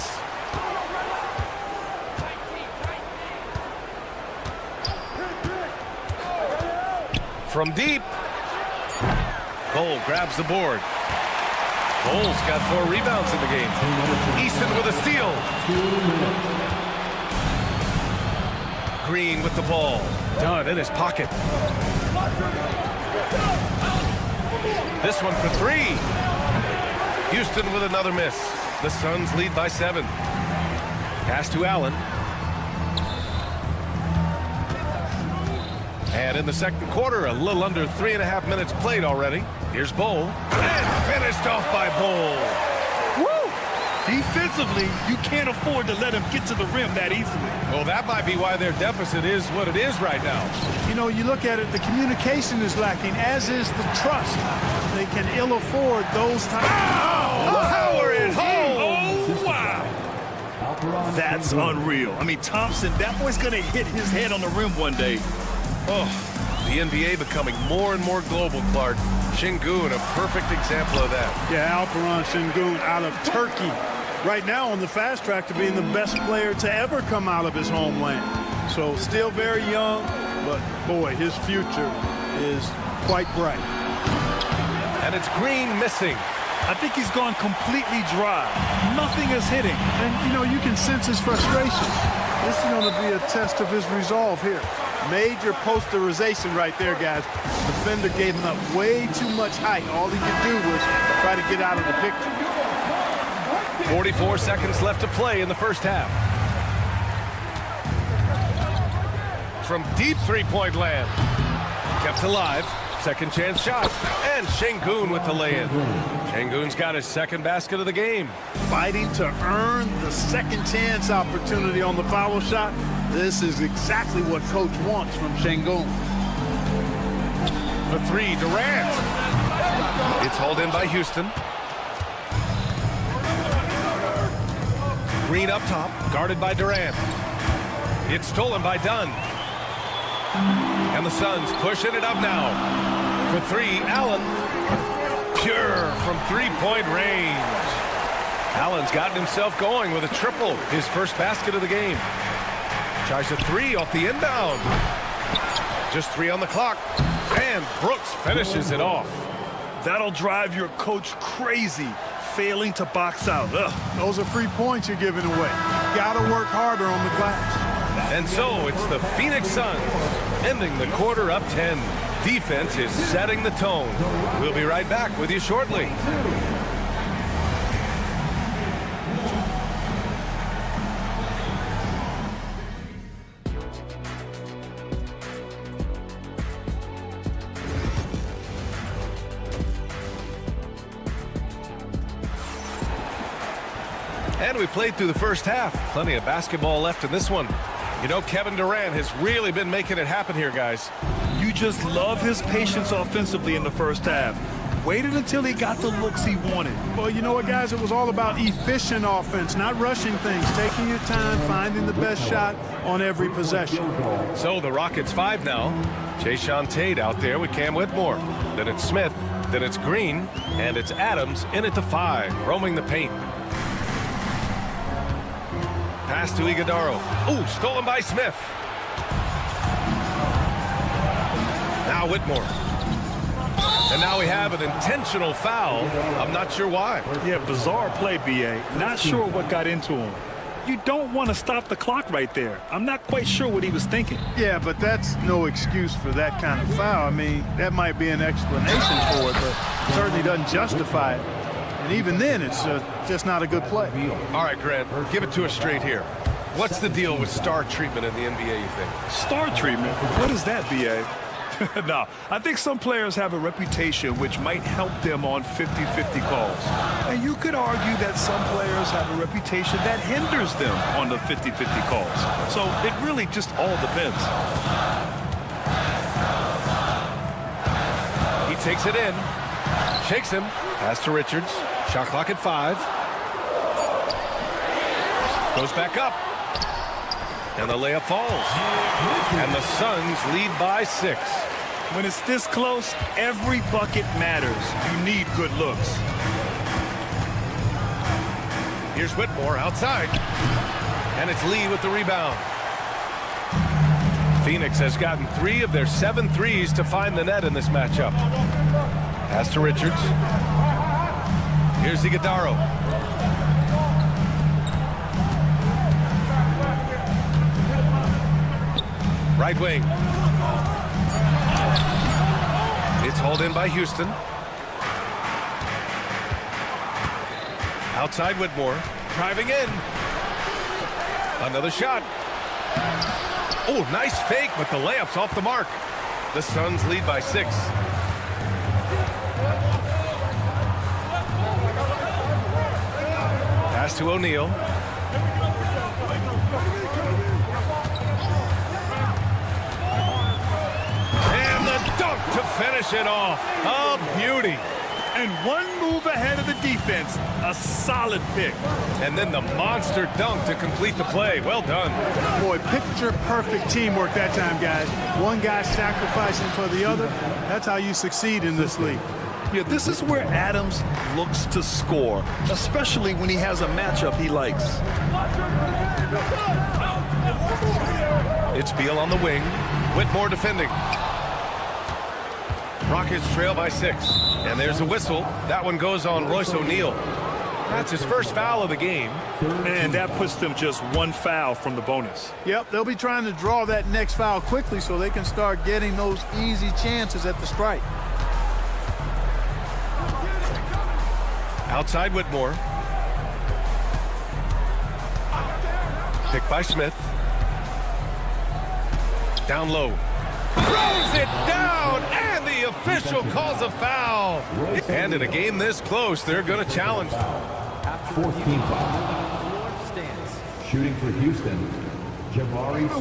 From deep. Bol grabs the board. Bol's got 4 rebounds in the game. Easton with a steal. Green with the ball. Dunn in his pocket. This one for 3. Houston with another miss. The Suns lead by 7. Pass to Allen. And in the second quarter, a little under 3.5 minutes played already. Here's Bull. And finished off by Bull. Woo! Defensively, you can't afford to let him get to the rim that easily. Well, that might be why their deficit is what it is right now. You know, you look at it, the communication is lacking, as is the trust. They can ill afford those times. Power it home! Oh, wow! That's unreal. I mean, Thompson, that boy's going to hit his head on the rim one day. Oh, the NBA becoming more and more global, Clark. Şengün, a perfect example of that. Yeah, Alperen Şengün out of Turkey. Right now on the fast track to being the best player to ever come out of his homeland. So still very young, but boy, his future is quite bright. And it's Green missing. I think he's gone completely dry. Nothing is hitting. And, you know, you can sense his frustration. This is going to be a test of his resolve here. Major posterization right there, guys. Defender gave him up way too much height. All he could do was try to get out of the picture. 44 seconds left to play in the first half. From deep three-point land. Kept alive. Second chance shot. And Şengün with the lay-in. Şengün's got his second basket of the game. Fighting to earn the second chance opportunity on the foul shot. This is exactly what coach wants from Şengün. For 3, Durant. It's hauled in by Houston. Green up top, guarded by Durant. It's stolen by Dunn. And the Suns pushing it up now. For 3, Allen. Pure from three-point range. Allen's gotten himself going with a triple, his first basket of the game. Tries a 3 off the inbound. Just 3 on the clock. And Brooks finishes it off. That'll drive your coach crazy, failing to box out. Ugh. Those are free points you're giving away. Got to work harder on the glass. And so it's the Phoenix Suns ending the quarter up 10. Defense is setting the tone. We'll be right back with you shortly. And we played through the first half. Plenty of basketball left in this one. You know, Kevin Durant has really been making it happen here, guys. You just love his patience offensively in the first half. Waited until he got the looks he wanted. Well, you know what, guys? It was all about efficient offense, not rushing things, taking your time, finding the best shot on every possession. So the Rockets 5 now. Jason Tate out there with Cam Whitmore. Then it's Smith. Then it's Green. And it's Adams in at the 5, roaming the paint. Pass to Iguodaro. Ooh, stolen by Smith. Now Whitmore. And now we have an intentional foul. I'm not sure why. Yeah, bizarre play, B.A. Not sure what got into him. You don't want to stop the clock right there. I'm not quite sure what he was thinking. Yeah, but that's no excuse for that kind of foul. I mean, that might be an explanation for it, but certainly doesn't justify it. And even then, it's just not a good play. All right, Grant, give it to us straight here. What's the deal with star treatment in the NBA, you think? Star treatment? What is that, B.A.? No, I think some players have a reputation which might help them on 50-50 calls. And you could argue that some players have a reputation that hinders them on the 50-50 calls. So it really just all depends. He takes it in, shakes him, pass to Richards, shot clock at 5. Goes back up. And the layup falls. And the Suns lead by 6. When it's this close, every bucket matters. You need good looks. Here's Whitmore outside. And it's Lee with the rebound. Phoenix has gotten 3 of their 7 threes to find the net in this matchup. Pass to Richards. Here's Iguodaro. Right wing. It's hauled in by Houston. Outside Whitmore, driving in. Another shot. Oh, nice fake, but the layup's off the mark. The Suns lead by 6. Pass to O'Neal. And the dunk to finish it off. A beauty. And one move ahead of the defense. A solid pick. And then the monster dunk to complete the play. Well done. Boy, picture-perfect teamwork that time, guys. One guy sacrificing for the other. That's how you succeed in this league. Yeah, this is where Adams looks to score, especially when he has a matchup he likes. It's Beal on the wing. Whitmore defending. Rockets trail by 6. And there's a whistle. That one goes on Royce O'Neal. That's his first foul of the game. And that puts them just one foul from the bonus. Yep, they'll be trying to draw that next foul quickly so they can start getting those easy chances at the strike. Outside Whitmore. Picked by Smith. Down low. Throws it down, and the official calls a foul. And in a game this close, they're going to challenge. 14 foul. Shooting for Houston.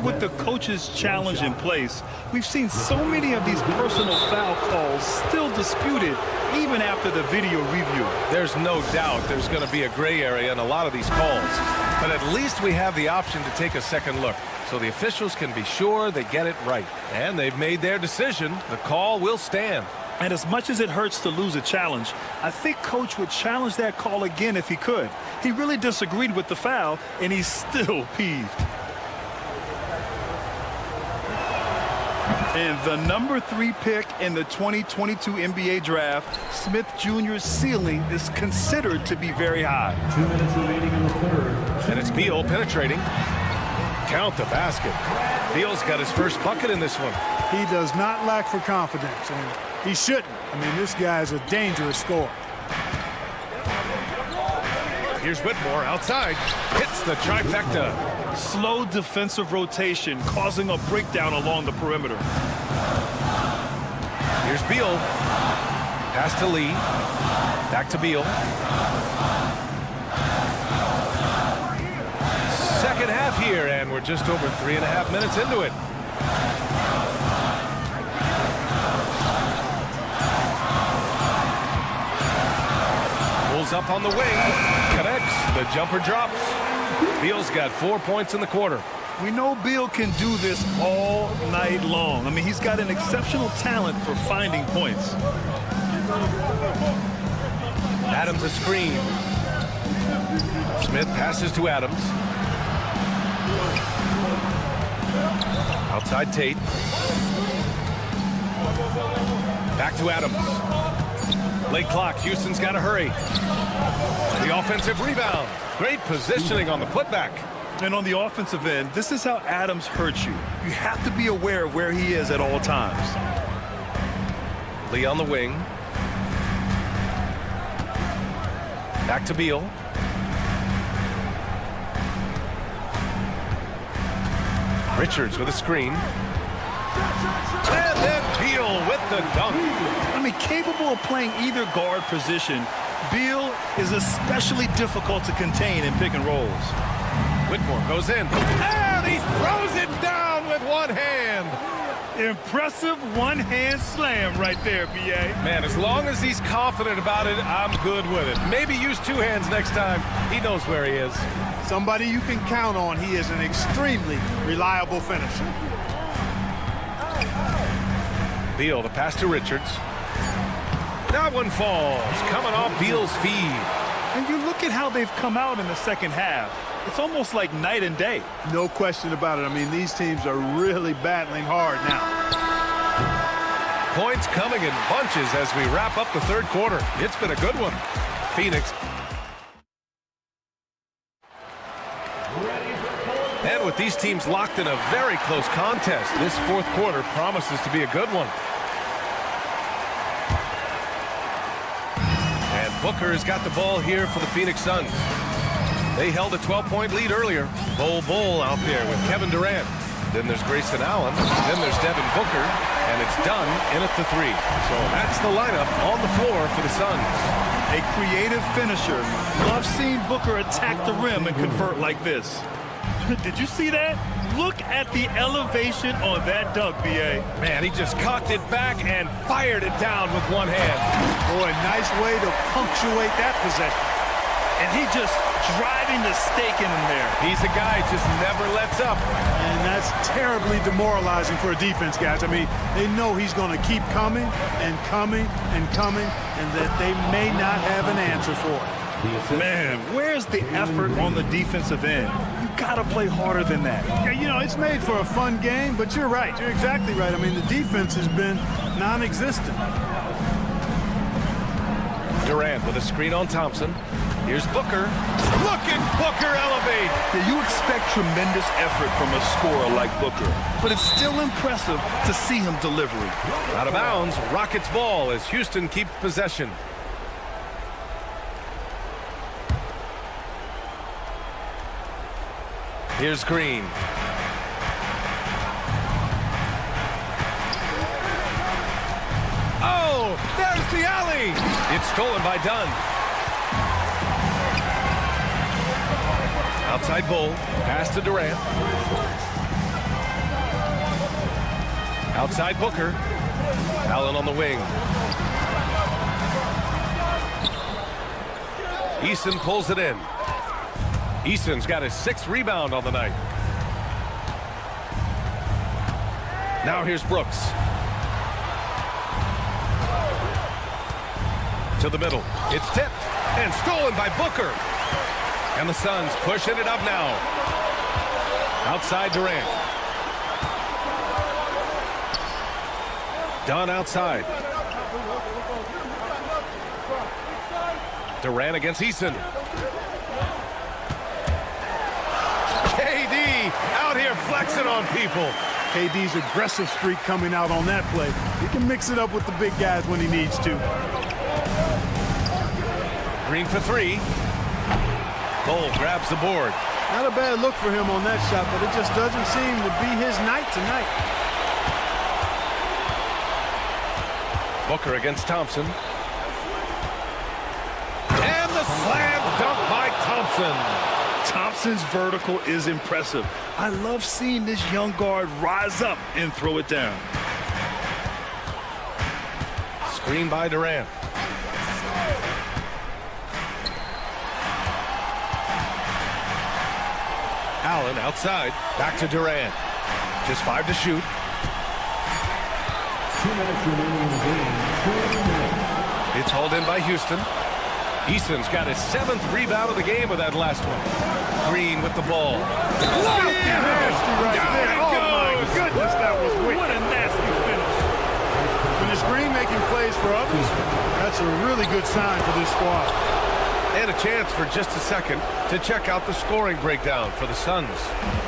With the coach's challenge in place, we've seen so many of these personal foul calls still disputed even after the video review. There's no doubt there's going to be a gray area in a lot of these calls, but at least we have the option to take a second look so the officials can be sure they get it right. And they've made their decision. The call will stand. And as much as it hurts to lose a challenge, I think Coach would challenge that call again if he could. He really disagreed with the foul, and he's still peeved. And the number 3 pick in the 2022 NBA draft, Smith Jr.'s ceiling is considered to be very high. 2 minutes remaining in the third. And it's Beal penetrating. Count the basket. Beal's got his first bucket in this one. He does not lack for confidence, and he shouldn't. I mean, this guy is a dangerous scorer. Here's Whitmore outside. Hits the trifecta. Slow defensive rotation causing a breakdown along the perimeter. Here's Beal. Pass to Lee. Back to Beal. Second half here, and we're just over 3.5 minutes into it. Pulls up on the wing. Connects. The jumper drops. Beal's got 4 points in the quarter. We know Beal can do this all night long. I mean, he's got an exceptional talent for finding points. Adams a screen. Smith passes to Adams. Outside Tate. Back to Adams. Late clock. Houston's got to hurry. The offensive rebound. Great positioning on the putback. And on the offensive end, this is how Adams hurts you. You have to be aware of where he is at all times. Lee on the wing. Back to Beal. Richards with a screen. And then Beal with the dunk. I mean, capable of playing either guard position, Beal is especially difficult to contain in pick and rolls. Whitmore goes in. And he throws it down with one hand. Impressive one-hand slam right there, B.A. Man, as long as he's confident about it, I'm good with it. Maybe use 2 hands next time. He knows where he is. Somebody you can count on. He is an extremely reliable finisher. Beal, the pass to Richards. That one falls, coming off Beal's feed. And you look at how they've come out in the second half. It's almost like night and day. No question about it. I mean, these teams are really battling hard now. Points coming in bunches as we wrap up the third quarter. It's been a good one. Phoenix. And with these teams locked in a very close contest, this fourth quarter promises to be a good one. And Booker has got the ball here for the Phoenix Suns. They held a 12-point lead earlier. Bull out there with Kevin Durant. Then there's Grayson Allen. Then there's Devin Booker. And it's done in at the 3. So that's the lineup on the floor for the Suns. A creative finisher. Love seeing Booker attack the rim and convert like this. Did you see that? Look at the elevation on that dunk, B.A. Man, he just cocked it back and fired it down with one hand. Boy, nice way to punctuate that possession. And he just driving the stake in him there. He's a guy just never lets up. And that's terribly demoralizing for a defense, guys. I mean, they know he's going to keep coming and coming and coming, and that they may not have an answer for it. Man, where's the effort on the defensive end? You got to play harder than that. Yeah, you know, it's made for a fun game, but you're right. You're exactly right. I mean, the defense has been non-existent. Durant with a screen on Thompson. Here's Booker. Look at Booker elevate. Yeah, you expect tremendous effort from a scorer like Booker, but it's still impressive to see him delivering. Out of bounds, Rockets ball as Houston keeps possession. Here's Green. Oh, there's the alley. It's stolen by Dunn. Outside Bull, pass to Durant. Outside Booker. Allen on the wing. Eason pulls it in. Eason's got his 6th rebound on the night. Now here's Brooks. To the middle. It's tipped and stolen by Booker. And the Suns pushing it up now. Outside Durant. Dunn outside. Durant against Eason. KD out here flexing on people. KD's aggressive streak coming out on that play. He can mix it up with the big guys when he needs to. Green for 3. Bull grabs the board. Not a bad look for him on that shot, but it just doesn't seem to be his night tonight. Booker against Thompson. And the slam dunk by Thompson. Thompson's vertical is impressive. I love seeing this young guard rise up and throw it down. Screen by Durant. Allen outside. Back to Durant. Just 5 to shoot. 2 minutes remaining in the game. 2 minutes. It's hauled in by Houston. Eason's got his 7th rebound of the game with that last one. Green with the ball. Nasty right there. Oh, my goodness, that was wicked. What a nasty finish. When it's Green making plays for others, that's a really good sign for this squad. And a chance for just a second to check out the scoring breakdown for the Suns.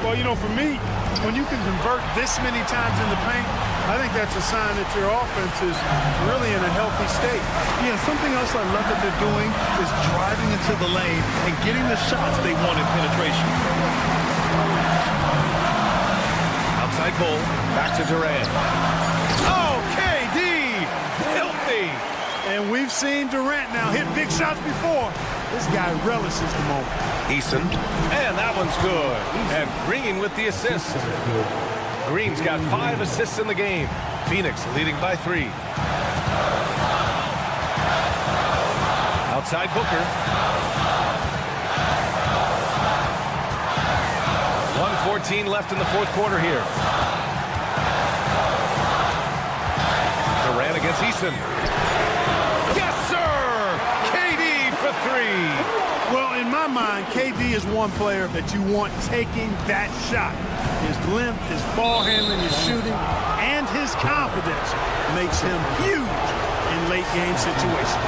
Well, you know, for me, when you can convert this many times in the paint, I think that's a sign that your offense is really in a healthy state. Yeah, something else I love that they're doing is driving into the lane and getting the shots they want in penetration. Outside Bull, back to Durant. Oh, KD! Filthy! And we've seen Durant now hit big shots before. This guy relishes the moment. Eason, and that one's good. And Green with the assist. Green's got 5 assists in the game. Phoenix leading by 3. Outside Booker. 1:14 left in the 4th quarter here. Durant against Eason. Yes, sir! KD for 3. Well, in my mind, KD is one player that you want taking that shot. His length, his ball handling, his shooting, and his confidence makes him huge in late-game situations.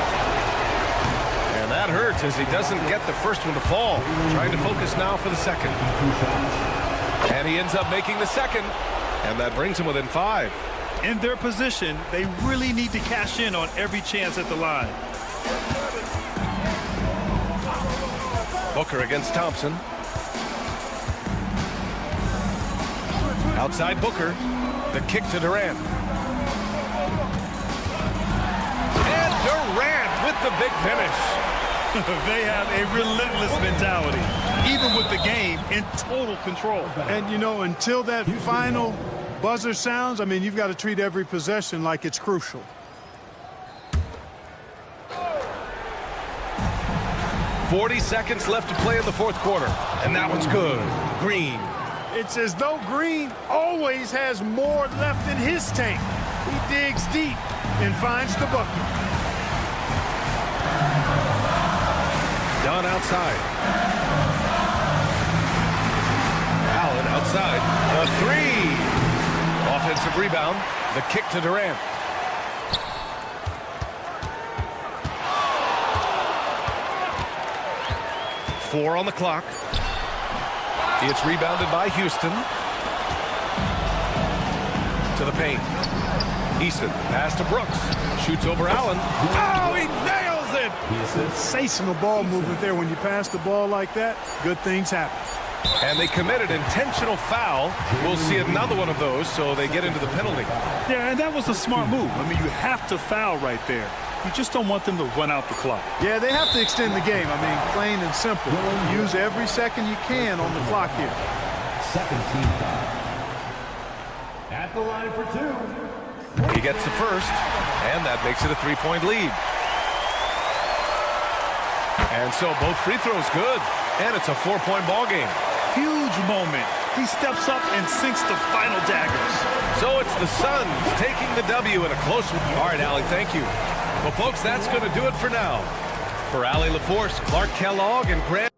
And that hurts as he doesn't get the first one to fall. Trying to focus now for the second. And he ends up making the second. And that brings him within 5. In their position, they really need to cash in on every chance at the line. Booker against Thompson. Outside Booker. The kick to Durant. And Durant with the big finish. They have a relentless mentality, even with the game in total control. And, you know, until that final buzzer sounds, I mean, you've got to treat every possession like it's crucial. .40 seconds left to play in the fourth quarter. And that one's good. Green. It's as though Green always has more left in his tank. He digs deep and finds the bucket. Dunn outside. Allen outside. The three. Offensive rebound. The kick to Durant. Four on the clock. It's rebounded by Houston. To the paint. Easton, pass to Brooks. Shoots over Allen. Oh, he nails it! Sensational ball movement there. When you pass the ball like that, good things happen. And they committed intentional foul. We'll see another one of those, so they get into the penalty. Yeah, and that was a smart move. I mean, you have to foul right there. You just don't want them to run out the clock. Yeah, they have to extend the game. I mean, plain and simple. Use every second you can on the clock here. Second team foul. At the line for two. He gets the first, and that makes it a three-point lead. And so both free throws good, and it's a four-point ball game. Huge moment. He steps up and sinks the final daggers. So it's the Suns taking the W in a close one. All right, Allie, thank you. Well, folks, that's going to do it for now. For Allie LaForce, Clark Kellogg, and Grant.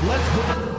Let's go.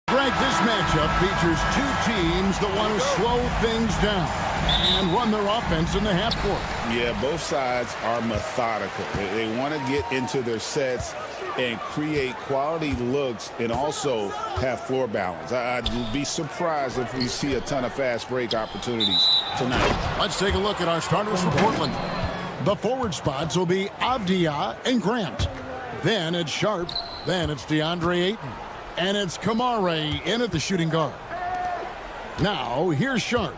Greg, this matchup features two teams that want to slow things down and run their offense in the half court. Yeah, both sides are methodical. They want to get into their sets and create quality looks and also have floor balance. I'd be surprised if we see a ton of fast break opportunities tonight. Let's take a look at our starters for Portland. The forward spots will be Avdia and Grant. Then it's Sharp. Then it's DeAndre Ayton. And it's Kamare in at the shooting guard. Now, here's Sharp.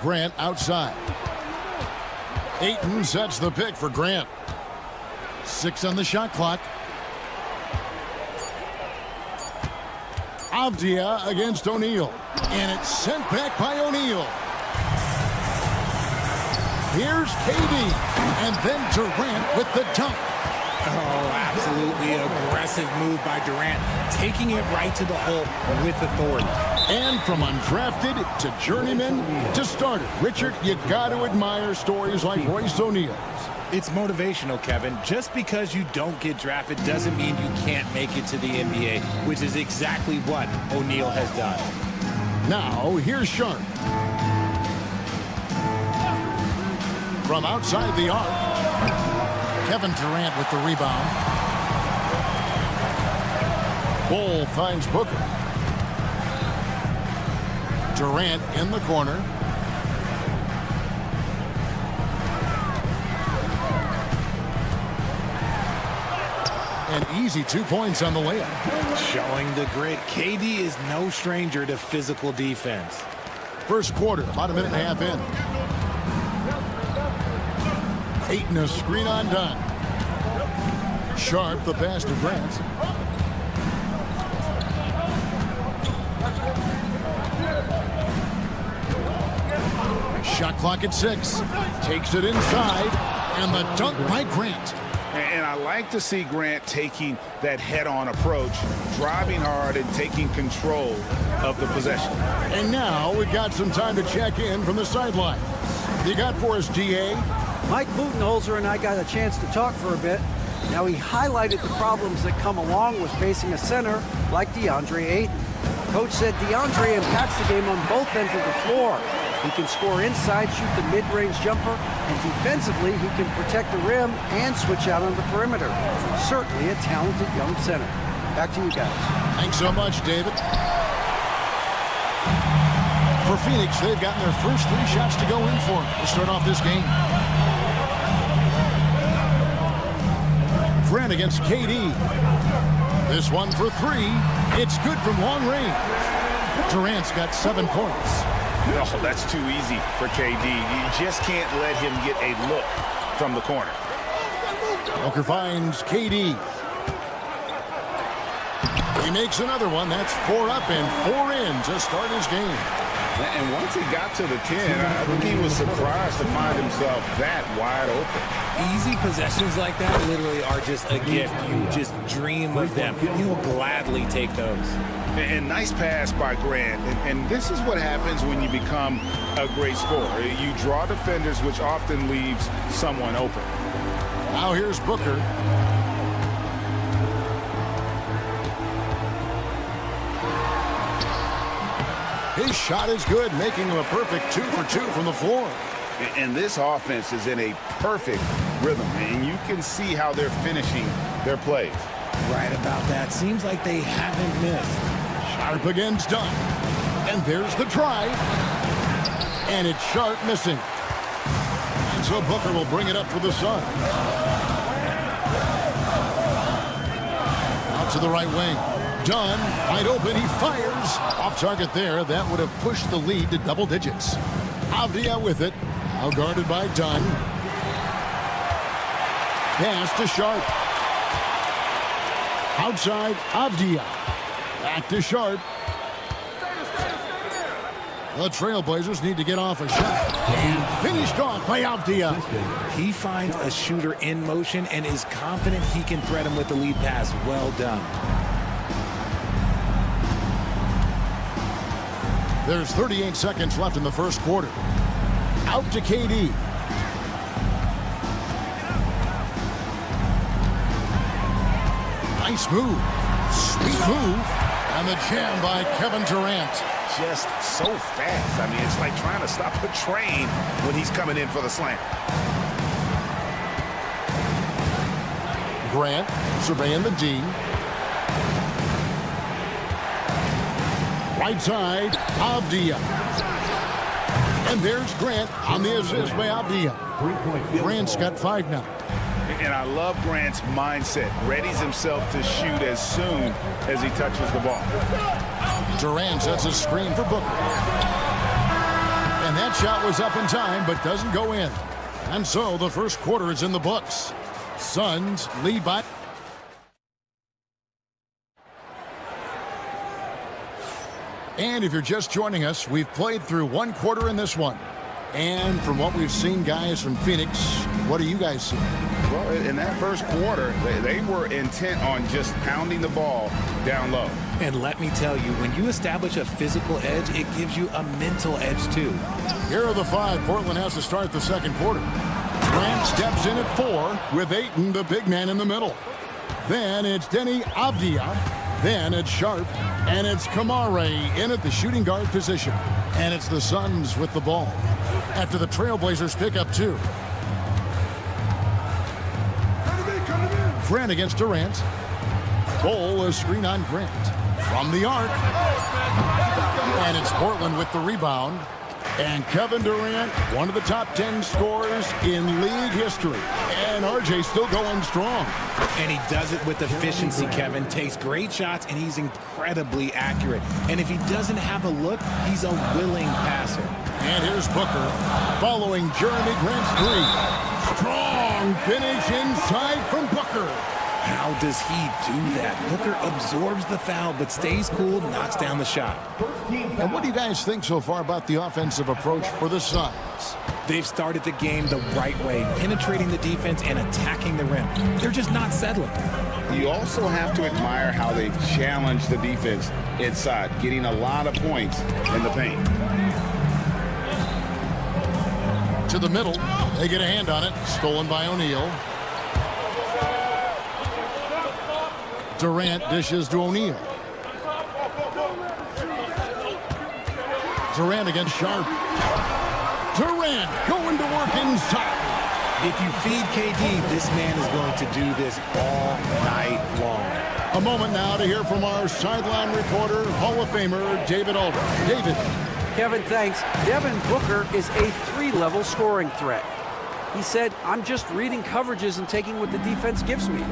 Grant outside. Ayton sets the pick for Grant. 6 on the shot clock. Avdia against O'Neal. And it's sent back by O'Neal. Here's KD. And then Durant with the dunk. Oh, absolutely aggressive move by Durant, taking it right to the hole with authority. And from undrafted to journeyman to starter, Richard, you got to admire stories like Royce O'Neal's. It's motivational, Kevin. Just because you don't get drafted doesn't mean you can't make it to the NBA, which is exactly what O'Neal has done. Now, here's Sharp. From outside the arc, Kevin Durant with the rebound. Bull finds Booker. Durant in the corner. An easy 2 points on the layup. Showing the grit, KD is no stranger to physical defense. First quarter, about a minute and a half in. Ayton a screen on done. Sharp the pass to Grant. Shot clock at 6. Takes it inside. And the dunk by Grant. And I like to see Grant taking that head-on approach, driving hard and taking control of the possession. And now we've got some time to check in from the sideline. You got for us, DA? Mike Budenholzer and I got a chance to talk for a bit. Now, he highlighted the problems that come along with facing a center like DeAndre Ayton. Coach said DeAndre impacts the game on both ends of the floor. He can score inside, shoot the mid-range jumper, and defensively, he can protect the rim and switch out on the perimeter. Certainly a talented young center. Back to you guys. Thanks so much, David. For Phoenix, they've gotten their first 3 shots to go in for to start off this game. Grant against KD. This one for 3. It's good from long range. Durant's got 7 points. Oh, that's too easy for KD. You just can't let him get a look from the corner. Booker finds KD. He makes another one. That's 4 up and 4 in to start his game. And once he got to the 10, I think he was surprised to find himself that wide open. Easy possessions like that literally are just a gift. You just dream of them. You'll gladly take those. And nice pass by Grant. And this is what happens when you become a great scorer. You draw defenders, which often leaves someone open. Now here's Booker. His shot is good, making him a perfect 2 for 2 from the floor. And this offense is in a perfect rhythm, and you can see how they're finishing their plays. Right about that. Seems like they haven't missed. Sharp against Dunn. And there's the drive. And it's Sharp missing. And so Booker will bring it up for the Sun. Out to the right wing. Dunn, wide open, he fires. Off target there, that would have pushed the lead to double digits. Avdia with it, now guarded by Dunn. Pass to Sharp. Outside, Avdia. Back to Sharp. The Trailblazers need to get off a shot. And finished off by Avdia. He finds a shooter in motion and is confident he can thread him with the lead pass. Well done. There's 38 seconds left in the first quarter. Out to KD. Nice move. Sweet move. And the jam by Kevin Durant. Just so fast. I mean, it's like trying to stop a train when he's coming in for the slam. Grant surveying the D. Right side, Avdia. And there's Grant on the assist by Avdia. Grant's got 5 now. And I love Grant's mindset. Readies himself to shoot as soon as he touches the ball. Durant sets a screen for Booker. And that shot was up in time, but doesn't go in. And so the first quarter is in the books. Suns lead by... And if you're just joining us, we've played through one quarter in this one. And from what we've seen, guys from Phoenix, what do you guys see? Well, in that first quarter, they were intent on just pounding the ball down low. And let me tell you, when you establish a physical edge, it gives you a mental edge too. Here are the 5 Portland has to start the second quarter. Grant steps in at 4 with Ayton, the big man, in the middle. Then it's Denny Avdia. Then it's Sharp. And it's Kamare in at the shooting guard position. And it's the Suns with the ball after the Trailblazers pick up 2. Grant against Durant. Bol a screen on Grant. From the arc. And it's Portland with the rebound. And Kevin Durant, one of the top 10 scorers in league history. And RJ still going strong. And he does it with efficiency, Kevin. Takes great shots, and he's incredibly accurate. And if he doesn't have a look, he's a willing passer. And here's Booker following Jeremy Grant's 3. Strong finish inside from Booker. How does he do that? Booker absorbs the foul, but stays cool, knocks down the shot. And what do you guys think so far about the offensive approach for the Suns? They've started the game the right way, penetrating the defense and attacking the rim. They're just not settling. You also have to admire how they've challenged the defense inside, getting a lot of points in the paint. To the middle. They get a hand on it. Stolen by O'Neal. Durant dishes to O'Neal. Durant against Sharp. Durant going to work inside. If you feed KD, this man is going to do this all night long. A moment now to hear from our sideline reporter, Hall of Famer David Aldridge. David. Kevin, thanks. Devin Booker is a 3-level scoring threat. He said, I'm just reading coverages and taking what the defense gives me.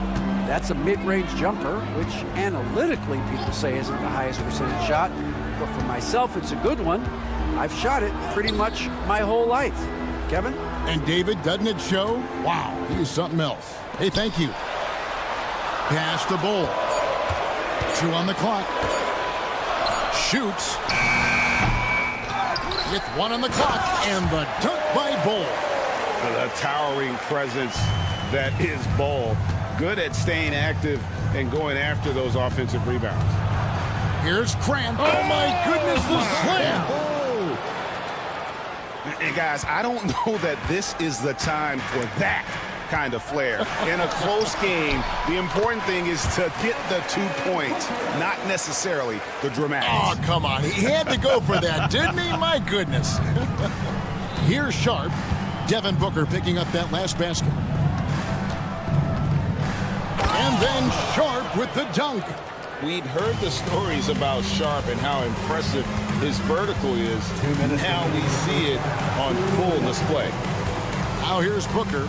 That's a mid-range jumper, which analytically people say isn't the highest percentage shot. But for myself, it's a good one. I've shot it pretty much my whole life. Kevin? And David, doesn't it show? Wow, he's something else. Hey, thank you. Pass the Bol. 2 on the clock. Shoots. with 1 on the clock and the dunk by Bull. The towering presence that is Bull. Good at staying active and going after those offensive rebounds. Here's Grant. Oh, my goodness, the slam. And guys, I don't know that this is the time for that kind of flair. In a close game, the important thing is to get the 2 points, not necessarily the dramatics. Oh, come on. He had to go for that, didn't he? My goodness. Here's Sharp. Devin Booker picking up that last basket. And then Sharp with the dunk. We'd heard the stories about Sharp and how impressive his vertical is. 2 minutes. Now we see it on full display. Now here's Booker.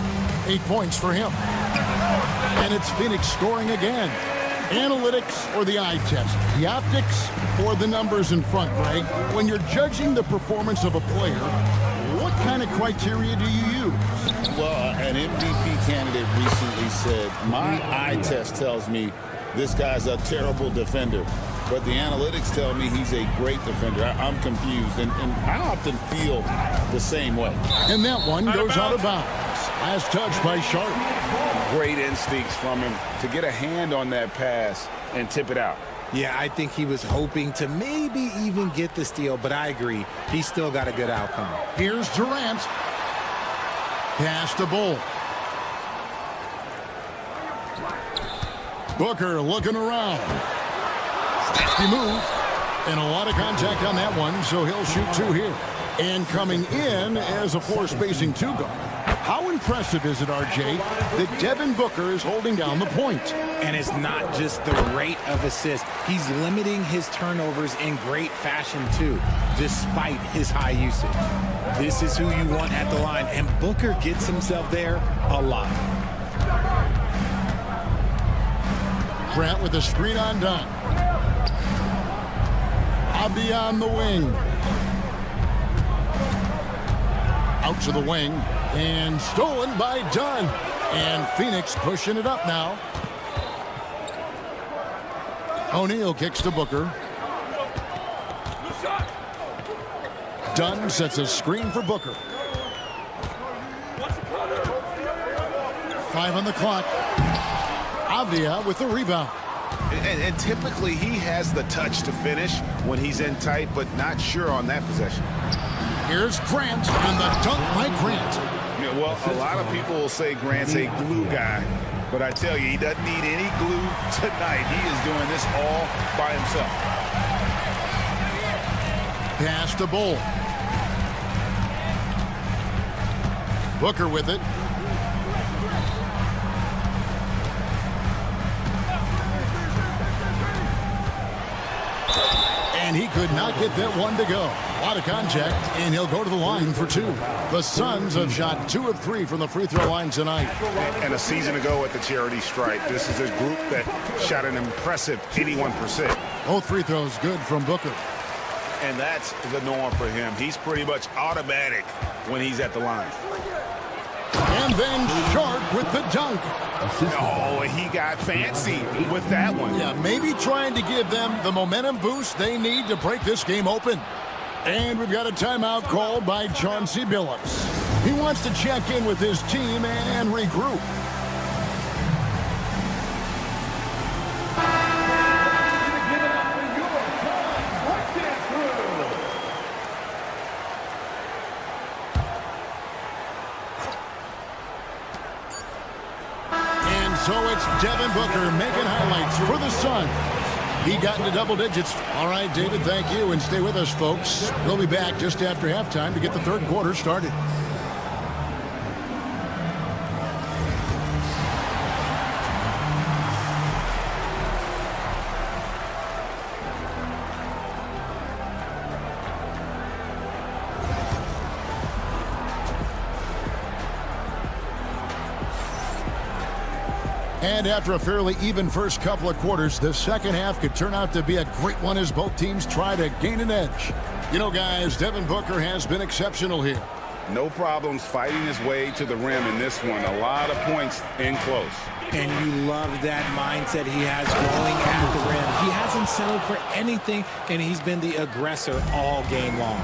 8 points for him. And it's Phoenix scoring again. Analytics or the eye test? The optics or the numbers in front, Greg? When you're judging the performance of a player, what kind of criteria do you use? Well, an MVP candidate recently said, my eye test tells me this guy's a terrible defender, but the analytics tell me he's a great defender. I'm confused, and I often feel the same way. And that one goes out of bounds. Last touch by Sharp. Great instincts from him to get a hand on that pass and tip it out. Yeah, I think he was hoping to maybe even get the steal, but I agree. He still got a good outcome. Here's Durant. Pass to Bull. Booker looking around. Nasty move. And a lot of contact on that one, so he'll shoot 2 here. And coming in as a floor-spacing 2 guard. How impressive is it, RJ, that Devin Booker is holding down the point? And it's not just the rate of assists. He's limiting his turnovers in great fashion, too, despite his high usage. This is who you want at the line, and Booker gets himself there a lot. Grant with a screen on Dunn. Abdi on the wing. Out to the wing. And stolen by Dunn. And Phoenix pushing it up now. O'Neal kicks to Booker. Dunn sets a screen for Booker. 5 on the clock. Avdia with the rebound. And typically he has the touch to finish when he's in tight, but not sure on that possession. Here's Grant and the dunk by Grant. Yeah, well, a lot of people will say Grant's a glue guy, but I tell you, he doesn't need any glue tonight. He is doing this all by himself. Pass to Bull. Booker with it. And he could not get that one to go. A lot of contact, and he'll go to the line for 2. The Suns have shot 2 of 3 from the free throw line tonight. And a season ago at the charity stripe, this is a group that shot an impressive 81%. Both free throws good from Booker. And that's the norm for him. He's pretty much automatic when he's at the line. And then Sharp with the dunk. Oh, he got fancy with that one. Yeah, maybe trying to give them the momentum boost they need to break this game open. And we've got a timeout called by Chauncey Billups. He wants to check in with his team and regroup. So it's Devin Booker making highlights for the Suns. He got into double digits. All right, David, thank you. And stay with us, folks. We'll be back just after halftime to get the third quarter started. And after a fairly even first couple of quarters, the second half could turn out to be a great one as both teams try to gain an edge. You know, guys, Devin Booker has been exceptional here. No problems fighting his way to the rim in this one. A lot of points in close. And you love that mindset he has going at the rim. He hasn't settled for anything, and he's been the aggressor all game long.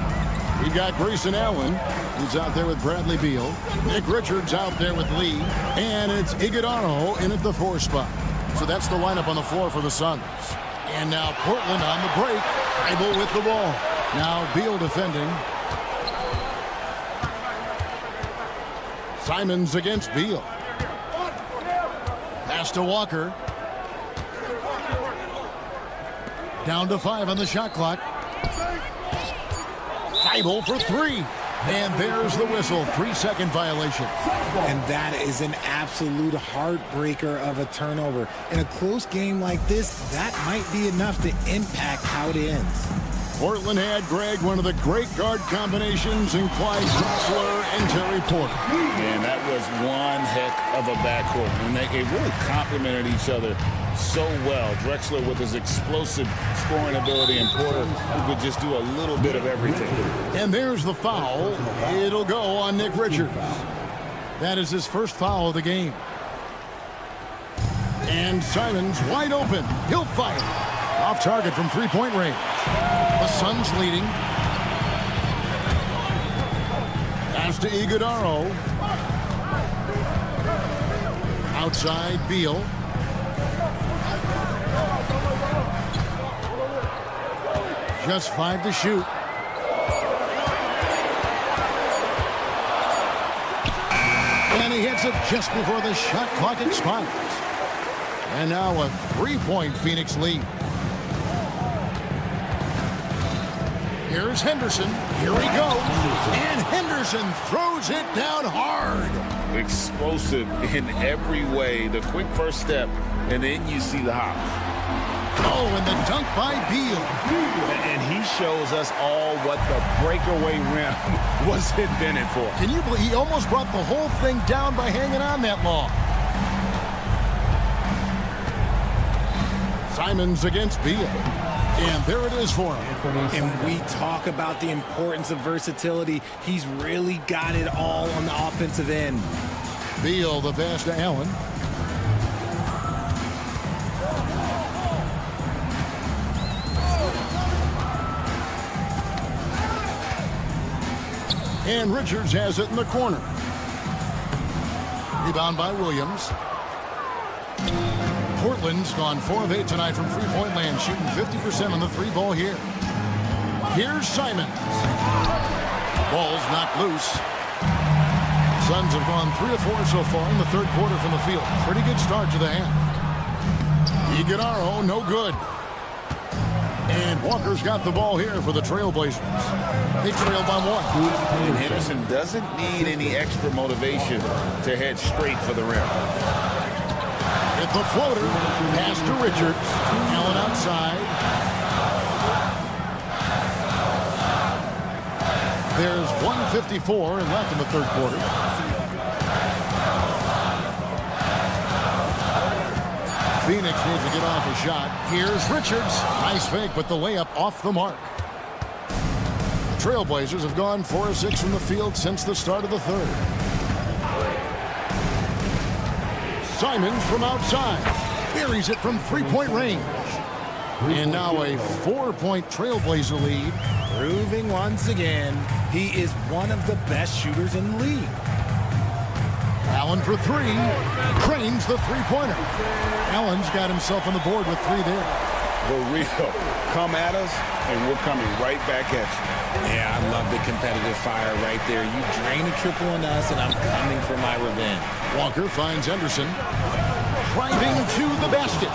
We've got Grayson Allen, who's out there with Bradley Beal. Nick Richards out there with Lee. And it's Iguodala in at the 4 spot. So that's the lineup on the floor for the Suns. And now Portland on the break. Able with the ball. Now Beal defending. Simons against Beal. Pass to Walker. Down to 5 on the shot clock. Thibault for 3. And there's the whistle. 3-second violation. And that is an absolute heartbreaker of a turnover. In a close game like this, that might be enough to impact how it ends. Portland had, Greg, one of the great guard combinations in Clyde Drexler and Terry Porter. And that was one heck of a backcourt. And they really complemented each other so well. Drexler with his explosive scoring ability and Porter who could just do a little bit of everything. And there's the foul. It'll go on Nick Richards. That is his first foul of the game. And Simons wide open. He'll fire. Off target from three-point range. The Suns leading. Pass to Iguodala. Outside Beal. Just 5 to shoot. And he hits it just before the shot clock expires. And now a 3-point Phoenix lead. Here's Henderson. Here he goes. And Henderson throws it down hard. Explosive in every way. The quick first step, and then you see the hop. Oh, and the dunk by Beal. And he shows us all what the breakaway rim was invented for. Can you believe he almost brought the whole thing down by hanging on that long? Simons against Beal. And there it is for him. And we talk about the importance of versatility. He's really got it all on the offensive end. Beal, the pass to Allen. And Richards has it in the corner. Rebound by Williams. Portland's gone 4 of 8 tonight from three-point land, shooting 50% on the 3-ball here. Here's Simons. Ball's knocked loose. Suns have gone 3 of 4 so far in the third quarter from the field. Pretty good start to the half. Iguodala, no good. And Walker's got the ball here for the Trailblazers. They trail by 1. And Henderson doesn't need any extra motivation to head straight for the rim. Hit the floater. Pass to Richards. Allen outside. There's 1:54 left in the third quarter. Phoenix needs to get off a shot. Here's Richards. Nice fake, but the layup off the mark. The Trailblazers have gone 4 of 6 from the field since the start of the third. Simons from outside. Buries it from three-point range. And now a 4-point Trailblazer lead. Proving once again, he is one of the best shooters in the league. Allen for 3. Cranes the three-pointer. Allen's got himself on the board with 3 there. For real. Come at us, and we're coming right back at you. Yeah, I love the competitive fire right there. You drain a triple on us, and I'm coming for my revenge. Walker finds Henderson. Driving to the basket.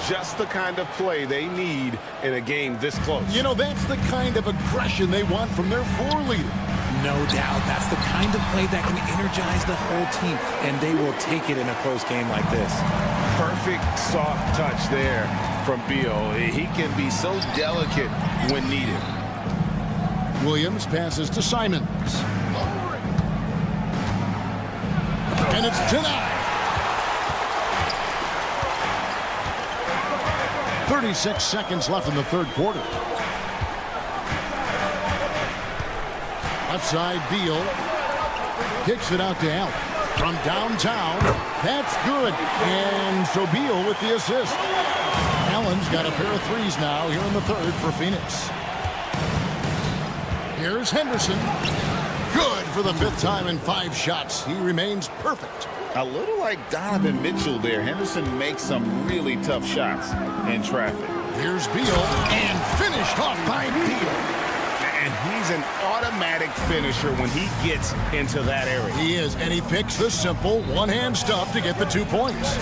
Just the kind of play they need in a game this close. You know, that's the kind of aggression they want from their floor leader. No doubt. That's the kind of play that can energize the whole team, and they will take it in a close game like this. Perfect soft touch there from Beal. He can be so delicate when needed. Williams passes to Simons. And it's denied. 36 seconds left in the third quarter. Left side, Beal. Kicks it out to Allen. From downtown. That's good. And so Beal with the assist. Allen's got a pair of threes now here in the third for Phoenix. Here's Henderson. Good for the 5th time in 5 shots. He remains perfect. A little like Donovan Mitchell there. Henderson makes some really tough shots in traffic. Here's Beal, and finished off by Beal. And he's an automatic finisher when he gets into that area. He is, and he picks the simple one-hand stuff to get the 2 points.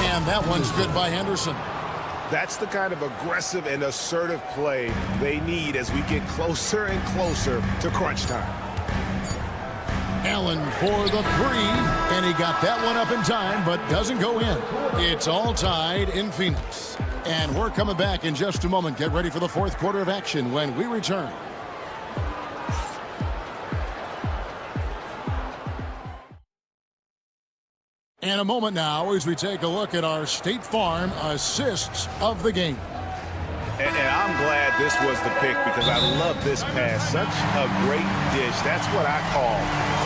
And that one's good by Henderson. That's the kind of aggressive and assertive play they need as we get closer and closer to crunch time. Allen for the 3, and he got that one up in time, but doesn't go in. It's all tied in Phoenix. And we're coming back in just a moment. Get ready for the 4th quarter of action when we return. And a moment now as we take a look at our State Farm assists of the game. And I'm glad this was the pick because I love this pass. Such a great dish. That's what I call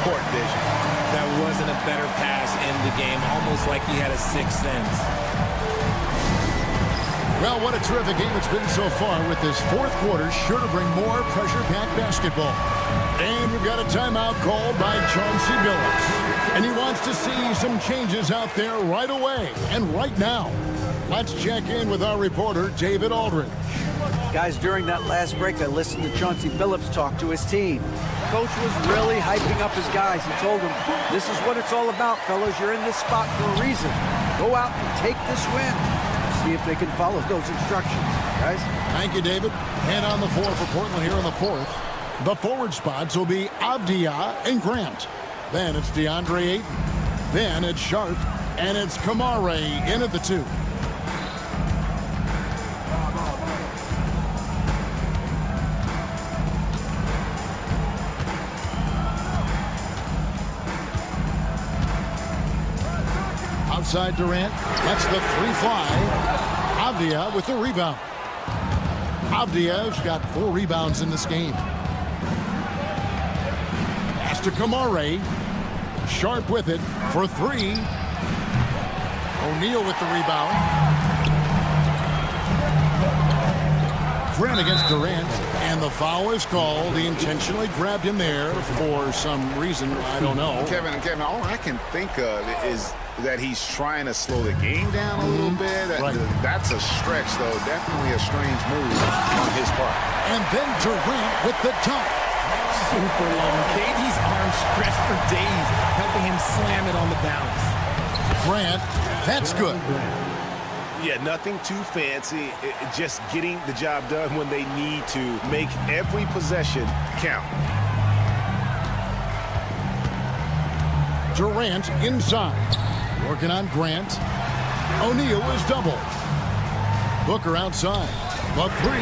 court vision. That wasn't a better pass in the game, almost like he had a sixth sense. Well, what a terrific game it's been so far with this 4th quarter. Sure to bring more pressure-packed basketball. And we've got a timeout called by Chauncey Billups. And he wants to see some changes out there right away and right now. Let's check in with our reporter, David Aldridge. Guys, during that last break, I listened to Chauncey Billups talk to his team. Coach was really hyping up his guys. He told them, this is what it's all about, fellas. You're in this spot for a reason. Go out and take this win. See if they can follow those instructions, guys. Thank you, David. And on the floor for Portland here in the 4th. The forward spots will be Avdia and Grant. Then it's DeAndre Ayton. Then it's Sharp. And it's Kamare in at the 2. Outside Durant. That's the 3 fly. Avdia with the rebound. Avdia's got 4 rebounds in this game. Pass to Kamare. Sharp with it for 3. O'Neal with the rebound. Grant against Durant, and the foul is called. He intentionally grabbed him there for some reason. I don't know. Kevin, all I can think of is that he's trying to slow the game down a little bit. Right. That's a stretch, though. Definitely a strange move on his part. And then Durant with the dunk. Super long. KD's arms stretched for days, helping him slam it on the bounce. Grant, that's good. Yeah, nothing too fancy. Just getting the job done when they need to. Make every possession count. Durant inside. Working on Grant. O'Neal is doubled. Booker outside. The 3.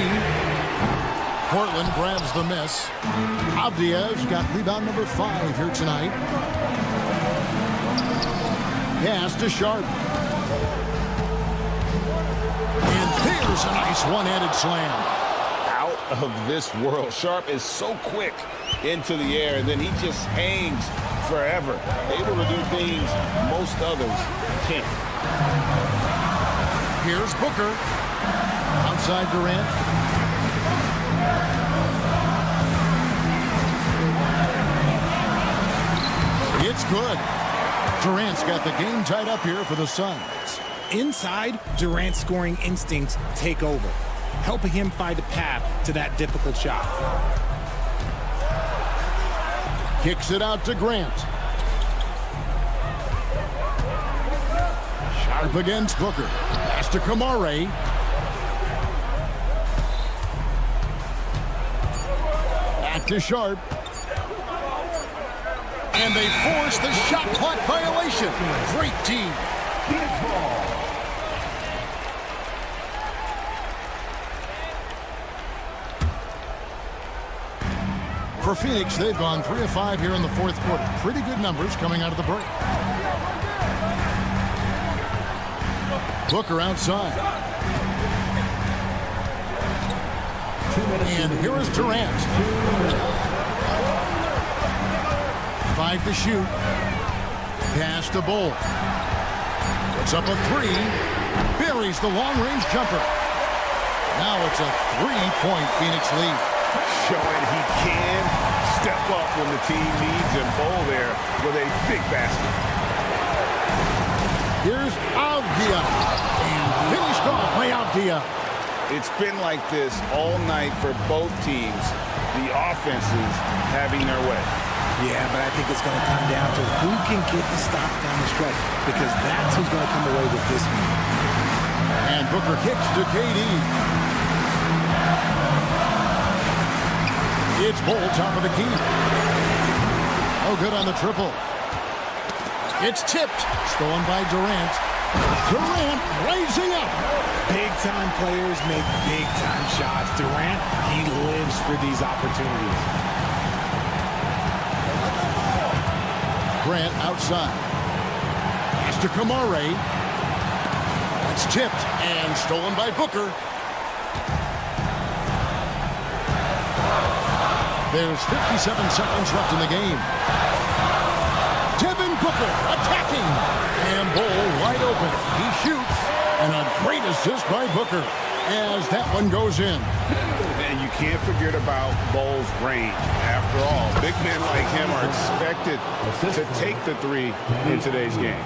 Portland grabs the miss. Avdia's got rebound number 5 here tonight. Pass to Sharp. And there's a nice one-handed slam. Out of this world. Sharp is so quick into the air, and then he just hangs forever. Able to do things most others can't. Here's Booker. Outside Durant. It's good. Durant's got the game tied up here for the Suns. Inside, Durant's scoring instincts take over, helping him find a path to that difficult shot. Kicks it out to Grant. Sharp against Booker. Pass to Kamare. Back to Sharp. And they force the shot clock violation. Great team. For Phoenix, they've gone 3 of 5 here in the 4th quarter. Pretty good numbers coming out of the break. Booker outside. And here is Durant. 5 to shoot. Pass to Bull. Puts up a 3. Buries the long-range jumper. Now it's a 3-point Phoenix lead. showing he can step up when the team needs him. Bowl there with a big basket. Here's Avdia. And finished off by Avdia. It's been like this all night for both teams. The offenses having their way. Yeah, but I think it's going to come down to who can get the stops down the stretch, because that's who's going to come away with this one. And Booker kicks to KD. It's Bull top of the key. Oh, good on the triple. It's tipped. Stolen by Durant. Durant raising up. Big-time players make big-time shots. Durant, he lives for these opportunities. Grant outside. Pass to Kamare. It's tipped and stolen by Booker. There's 57 seconds left in the game. Devin Booker attacking. And Bull wide open. He shoots. And a great assist by Booker as that one goes in. And you can't forget about Bull's range. After all, big men like him are expected to take the three in today's game.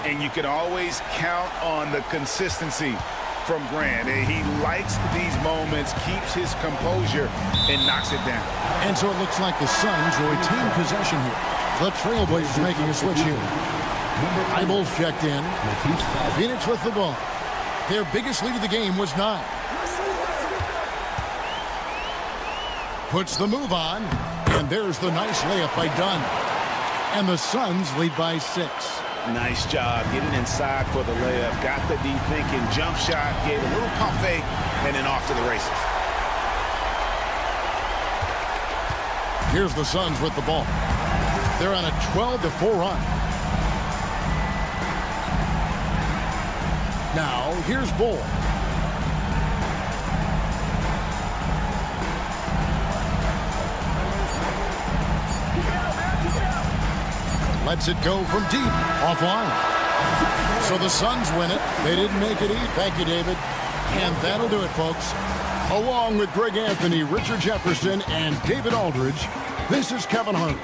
And you can always count on the consistency from Grant. And he likes these moments, keeps his composure, and knocks it down. And so it looks like the Suns will retain possession here. The Trailblazers making a switch here. Eyeballs checked in. Phoenix with the ball. Their biggest lead of the game was 9. Puts the move on. And there's the nice layup by Dunn. And the Suns lead by 6. Nice job getting inside for the layup. Got the deep thinking. Jump shot. Gave a little pump fake. And then off to the races. Here's the Suns with the ball. They're on a 12-4 run. Now, here's Bull. Lets it go from deep, offline. So the Suns win it. They didn't make it easy. Thank you, David. And that'll do it, folks. Along with Greg Anthony, Richard Jefferson, and David Aldridge, this is Kevin Hart.